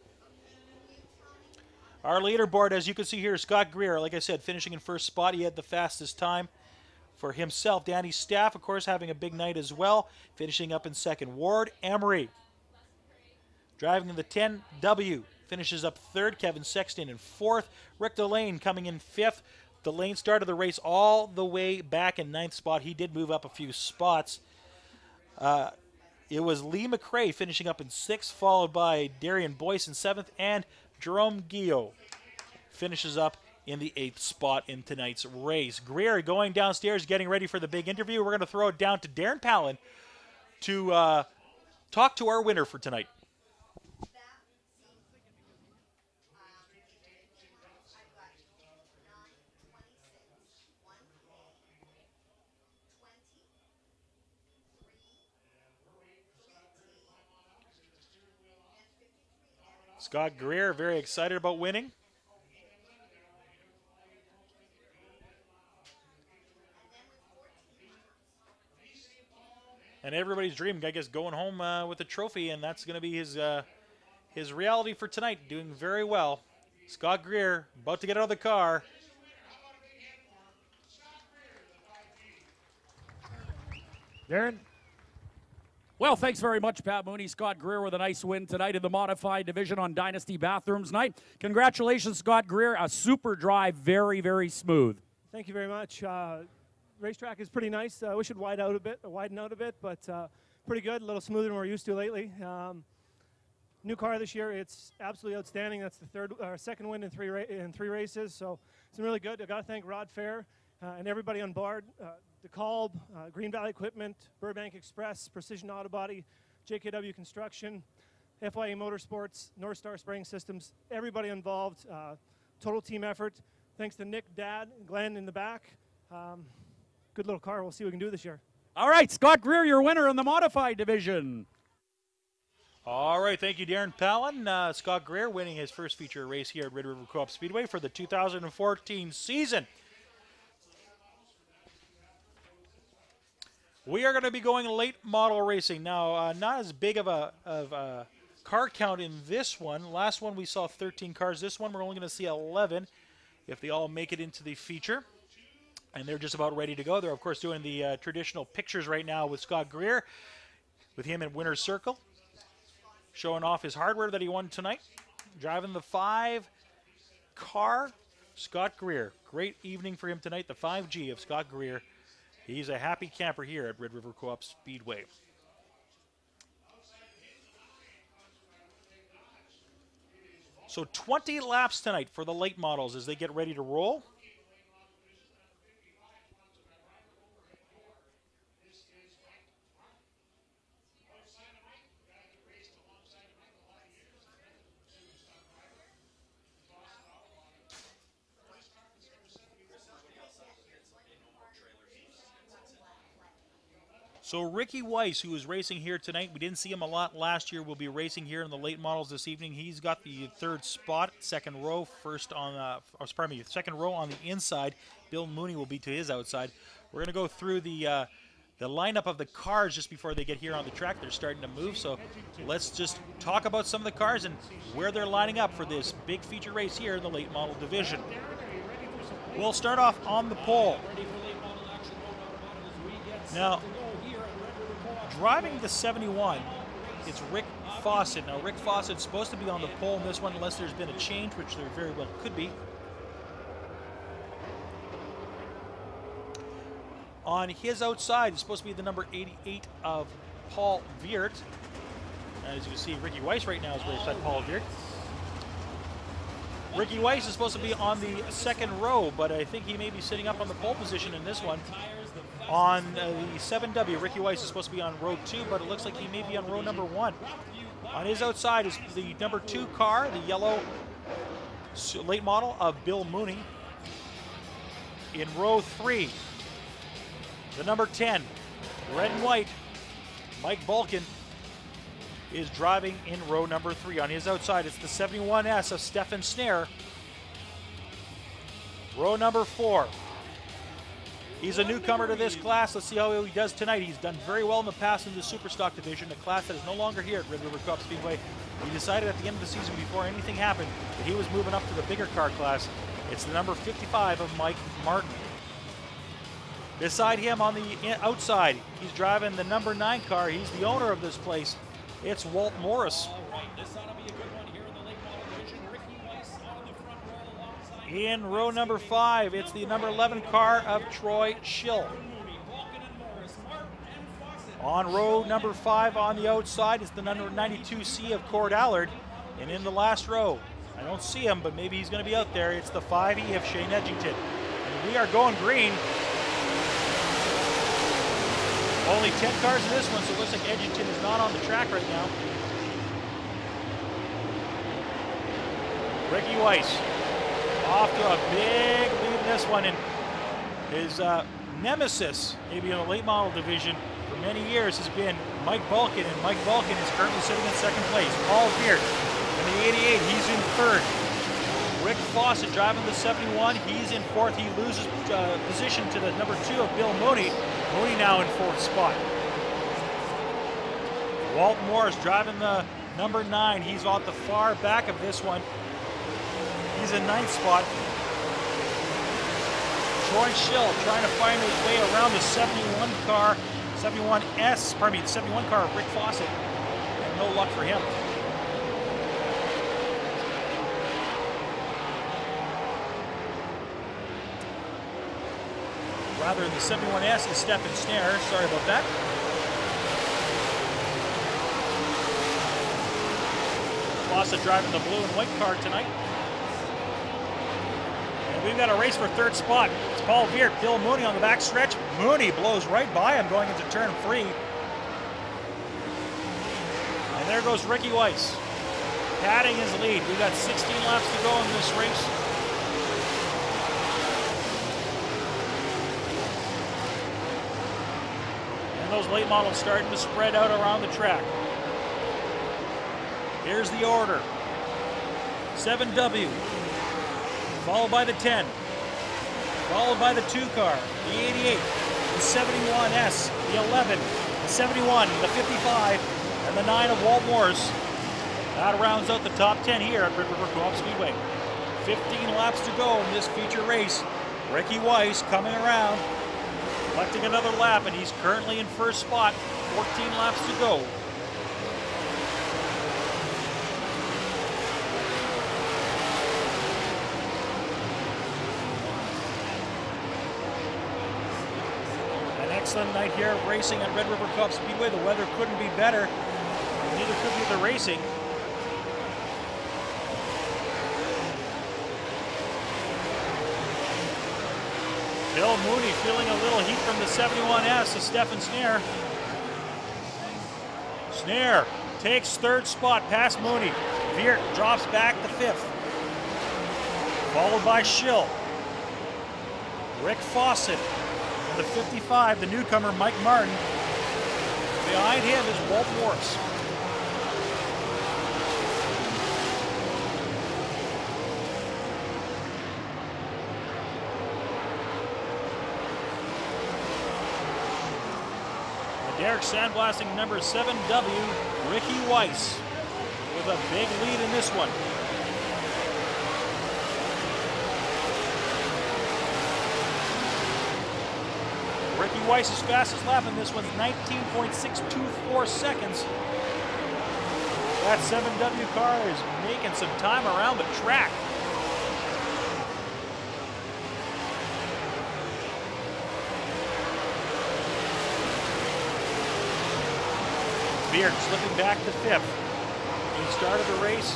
Our leaderboard, as you can see here, Scott Greer, like I said, finishing in 1st spot. He had the fastest time for himself. Danny Staff, of course, having a big night as well, finishing up in 2nd. Ward Emery, driving in the 10W, finishes up 3rd. Kevin Sexton in 4th. Rick Delane coming in 5th. the lane start of the race all the way back in 9th spot. He did move up a few spots. It was Lee McRae finishing up in 6th, followed by Darian Boyce in 7th, and Jerome Guillot finishes up in the 8th spot in tonight's race. Greer going downstairs, getting ready for the big interview. We're going to throw it down to Darren Palin to talk to our winner for tonight. Scott Greer, very excited about winning. And everybody's dream, I guess, going home with a trophy, and that's going to be his reality for tonight. Doing very well. Scott Greer about to get out of the car. Darren? Well, thanks very much, Pat Mooney. Scott Greer with a nice win tonight in the modified division on Dynasty Bathrooms night. Congratulations, Scott Greer. A super drive, very, very smooth. Thank you very much. Racetrack is pretty nice. I wish it widen out a bit, but pretty good. A little smoother than we're used to lately. New car this year. It's absolutely outstanding. That's the second win in three races, so it's been really good. I got to thank Rod Fair and everybody on board. DeKalb, Green Valley Equipment, Burbank Express, Precision Auto Body, JKW Construction, FYA Motorsports, North Star Spraying Systems, everybody involved. Total team effort. Thanks to Nick, Dad, Glenn in the back. Good little car. We'll see what we can do this year. All right, Scott Greer, your winner in the modified division. All right, thank you, Darren Palin. Scott Greer winning his first feature race here at Red River Coop Speedway for the 2014 season. We are going to be going late model racing. Now, not as big of a car count in this one. Last one we saw 13 cars. This one we're only going to see 11 if they all make it into the feature. And they're just about ready to go. They're, of course, doing the traditional pictures right now with Scott Greer, with him in winner's circle, showing off his hardware that he won tonight. Driving the 5-car, Scott Greer. Great evening for him tonight, the 5G of Scott Greer. He's a happy camper here at Red River Co-op Speedway. So 20 laps tonight for the late models as they get ready to roll. So Ricky Weiss, who is racing here tonight, we didn't see him a lot last year, will be racing here in the late models this evening. He's got the 3rd spot, second row on the inside. Bill Mooney will be to his outside. We're going to go through the lineup of the cars just before they get here on the track. They're starting to move, so let's just talk about some of the cars and where they're lining up for this big feature race here in the late model division. We'll start off on the pole. Now, driving the 71, it's Rick Fawcett. Now, Rick Fawcett's supposed to be on the pole in this one unless there's been a change, which there very well could be. On his outside is supposed to be the number 88 of Paul Viert. As you can see, Ricky Weiss right now is right beside Paul Viert. Ricky Weiss is supposed to be on the 2nd row, but I think he may be sitting up on the pole position in this one. On the 7W, Ricky Weiss is supposed to be on row 2, but it looks like he may be on row number 1. On his outside is the number 2 car, the yellow late model of Bill Mooney. In row 3, the number 10, red and white, Mike Balkin, is driving in row number 3. On his outside, it's the 71S of Stefan Snare. Row number 4. He's a newcomer to this class. Let's see how he does tonight. He's done very well in the past in the Superstock division, a class that is no longer here at Red River Co-op Speedway. He decided at the end of the season, before anything happened, that he was moving up to the bigger car class. It's the number 55 of Mike Martin. Beside him on the outside, he's driving the number 9 car. He's the owner of this place. It's Walt Morris. All right, this ought to be a good one here in the late model division. Ricky Weiss on the front row alongside In row number 5, it's the number 11 car of Troy Schill. On row number 5 on the outside is the number 92C of Cord Allard. And in the last row, I don't see him, but maybe he's going to be out there. It's the 5E of Shane Edgington. And we are going green. Only 10 cars in this one, so it looks like Edgington is not on the track right now. Ricky Weiss off to a big lead in this one. And his nemesis, maybe in the late model division, for many years has been Mike Balkin, and Mike Balkin is currently sitting in second place. Paul Beard in the 88, he's in third. Rick Fawcett driving the 71, he's in fourth. He loses position to the number 2 of Bill Mooney. Mooney now in fourth spot. Walt Morris driving the number 9. He's off the far back of this one. He's in 9th spot. Troy Schill trying to find his way around the 71 car. 71S, pardon me, the 71 car of Rick Fawcett, and no luck for him. Rather, the 71S is Stefan Snare. Sorry about that. Fawcett driving the blue and white car tonight. And we've got a race for third spot. It's Paul Veert, Bill Mooney on the back stretch. Mooney blows right by him going into turn 3. And there goes Ricky Weiss, padding his lead. We've got 16 laps to go in this race. And those late models starting to spread out around the track. Here's the order. 7W, followed by the 10, followed by the 2 car, the 88, the 71S, the 11, the 71, the 55, and the 9 of Walt Morris. That rounds out the top 10 here at Red River Co-op Speedway. 15 laps to go in this feature race. Ricky Weiss coming around, collecting another lap, and he's currently in first spot. 14 laps to go. Excellent night here of racing at Red River Co-op Speedway. The weather couldn't be better. Neither could be the racing. Bill Mooney feeling a little heat from the 71S of Stefan Snare. Snare takes third spot past Mooney. Veert drops back to 5th. Followed by Schill. Rick Fawcett. The 55, the newcomer Mike Martin. Behind him is Walt Morris. And Derek sandblasting number 7W, Ricky Weiss, with a big lead in this one. Ricky Weiss's fastest lap in this one's 19.624 seconds. That 7W car is making some time around the track. Beard slipping back to 5th. He started the race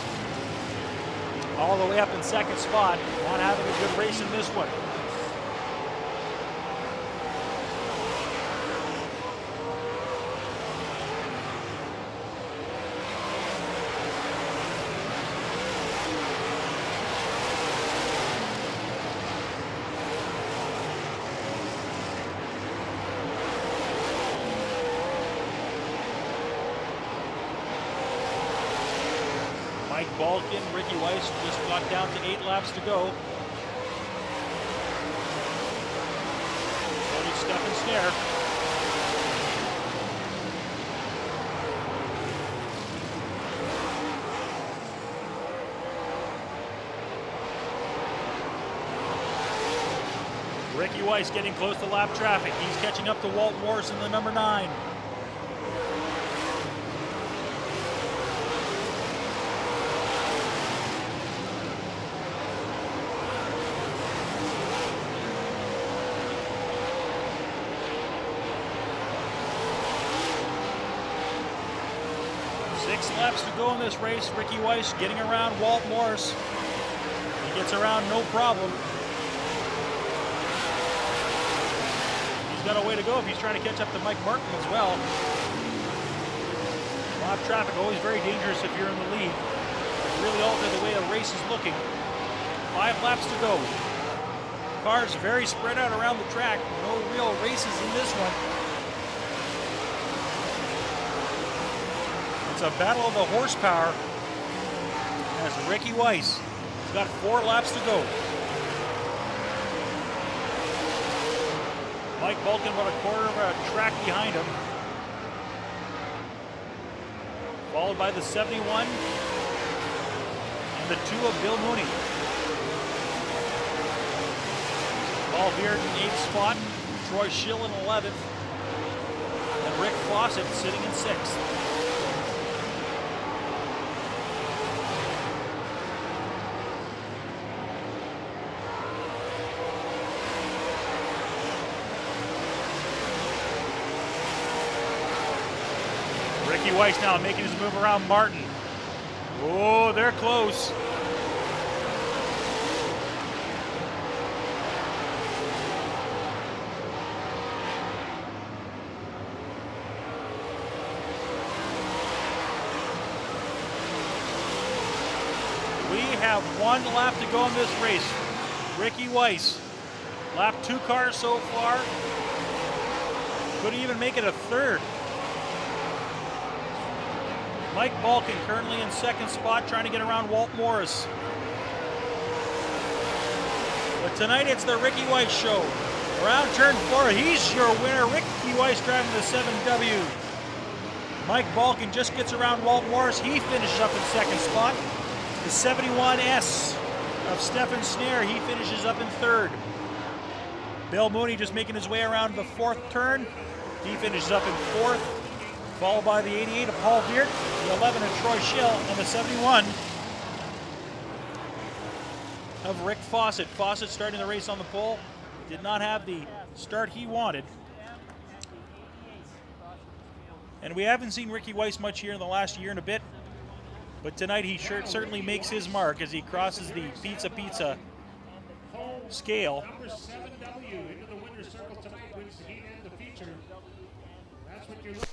all the way up in second spot. Not having a good race in this one. Mike Balkin, Ricky Weiss just got down to 8 laps to go. Cody Stefan Snare. Ricky Weiss getting close to lap traffic. He's catching up to Walt Morris in the number 9. 6 laps to go in this race. Ricky Weiss getting around Walt Morris. He gets around no problem. He's got a way to go if he's trying to catch up to Mike Martin as well. Lot of traffic, always very dangerous if you're in the lead. Really alter the way a race is looking. 5 laps to go. Cars very spread out around the track. No real races in this one. It's a battle of the horsepower as Ricky Weiss has got 4 laps to go. Mike Balkin about a quarter of a track behind him. Followed by the 71 and the 2 of Bill Mooney. Paul Beard in 8th spot, Troy Schill in 11th, and Rick Fawcett sitting in 6th. Ricky Weiss now making his move around Martin. Oh, they're close. We have 1 lap to go in this race. Ricky Weiss, lap 2 cars so far. Could even make it a 3rd. Mike Balkin currently in 2nd spot, trying to get around Walt Morris. But tonight it's the Ricky Weiss show. Around turn 4, he's your winner. Ricky Weiss driving the 7W. Mike Balkin just gets around Walt Morris. He finishes up in 2nd spot. The 71S of Stefan Snare, he finishes up in 3rd. Bill Mooney just making his way around the 4th turn. He finishes up in 4th. Followed by the 88 of Paul Beard, the 11 of Troy Schill, and the 71 of Rick Fawcett. Fawcett starting the race on the pole. Did not have the start he wanted. And we haven't seen Ricky Weiss much here in the last year and a bit. But tonight he certainly makes his mark as he crosses the pizza scale. Number 7W into the winner's circle tonight wins the heat and the feature. That's what you're looking.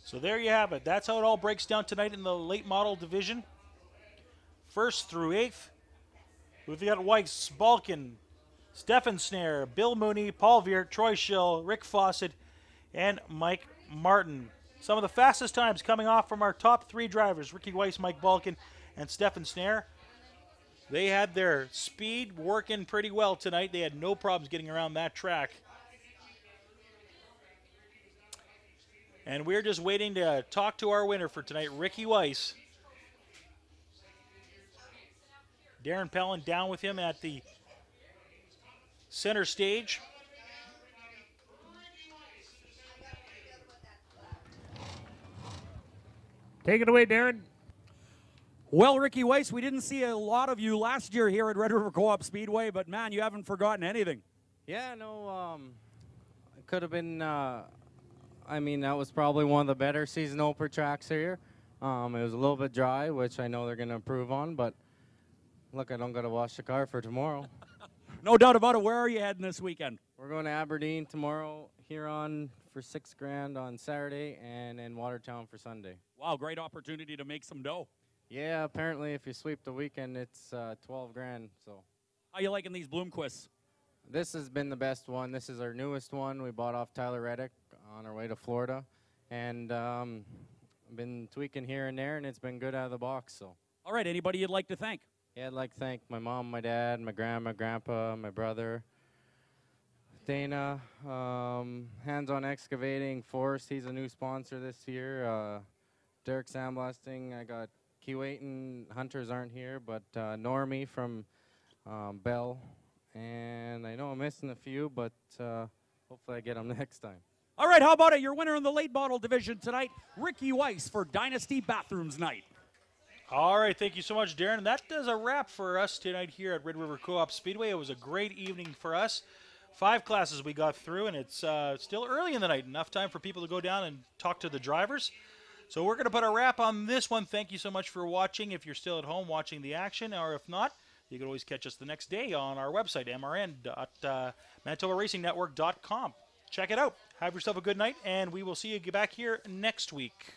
So there you have it. That's how it all breaks down tonight in the late model division. 1st through 8th. We've got Weiss, Balkin, Stefan Snare, Bill Mooney, Paul Veert, Troy Schill, Rick Fawcett, and Mike Martin. Some of the fastest times coming off from our top 3 drivers, Ricky Weiss, Mike Balkin, and Stefan Snare. They had their speed working pretty well tonight. They had no problems getting around that track. And we're just waiting to talk to our winner for tonight, Ricky Weiss. Darren Pellin down with him at the center stage. Take it away, Darren. Well, Ricky Weiss, we didn't see a lot of you last year here at Red River Co-op Speedway, but man, you haven't forgotten anything. Yeah, no, it could have been, I mean, that was probably one of the better season opener tracks here. It was a little bit dry, which I know they're going to improve on, but look, I don't got to wash the car for tomorrow. No doubt about it. Where are you heading this weekend? We're going to Aberdeen tomorrow, Huron for $6,000 on Saturday, and in Watertown for Sunday. Wow, great opportunity to make some dough. Yeah, apparently if you sweep the weekend, it's $12,000. So, how you liking these Bloomquists? This has been the best one. This is our newest one. We bought off Tyler Reddick on our way to Florida, and been tweaking here and there, and it's been good out of the box. So, all right, anybody you'd like to thank? Yeah, I'd like to thank my mom, my dad, my grandma, grandpa, my brother, Dana, Hands On Excavating, Forrest, he's a new sponsor this year. Derek Sandblasting, I got Keewatin, Hunters aren't here, but Normie from Bell. And I know I'm missing a few, but hopefully I get them next time. All right, how about it? Your winner in the late model division tonight, Ricky Weiss for Dynasty Bathrooms Night. All right, thank you so much, Darren. That does a wrap for us tonight here at Red River Co-op Speedway. It was a great evening for us. 5 classes we got through, and it's still early in the night. Enough time for people to go down and talk to the drivers. So we're going to put a wrap on this one. Thank you so much for watching. If you're still at home watching the action, or if not, you can always catch us the next day on our website, mrn.manitobaracing.network.com. Check it out. Have yourself a good night, and we will see you back here next week.